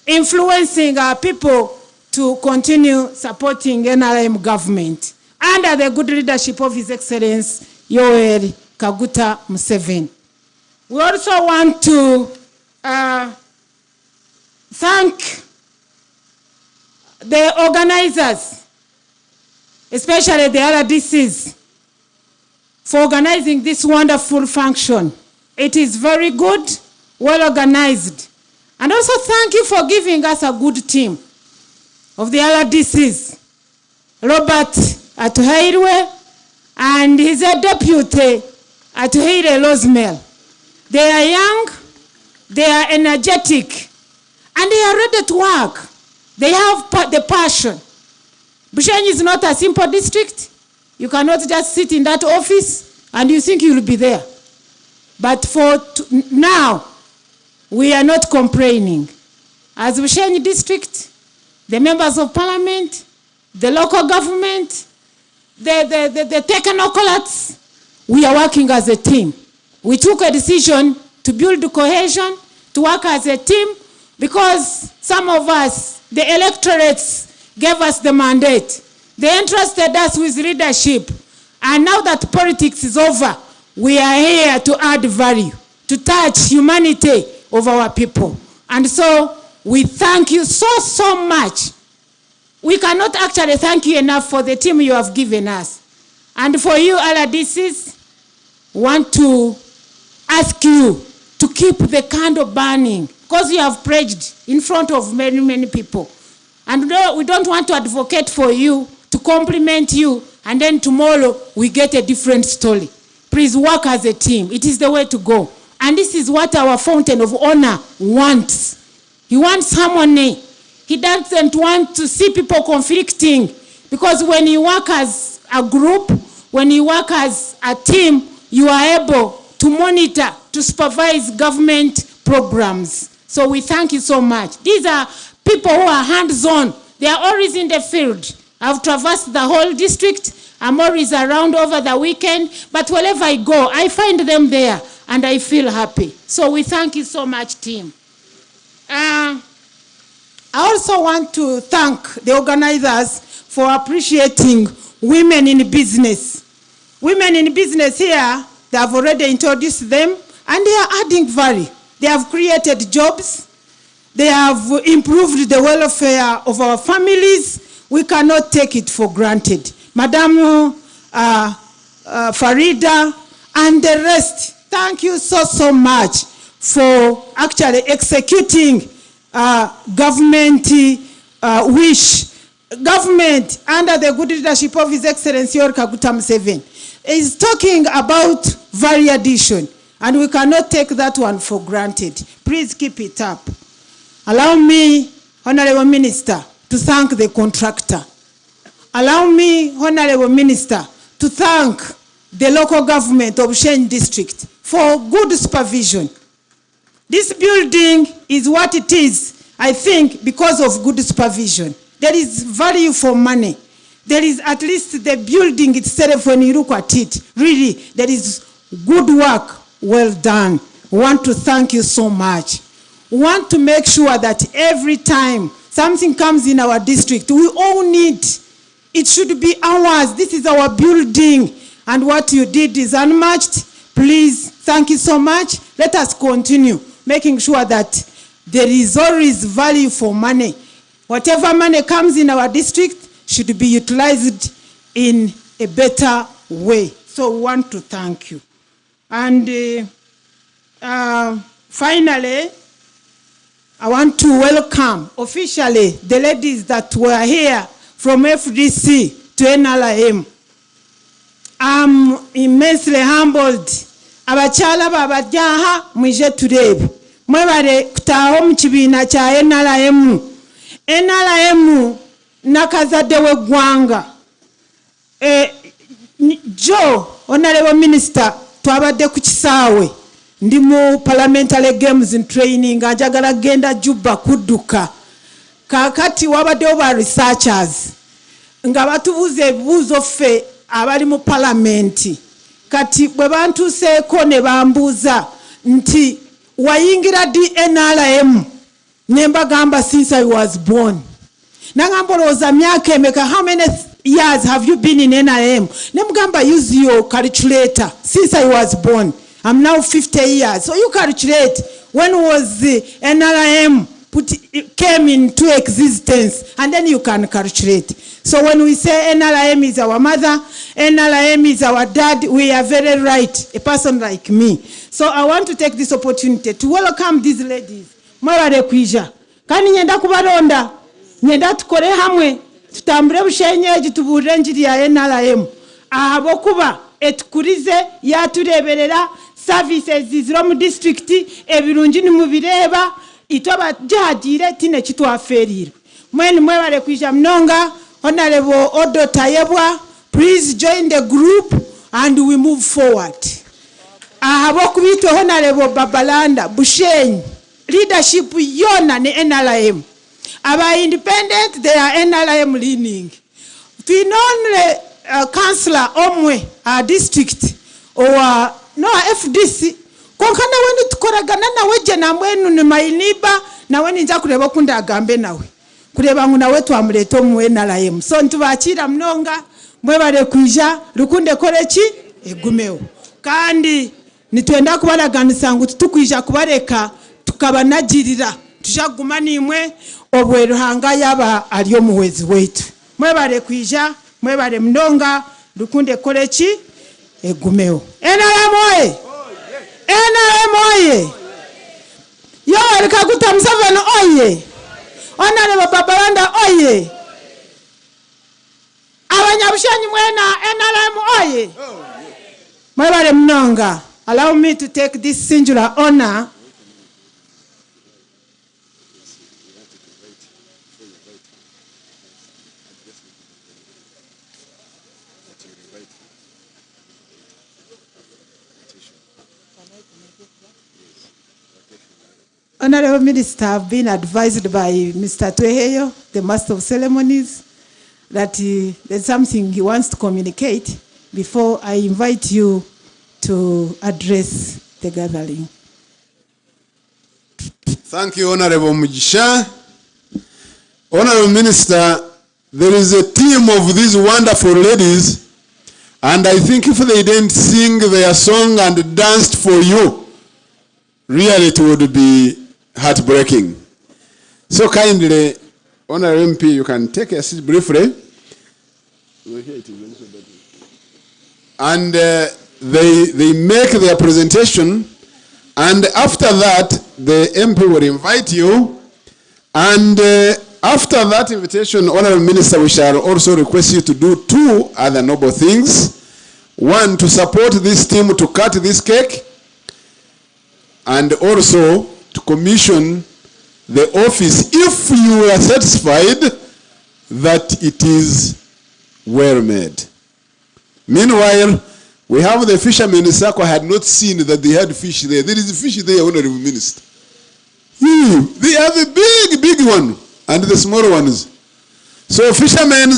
influencing our people to continue supporting NRM government under the good leadership of His Excellency Yoweri Kaguta Museveni. We also want to thank the organizers, especially the RDCs, for organizing this wonderful function. It is very good, well organized. And also thank you for giving us a good team of the RDCs. Robert Atuhairwe and his deputy Atuhaire Rosemel. They are young, they are energetic, and they are ready to work. They have the passion. Bushenyi is not a simple district. You cannot just sit in that office and you think you will be there. But for now, we are not complaining. As Bushenyi district, the members of parliament, the local government, the technocrats, we are working as a team. We took a decision to build cohesion, to work as a team, because some of us, the electorates, gave us the mandate. They entrusted us with leadership. And now that politics is over, we are here to add value, to touch humanity of our people. And so we thank you so much. We cannot actually thank you enough for the team you have given us. And for you, RDCs, want to ask you to keep the candle burning, because you have pledged in front of many people. And we don't want to advocate for you, to compliment you, and then tomorrow we get a different story. Please work as a team. It is the way to go. And this is what our fountain of honor wants. He wants harmony. He doesn't want to see people conflicting, because when you work as a group, when you work as a team, you are able to monitor, to supervise government programs. So we thank you so much. These are people who are hands-on. They are always in the field. I've traversed the whole district. I'm always around over the weekend. But wherever I go, I find them there, and I feel happy. So we thank you so much, team. I also want to thank the organizers for appreciating women in business. Women in business here, they have already introduced them, and they are adding value. They have created jobs. They have improved the welfare of our families. We cannot take it for granted. Madam Farida and the rest, thank you so much for actually executing government wish. Government, under the good leadership of His Excellency Yoweri Kaguta Museveni, is talking about value addition, and we cannot take that one for granted. Please keep it up. Allow me, Honorable Minister, to thank the contractor. Allow me, Honorable Minister, to thank the local government of Bushenyi district for good supervision. This building is what it is, I think, because of good supervision. There is value for money. there is at least the building itself, when you look at it, really, there is good work well done. We want to thank you so much. We want to make sure that every time something comes in our district, we all need, it should be ours. This is our building. And what you did is unmatched. Please, thank you so much. Let us continue making sure that there is always value for money. Whatever money comes in our district should be utilized in a better way. So we want to thank you. And finally, I want to welcome officially the ladies that were here from FDC to NLM. I'm immensely humbled. Abachala babajaha mwije turebe. Mwebare kutaho mchibina cha NLM. NLM nakazadewe gwanga. Joe, Honorable Minister, twabadde ku kisaawe. Ndi mu parliamentary games in training, ajagala genda Juba kudduka. Kakati wabaddewo ba researchers. Nga batubuuza ebibuuzo ffe abali mu parliament. Kati bwe bantuuseeko ne bambuuza nti wayingira di NRM? Ne mbagamba since I was born. Nangamba olowooza myaka emeka, how many years have you been in NRM? Ne mugamba use your calculator. Since I was born. I'm now 50 years. So you calculate when was the NRM came into existence, and then you can calculate. So when we say NRM is our mother, NRM is our dad, we are very right, a person like me. So I want to take this opportunity to welcome these ladies. Mwabale kuija. Kani nyenda kubalonda, nyenda tukole hamwe, tutambule Bushenyi tubuulire enjiri ya NRM. Ahabokuba etukurize yatureberera services ziro mu district ebirungi ni mubireba itoba jahadire tine kitwaferira. Mwene mwebale kuija mnonga. Honorable Odo Tayebwa, please join the group and we move forward. Ahabokubitwe Honorable Babalanda, Bushenyi, leadership yona ni NRM. Aba independent, they are NRM leaning. Twinonle councillor omwe our district or no FDC konkana weni tukoragana nawe jena mwenu ni mainiba na weni nja kureba kunda agambe nawe kureba nguna wetu amleto mu NRM. So ntubakira mnonga mwebale kuija rukunde korechi egumeo kandi nitwenda kubalaganisa ngo tukwija kubareka tukabanagirira tujaguma nimwe obweruhanga yaba aliyo muwezi wetu. Mwebale kuija mwebale mnonga rukunde korechi egumeo. NRM oye! NRM oye! Yo Kaguta Museveni oye! Honorable Babalanda oye! Abanyabushenyi mwena NRM oye! Mwebale mnonga. Allow me to take this singular honor Honorable Minister, have been advised by Mr. Tweheyo, the Master of Ceremonies, that there's something he wants to communicate before I invite you to address the gathering. Thank you, Honorable Mujisha. Honorable Minister, there is a team of these wonderful ladies, and I think if they didn't sing their song and danced for you, really it would be heartbreaking. So kindly, Honorable MP, you can take a seat briefly. And they make their presentation, and after that, the MP will invite you. And after that invitation, Honorable Minister, we shall also request you to do two other noble things. One, to support this team to cut this cake, and also to commission the office if you are satisfied that it is well made. Meanwhile, we have the fishermen in Sako had not seen that they had fish there. There is a fish there, Honorable Minister. They have a big, big one and the small ones. So fishermen,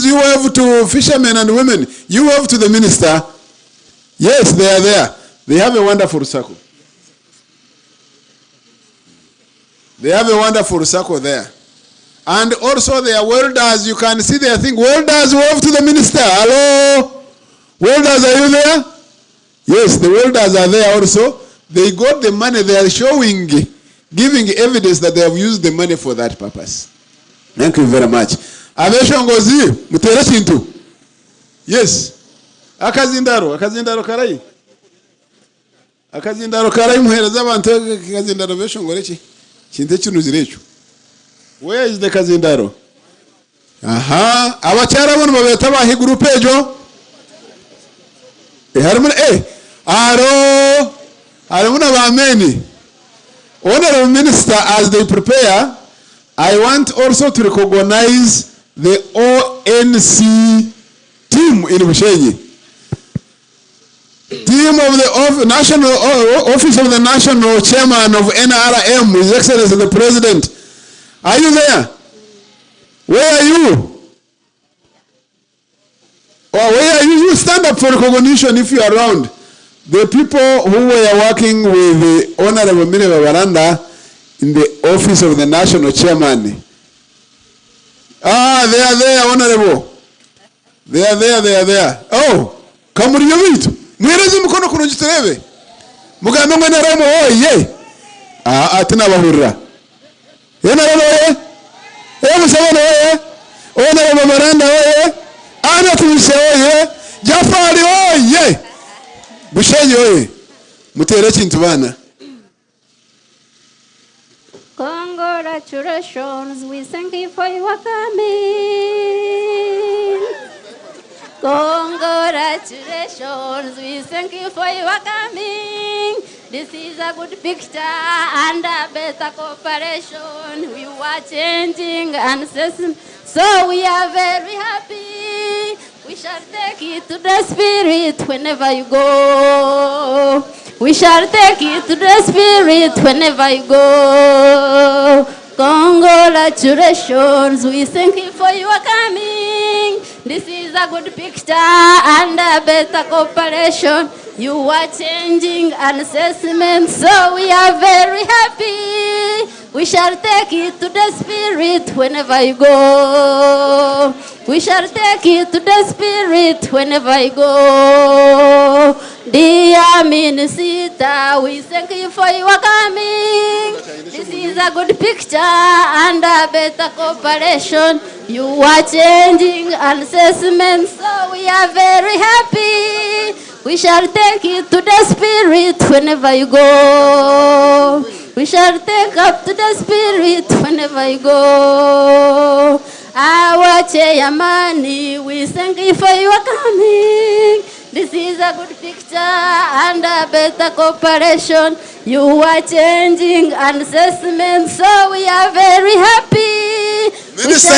fishermen and women, you wave to the minister. Yes, they are there. They have a wonderful circle. They have a wonderful circle there. And also they are welders. You can see their thing. Welders, wave to the minister. Hello? Welders, are you there? Yes, the welders are there also. They got the money. They are showing, giving evidence that they have used the money for that purpose. Thank you very much. Abeshongozi, mutere chintu. Yes. Akazindaro karai. Akazindaro karai muhereza abantu akazindaro beshongorechi. Chinte chinu zirechu. Where is the kazindaro? Aha, abachara bono babeta bahi group ejo. Harmon Harmona bameni. Honorable Minister, as they prepare, I want also to recognize the ONC team in Bushenyi. Team of the National Office of the National Chairman of NRM, His Excellency the President. Are you there? Where are you? Or where are you? You stand up for recognition if you are around. The people who were working with the Honorable Minister Baranda in the Office of the National Chairman. They are there, Honorable. They are there. Oh, come on, you meet. Mwelezi mkono kunujitereve. Mugambe mwene ramo oye. Atina bahurra. Yena ramo oye. Musabana oye. Honorable Baranda oye. Ana tumise oye. Jafari oye. Bushenyi oye. Mutere chintu bana. Congratulations, we thank you for your coming. Congratulations, we thank you for your coming. This is a good picture and a better cooperation. We were changing and assessing, so we are very happy. We shall take it to the spirit whenever you go. We shall take it to the spirit whenever you go. Congratulations, we thank you for your coming. This is a good picture and a better cooperation. You are changing an assessment, so we are very happy. We shall take it to the spirit whenever you go. We shall take it to the spirit whenever you go. Dear Minister, we thank you for your coming. This is a good picture and a better cooperation. You are changing an assessment, so we are very happy. We shall take it to the spirit whenever you go. We shall take up to the spirit whenever you go. Our chairman, we thank you for your coming. This is a good picture and a better cooperation. You are changing an assessment, so we are very happy. Minister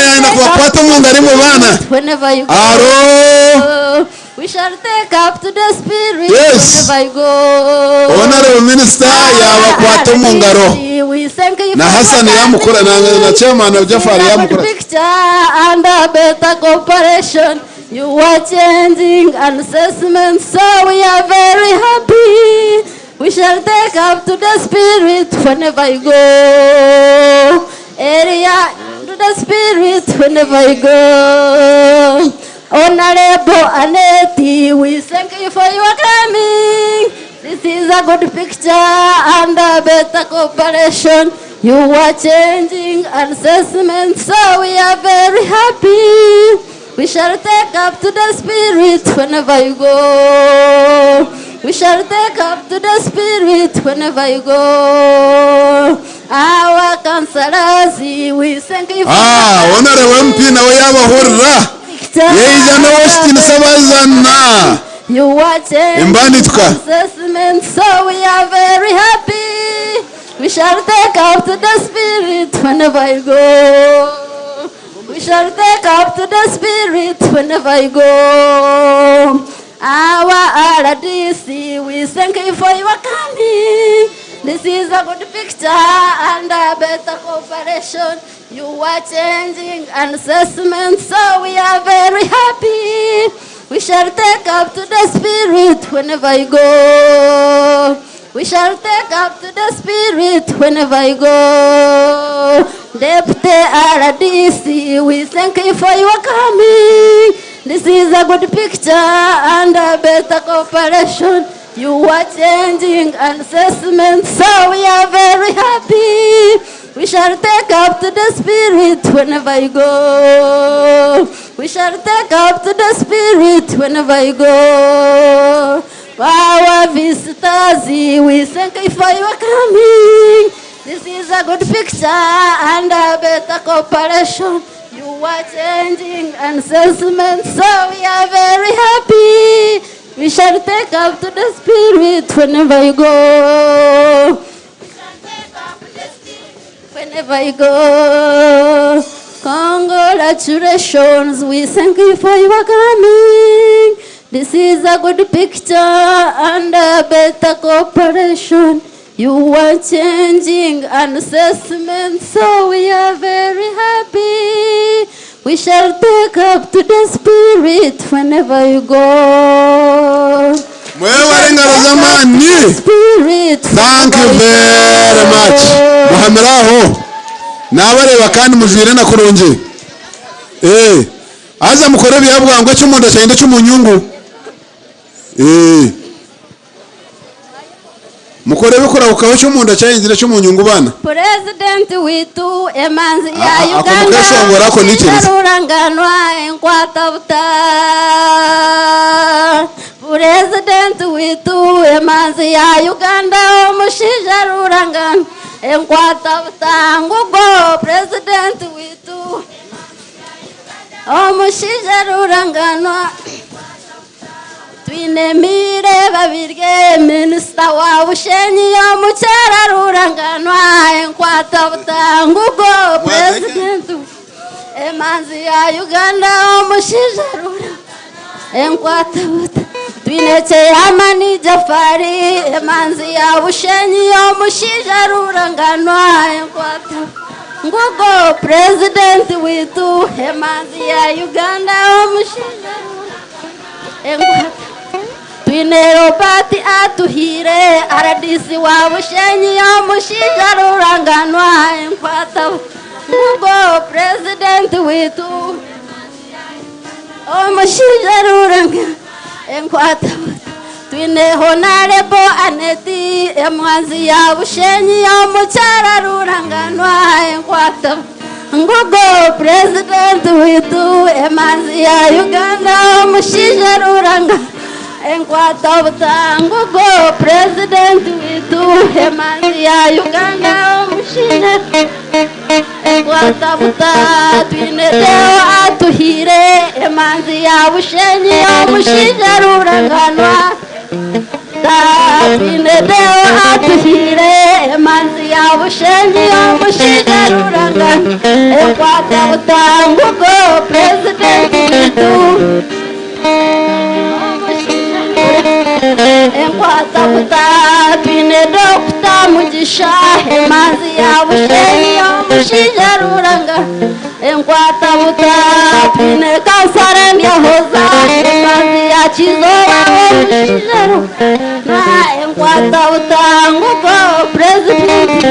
whenever you go. We shall take up to the spirit whenever you go. Honorable Minister, yabakwata mungaro. We thank you na Hassan yamukura na chairman of Jafari yamukura. Picture and a better cooperation. You are changing an assessment, so we are very happy. We shall take up to the spirit whenever you go. Area to the spirit whenever you go. Honorable Aneti, we thank you for your coming. This is a good picture and a better cooperation. You are changing an assessment, so we are very happy. We shall take up to the spirit whenever you go. We shall take up to the spirit whenever you go. Our councillors, we thank you for Honorable MP na wayaba hurra. Yeijana Westin Sabazana. You are changing assessment, so we are very happy. We shall take up to the spirit whenever you go. We shall take up to the spirit whenever you go. Our RDC, we thank you for your coming. This is a good picture and a better cooperation. You are changing an assessment, so we are very happy. We shall take up to the Spirit whenever you go. We shall take up to the Spirit whenever you go. Deputy RDC, we thank you for your coming. This is a good picture and a better cooperation. You are changing an assessment, so we are very happy. We shall take up to the Spirit whenever you go. We shall take up to the Spirit whenever you go. Our visitors, we thank you for your coming. This is a good picture and a better cooperation. You are changing an assessment, so we are very happy. We shall take up to the Spirit whenever you go. Whenever you go. Congratulations, we thank you for your coming. This is a good picture and a better cooperation. You are changing an assessment, so we are very happy. We shall take up to the Spirit whenever you go. Thank you very much. Muhameraho. Nabareba kandi mujire na kurungi. Aza mukore byabwa ngo cy'umuntu cyende cy'umunyungu. Mukore bikora ukaho cy'umuntu cyayinzira cy'umunyungu bana. President witu emanzi ya Uganda. Akashongora ko nikiriza. Ruranganwa enkwatabuta. President witu emanzi ya Uganda omushija ruranganwa enkwatabuta ngugo. President witu omushija ruranganwa twinemire babirye Minister wa Bushenyi omukyara ruranganwa enkwatabuta ngugo. President emanzi ya Uganda omushija ruranganwa enkwatabuta twineke amani Jafari emanzi ya Bushenyi omushija ruranganwa enkwatabuta ngugo. President witu emanzi ya Uganda omushija enkwatabuta twine Robert atuhire RDC wa Bushenyi omushija ruranganwa enkwatabuta ngugo. President witu omushija ruranganwa enkwatabuta twine Honorable Aneti emwanzi ya Bushenyi omukyara ruranganwa enkwatabuta ngugo. President witu emanzi ya Uganda omushija ruranganwa enkwatabuta ngugo. President witu emanzi ya Uganda omushija enkwatabuta twine Deo atuhire emanzi ya Bushenyi omushija ruranganwa twine Deo atuhire emanzi ya Bushenyi omushija ruranganwa enkwatabuta ngugo. President witu enkwatabuta twine Dr. Mugisha emanzi ya Bushenyi omushija ruranganwa enkwatabuta twine Kansaren Yahoza emanzi ya Kizoba omushija ruranganwa enkwatabuta ngugo. President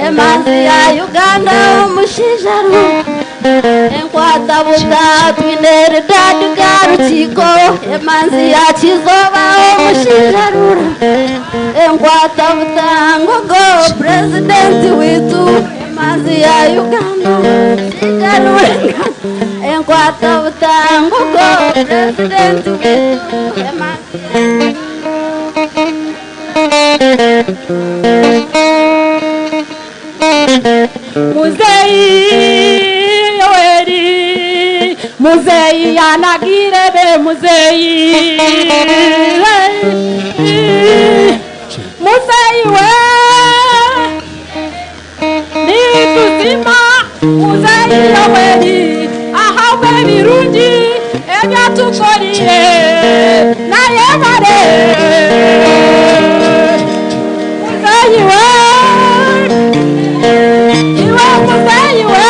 emanzi ya Uganda omushija ruranganwa enkwatabuta twine Ridadi Garukiko emanzi ya Kizoba omushija ruranganwa enkwatabuta ngugo. President witu emanzi ya Uganda omushija ruranganwa enkwatabuta ngugo. President witu emanzi Muzeyi Yoweri, Muzeyi Yanagirebe, Muzeyi Muzeyi we ni tuzima. Muzeyi Yoweri ahawe birungi ebyatukorire naye bare. Muzeyi we iwe Muzeyi we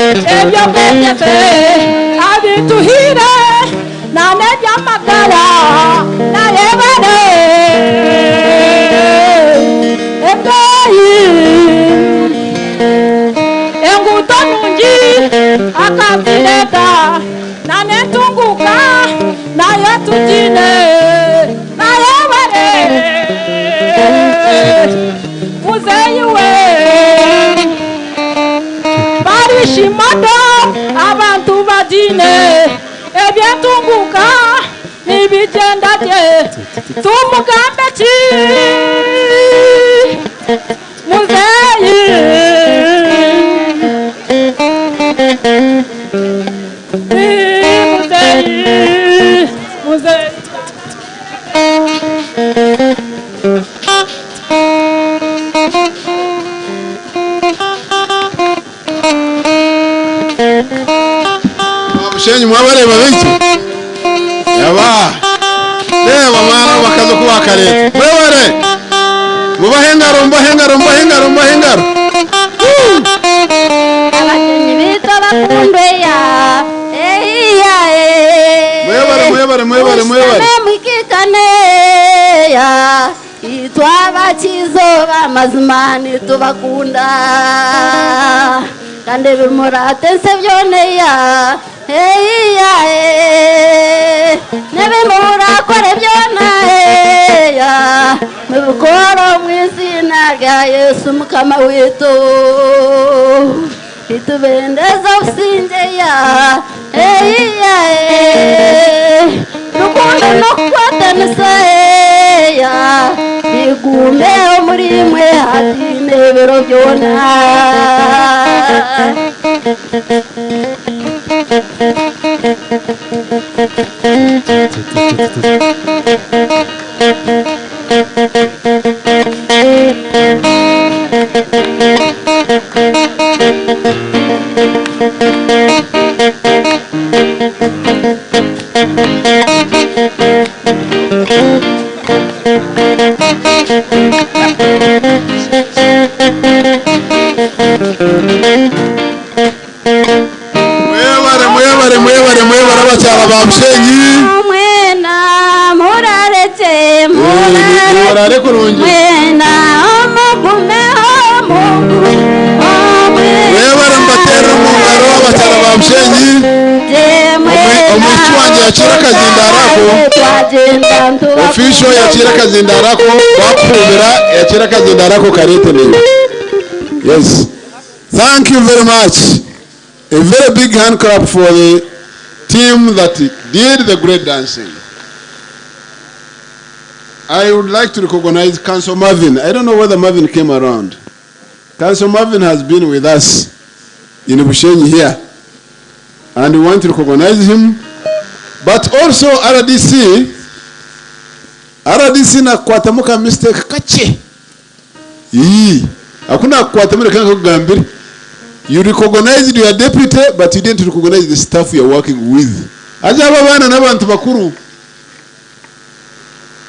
ebyo kwegeze abituhire nanebyamagara nayebare ebeyi enguto nungi akazireta nanetunguka naye tutine nayebare muzeyiwe barishimado abantu badine ebyetunguka nibigenda bye tumugambe ki muzeyi muzeyi Bushenyi mwabareba biki yaba reba mwana bakaza kubaka leta mwebare mubahengaro abagenyi bita bakundwe ya mwebare mwikikane ya itwa bakizo bamazimani tubakunda kandi bimurate se byone ya nebimura byona ya mubikoro mwizina rya Yesu mukama witu itubendeza usinge ya rukundo no kwatanisa ya igume muri mwe hati nebero byona mwebare abacyara ba Bushenyi mwena muraretse murare kurungi mwena mugume mwebare mbatera mu ngaro abacyara ba Bushenyi umushyi wanjye yacira akazindarako official yacira akazindarako bakubira yacira akazindarako karete nini. Yes, thank you very much. A very big hand clap for the team that did the great dancing. I would like to recognize Council Marvin. I don't know whether Marvin came around. Council Marvin has been with us in Bushenyi here, and we want to recognize him. But also RDC na kwatamuka mistake kache. Hakuna kwatamuka kanga kugambira. You recognized your deputy, but you didn't recognize the staff you are working with. Ajaba bana n'abantu bakuru.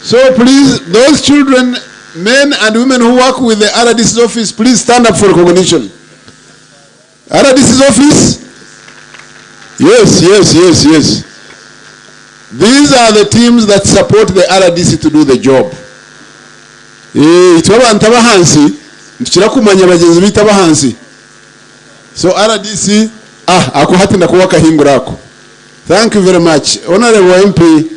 So please, those children, men and women who work with the RDC's office, please stand up for recognition. RDC's office? Yes. These are the teams that support the RDC to do the job. So RDC, thank you very much. Honorable MP,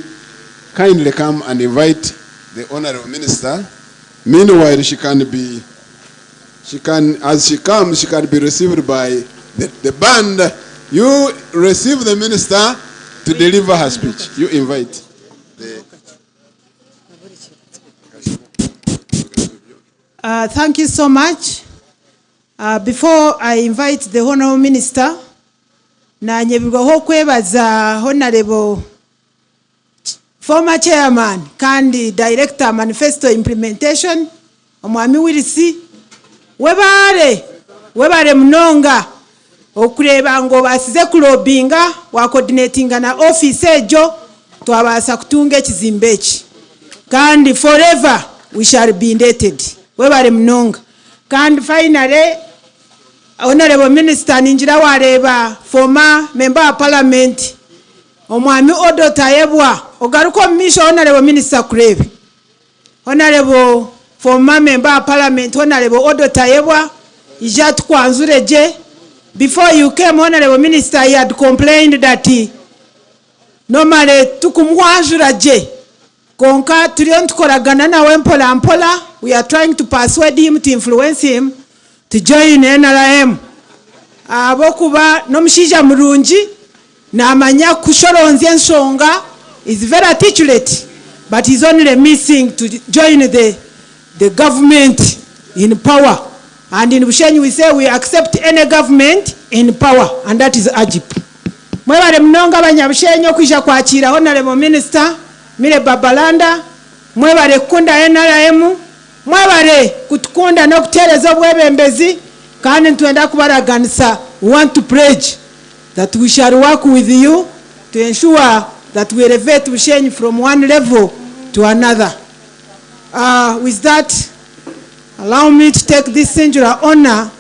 kindly come and invite the Honorable Minister. Meanwhile, as she comes, she can be received by the band. You receive the minister to deliver her speech. You invite Thank you so much. Before I invite the Honorable Minister, na nyebirwaho kwebaza Honorable former Chairman kandi Director Manifesto Implementation omwami Wilisi webare mnonga okureba ngo basize kulobinga wa coordinatinga na office ejo twabasa kutunga ekizimbe eki kandi forever we shall be indebted webare mnonga. And finally, Honorable Minister ninjira wareba former member of parliament omwami Odo Tayebwa ogaruko misho Honorable Minister kurebe. Honorable former member of parliament Honorable Odo Tayebwa ija tukwanzure je. Before you came, Honorable Minister, he had complained that normally tukumwanjura je konka tulion tukoragana nawe mpola mpola. We are trying to persuade him, to influence him to join NRM. Abokuba nomushija murungi na amanya kushoronze ensonga, is very articulate, but he's only missing to join the government in power. And in Bushenyi we say we accept any government in power, and that is Ajip. Mwebale mnonga abanyabushenyi okwisha kwakira Honorable Minister Mire Babalanda, mwebale kunda NRM, mwebale kutukunda n'okutereza obwebembezi, kandi ntwenda kubaraganisa. We want to pledge that we shall work with you to ensure that we elevate Bushenyi from one level to another. With that, allow me to take this singular honor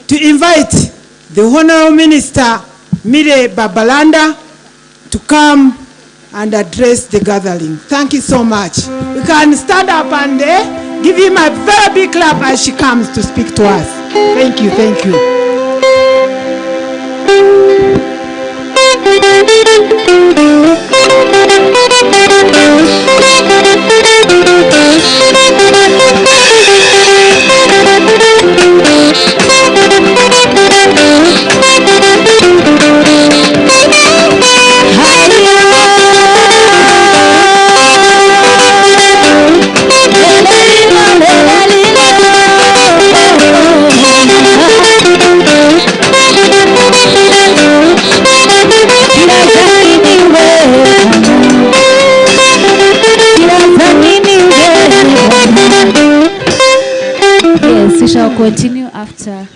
to invite the Honorable Minister Mire Babalanda to come and address the gathering. Thank you so much. We can stand up and give him a very big clap as she comes to speak to us. Thank you, thank you. Yes, we shall continue after.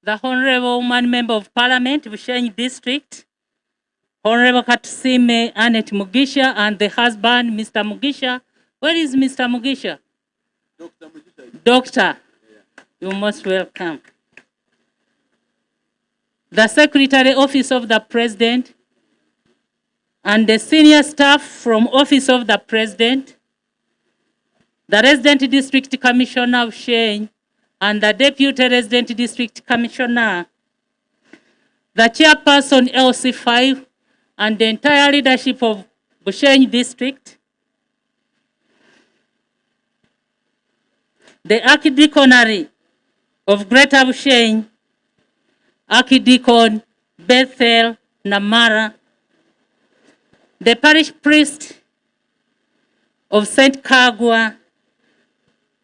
The Honorable Woman Member of Parliament, Bushenyi District, Honorable Katusime Annette Mugisha, and the husband, Mr. Mugisha. Where is Mr. Mugisha? Dr. Mugisha. Doctor, you're most welcome. The Secretary Office of the President and the senior staff from Office of the President, the Resident District Commissioner of Bushenyi, and the Deputy Resident District Commissioner, the Chairperson LC5, and the entire leadership of Bushenyi District, the Archdeaconry of Greater Bushenyi, Archdeacon Bethel Namara, the parish priest of St. Kagwa,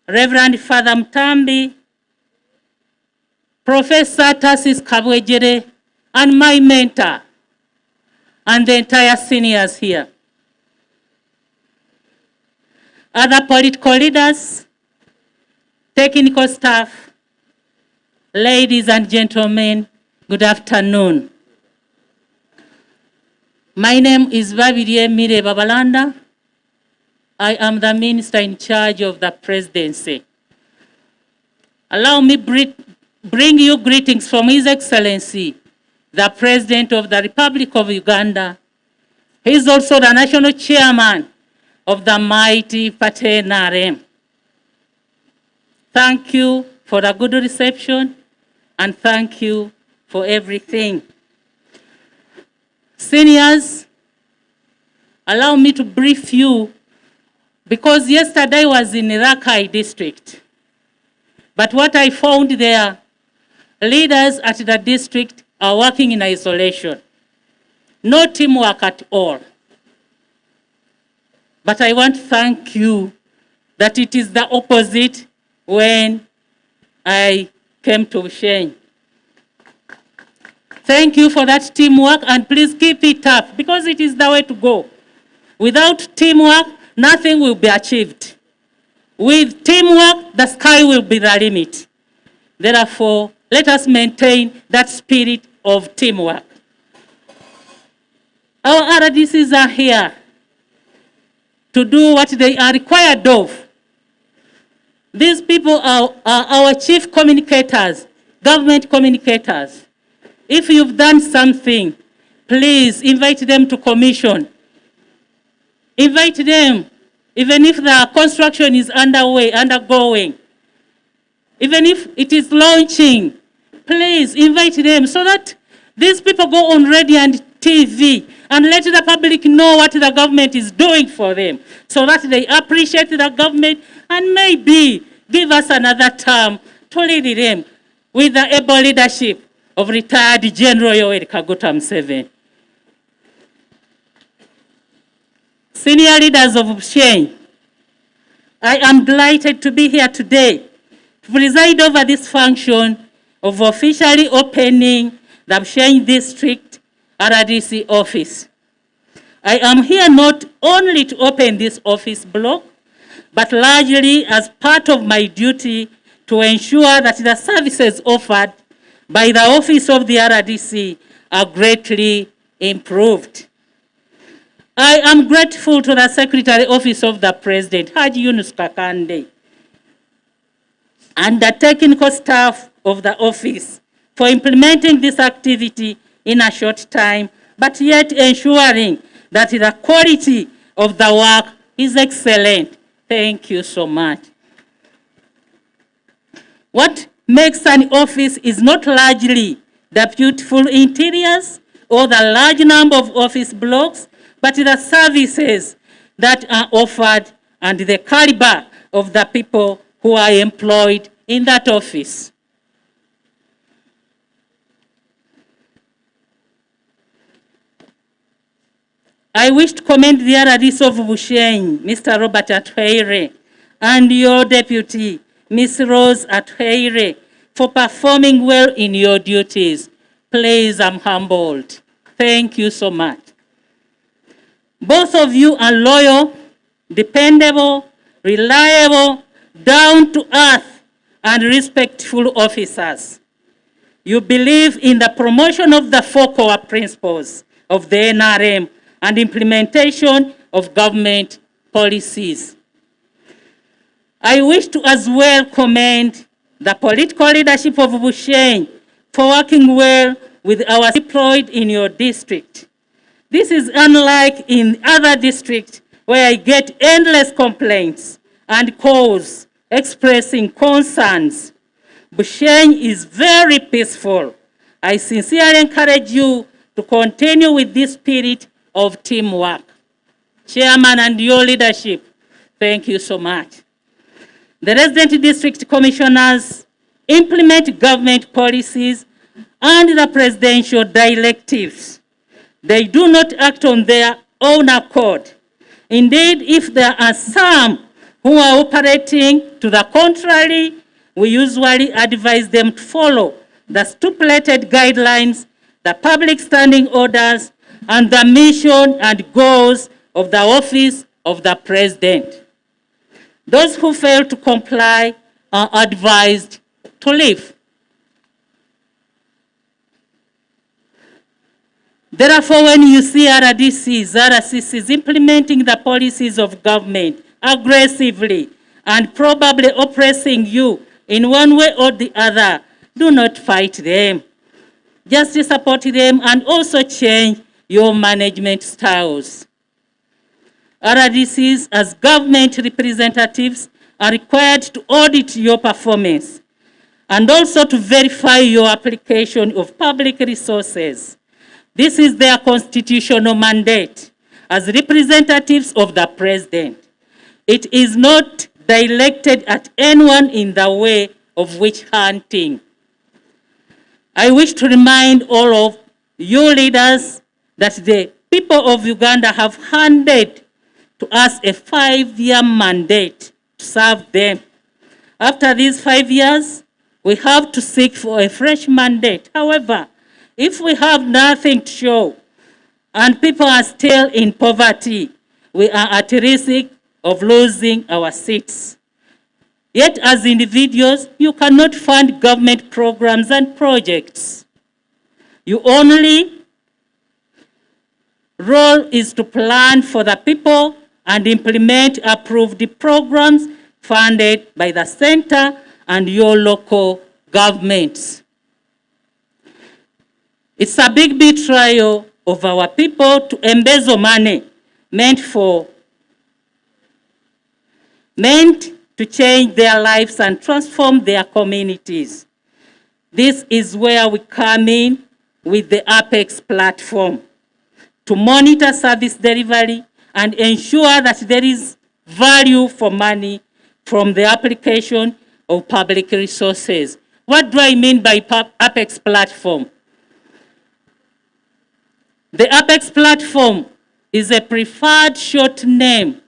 Reverend Father Mtambi, Professor Tassis Kabwejere, and my mentor, and the entire seniors here. Other political leaders, technical staff, ladies and gentlemen, good afternoon. My name is Babirie Mire Babalanda. I am the minister in charge of the presidency. Allow me bring you greetings from His Excellency, the President of the Republic of Uganda. He is also the national chairman of the mighty party NRM. Thank you for the good reception, and thank you for everything. Seniors, allow me to brief you, because yesterday I was in Rakai district. But what I found there, leaders at the district are working in isolation. No teamwork at all. But I want to thank you that it is the opposite when I came to Bushenyi. Thank you for that teamwork, and please keep it up, because it is the way to go. Without teamwork, nothing will be achieved. With teamwork, the sky will be the limit. Therefore, let us maintain that spirit of teamwork. Our RDCs are here to do what they are required of. These people are our chief communicators, government communicators. If you've done something, please invite them to commission. Invite them, even if the construction is undergoing. Even if it is launching, please invite them so that these people go on radio and TV and let the public know what the government is doing for them, so that they appreciate the government and maybe give us another term to lead them with the able leadership of retired General Yoweri Kaguta Museveni. Senior leaders of Bushenyi, I am delighted to be here today to preside over this function of officially opening the Bushenyi District RDC office. I am here not only to open this office block, but largely as part of my duty to ensure that the services offered by the office of the RDC are greatly improved. I am grateful to the Secretary Office of the President, Haji Yunus Kakande, and the technical staff of the office for implementing this activity in a short time, but yet ensuring that the quality of the work is excellent. Thank you so much. What makes an office is not largely the beautiful interiors or the large number of office blocks, but the services that are offered and the caliber of the people who are employed in that office. I wish to commend the RDC of Bushenyi, Mr. Robert Atweire, and your deputy, Ms. Rose Atweire, for performing well in your duties. Please, I'm humbled. Thank you so much. Both of you are loyal, dependable, reliable, down-to-earth, and respectful officers. You believe in the promotion of the four core principles of the NRM and implementation of government policies. I wish to as well commend the political leadership of Bushenyi for working well with our deployed in your district. This is unlike in other districts where I get endless complaints and calls expressing concerns. Bushenyi is very peaceful. I sincerely encourage you to continue with this spirit of teamwork. Chairman and your leadership, thank you so much. The resident district commissioners implement government policies and the presidential directives. They do not act on their own accord. Indeed, if there are some who are operating to the contrary, we usually advise them to follow the stipulated guidelines, the public standing orders, and the mission and goals of the office of the president. Those who fail to comply are advised to leave. Therefore, when you see RCCs implementing the policies of government aggressively and probably oppressing you in one way or the other, do not fight them. Just support them and also change your management styles. RDCs as government representatives are required to audit your performance and also to verify your application of public resources. This is their constitutional mandate as representatives of the president. It is not directed at anyone in the way of witch hunting. I wish to remind all of you leaders that the people of Uganda have handed to us a 5-year mandate to serve them. After these 5 years, we have to seek for a fresh mandate. However, if we have nothing to show and people are still in poverty, we are at risk of losing our seats. Yet as individuals, you cannot fund government programs and projects. Your only role is to plan for the people and implement approved programs funded by the center and your local governments. It's a big betrayal of our people to embezzle money meant to change their lives and transform their communities. This is where we come in with the Apex platform to monitor service delivery and ensure that there is value for money from the application of public resources. What do I mean by Apex platform? The Apex platform is a preferred short name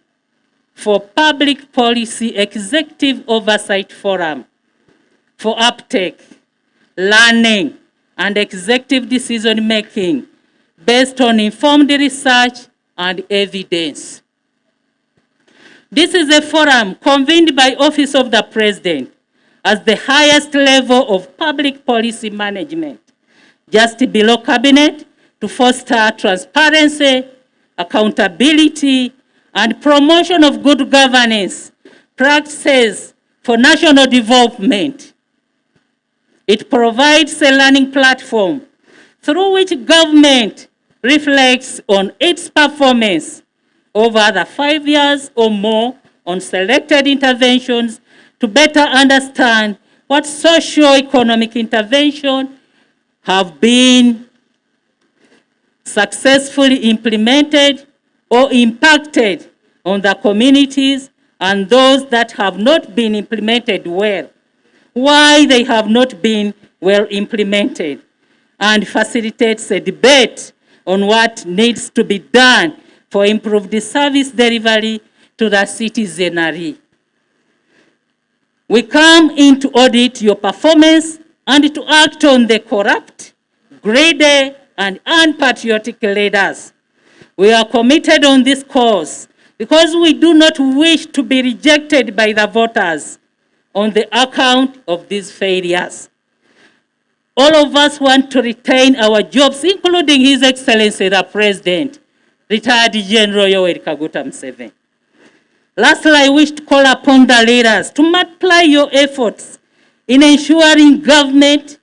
for Public Policy Executive Oversight Forum for uptake, learning, and executive decision-making based on informed research and evidence. This is a forum convened by Office of the President as the highest level of public policy management, just below Cabinet, to foster transparency, accountability, and promotion of good governance practices for national development. It provides a learning platform through which government reflects on its performance over the 5 years or more on selected interventions to better understand what socio-economic interventions have been successfully implemented or impacted on the communities, and those that have not been implemented well, why they have not been well implemented, and facilitates a debate on what needs to be done for improved service delivery to the citizenry. We come in to audit your performance and to act on the corrupt, greedy, and unpatriotic leaders. We are committed on this cause because we do not wish to be rejected by the voters on the account of these failures. All of us want to retain our jobs, including His Excellency the President, retired General Yoweri Kaguta Museveni. Lastly, I wish to call upon the leaders to multiply your efforts in ensuring that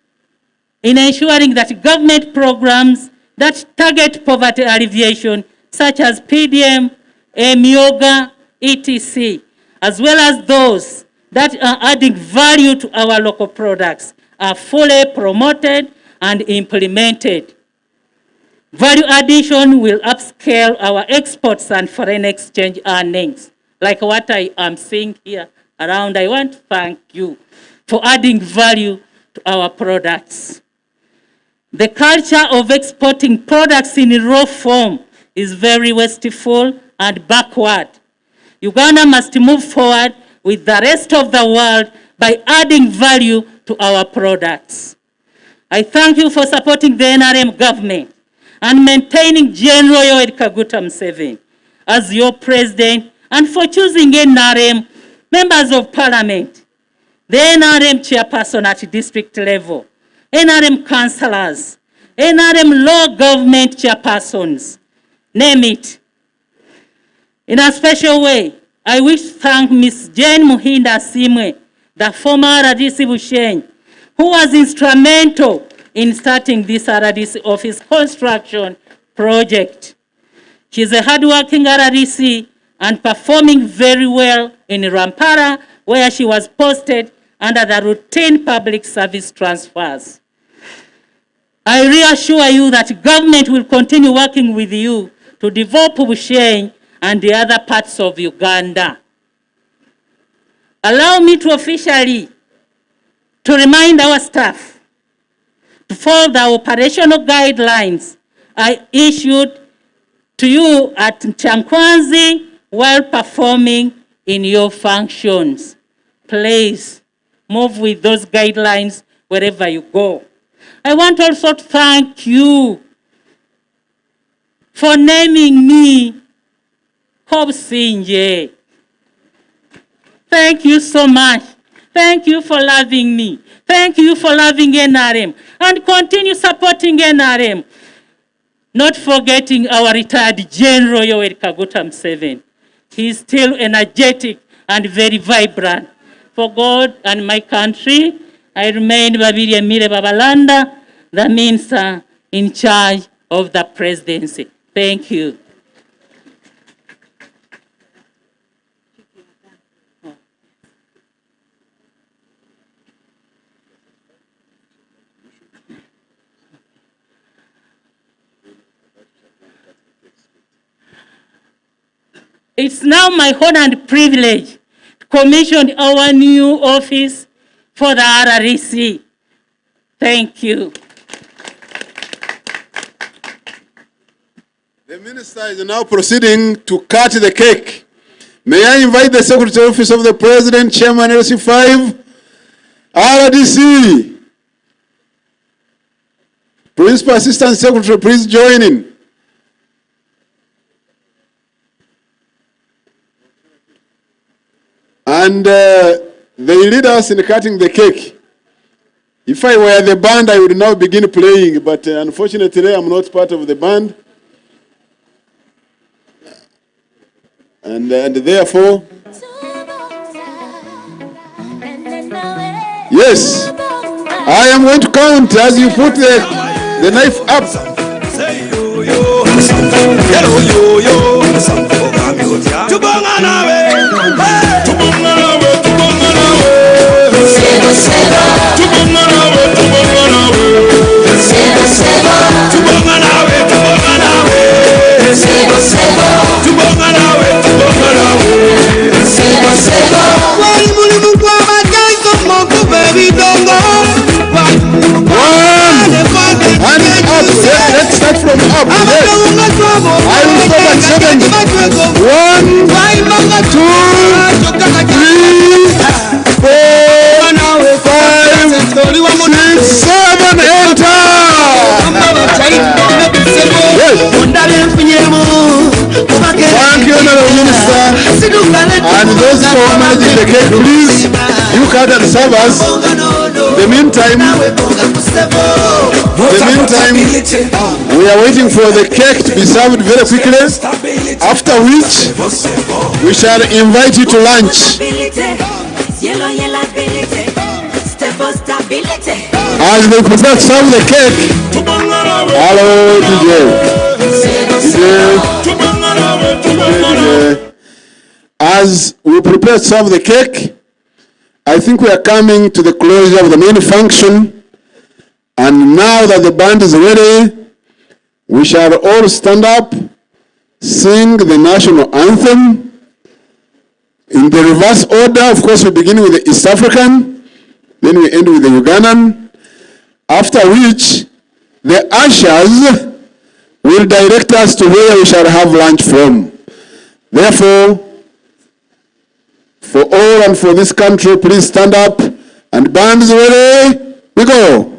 government programs that target poverty alleviation, such as PDM, Yoga, etc., as well as those that are adding value to our local products, are fully promoted and implemented. Value addition will upscale our exports and foreign exchange earnings. Like what I am seeing here around, I want to thank you for adding value to our products. The culture of exporting products in raw form is very wasteful and backward. Uganda must move forward with the rest of the world by adding value to our products. I thank you for supporting the NRM government and maintaining General Yoweri Kaguta Museveni as your president, and for choosing NRM members of parliament, the NRM chairperson at district level, NRM councillors, NRM law government chairpersons, name it. In a special way, I wish to thank Ms. Jane Muhinda Simwe, the former RDC Bushenyi, who was instrumental in starting this RDC office construction project. She is a hardworking RDC and performing very well in Rampara, where she was posted under the routine public service transfers. I reassure you that government will continue working with you to develop Bushenyi and the other parts of Uganda. Allow me to officially remind our staff to follow the operational guidelines I issued to you at Chankwanzi while performing in your functions. Please move with those guidelines wherever you go. I want also to thank you for naming me Kobsinje. Thank you so much. Thank you for loving me. Thank you for loving NRM. And continue supporting NRM. Not forgetting our retired General Yoweri Kaguta Museveni. He is still energetic and very vibrant. For God and my country, I remain Babiri Emile Babalanda, the minister in charge of the presidency. Thank you. It's now my honor and privilege to commission our new office for the RREC. Thank you. The minister is now proceeding to cut the cake. May I invite the Secretary Office of the President, Chairman LC5, RDC. Principal Assistant Secretary, please join in. And they lead us in cutting the cake. If I were the band, I would now begin playing, but unfortunately, I'm not part of the band. And therefore, yes, I am going to count as you put the knife up. Let's start from up. Yes. I will stop at 7. 1, 2, 3, 4, 5, 6, 7, enter. Yes. Thank you, Honorable Minister. And those who are managing the cake, please, you cut and serve us. The meantime, we are waiting for the cake to be served very quickly, after which we shall invite you to lunch. As they prepare to serve the cake, hello DJ. As we prepare to serve the cake, I think we are coming to the closure of the main function, and now that the band is ready, we shall all stand up, sing the national anthem in the reverse order. Of course, we begin with the East African, then we end with the Ugandan, after which the ushers will direct us to where we shall have lunch from. Therefore, for all and for this country, please stand up, and bands ready, we go.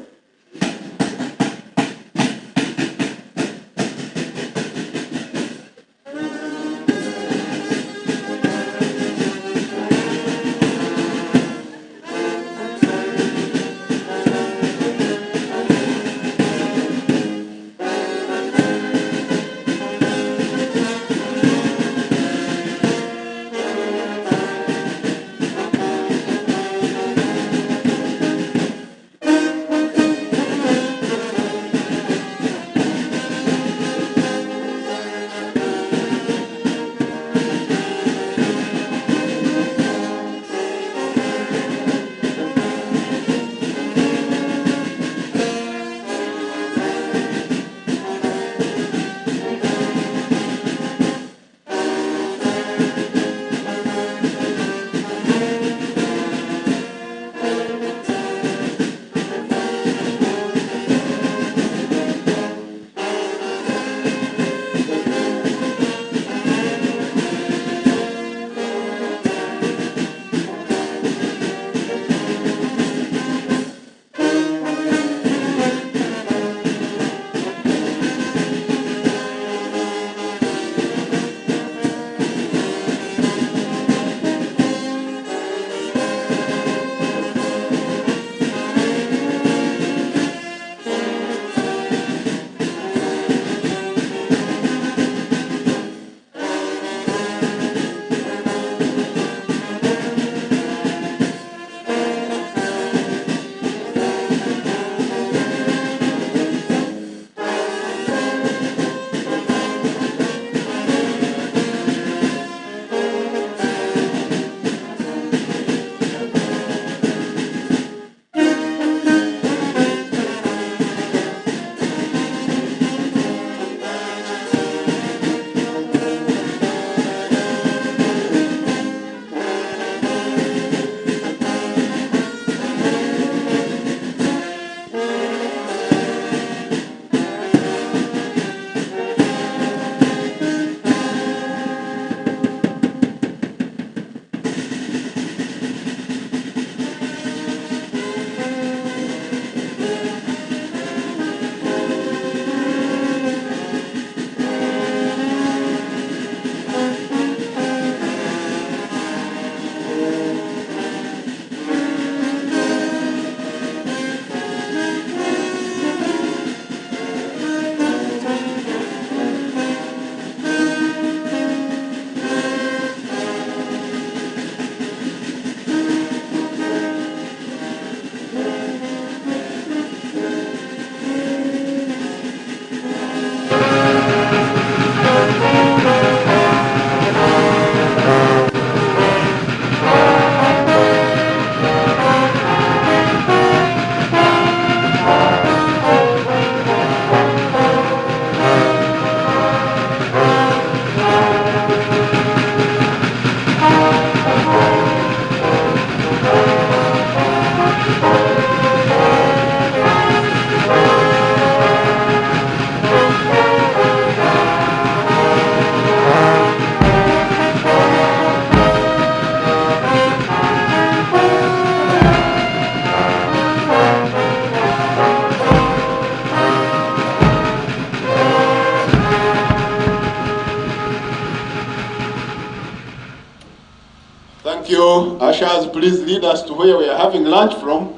please lead us to where we are having lunch from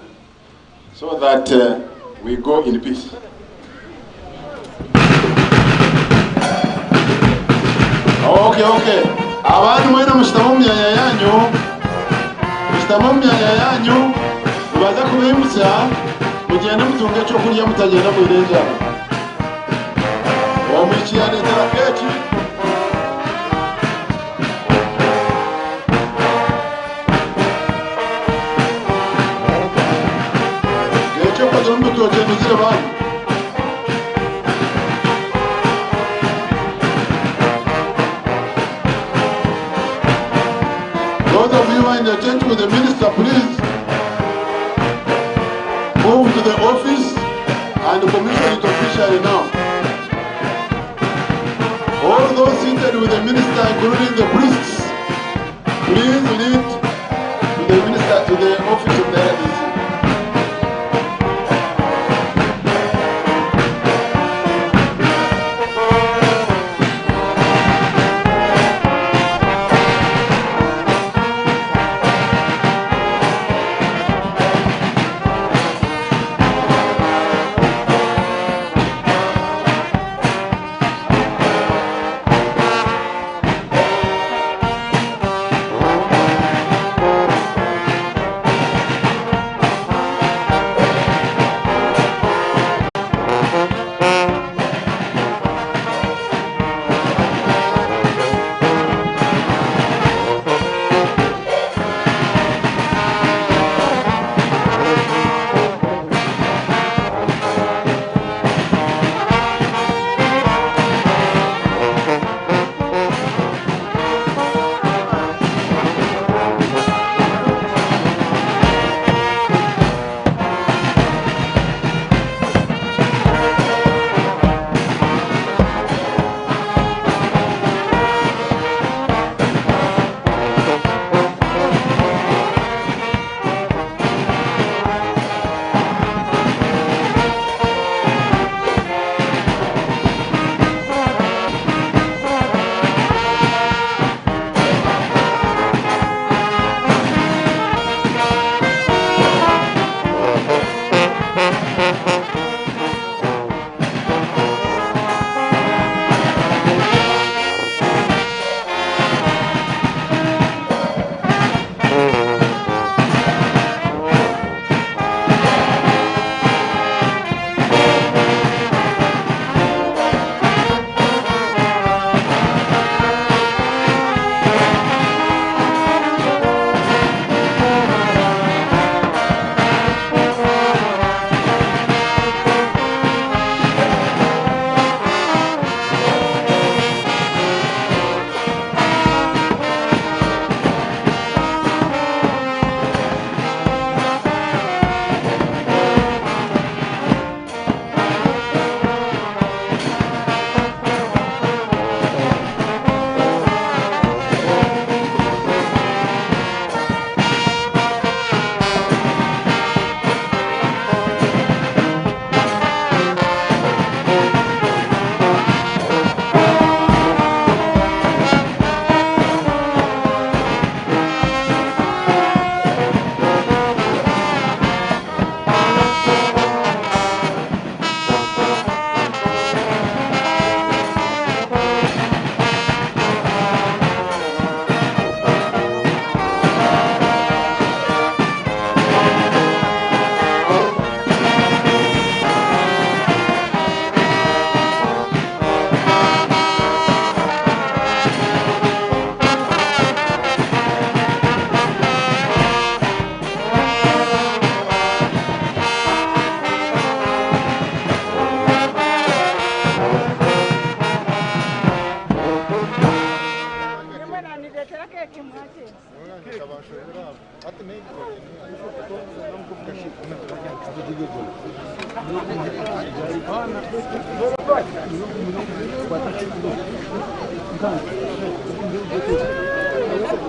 so that we go in peace. Okay. Abantu mwena mshitamo myanya yanyu mubaza kubimutsa mugende mutunge cyo kurya mutagenda kwirenja omwikiyane taraketi gecho kwa mtu mzire bana. Those of you who are in the tent with the minister, please move to the office and commission it officially now. All those seated with the minister, including the priests, please lead to the minister, to the office of the LDC.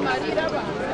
Marira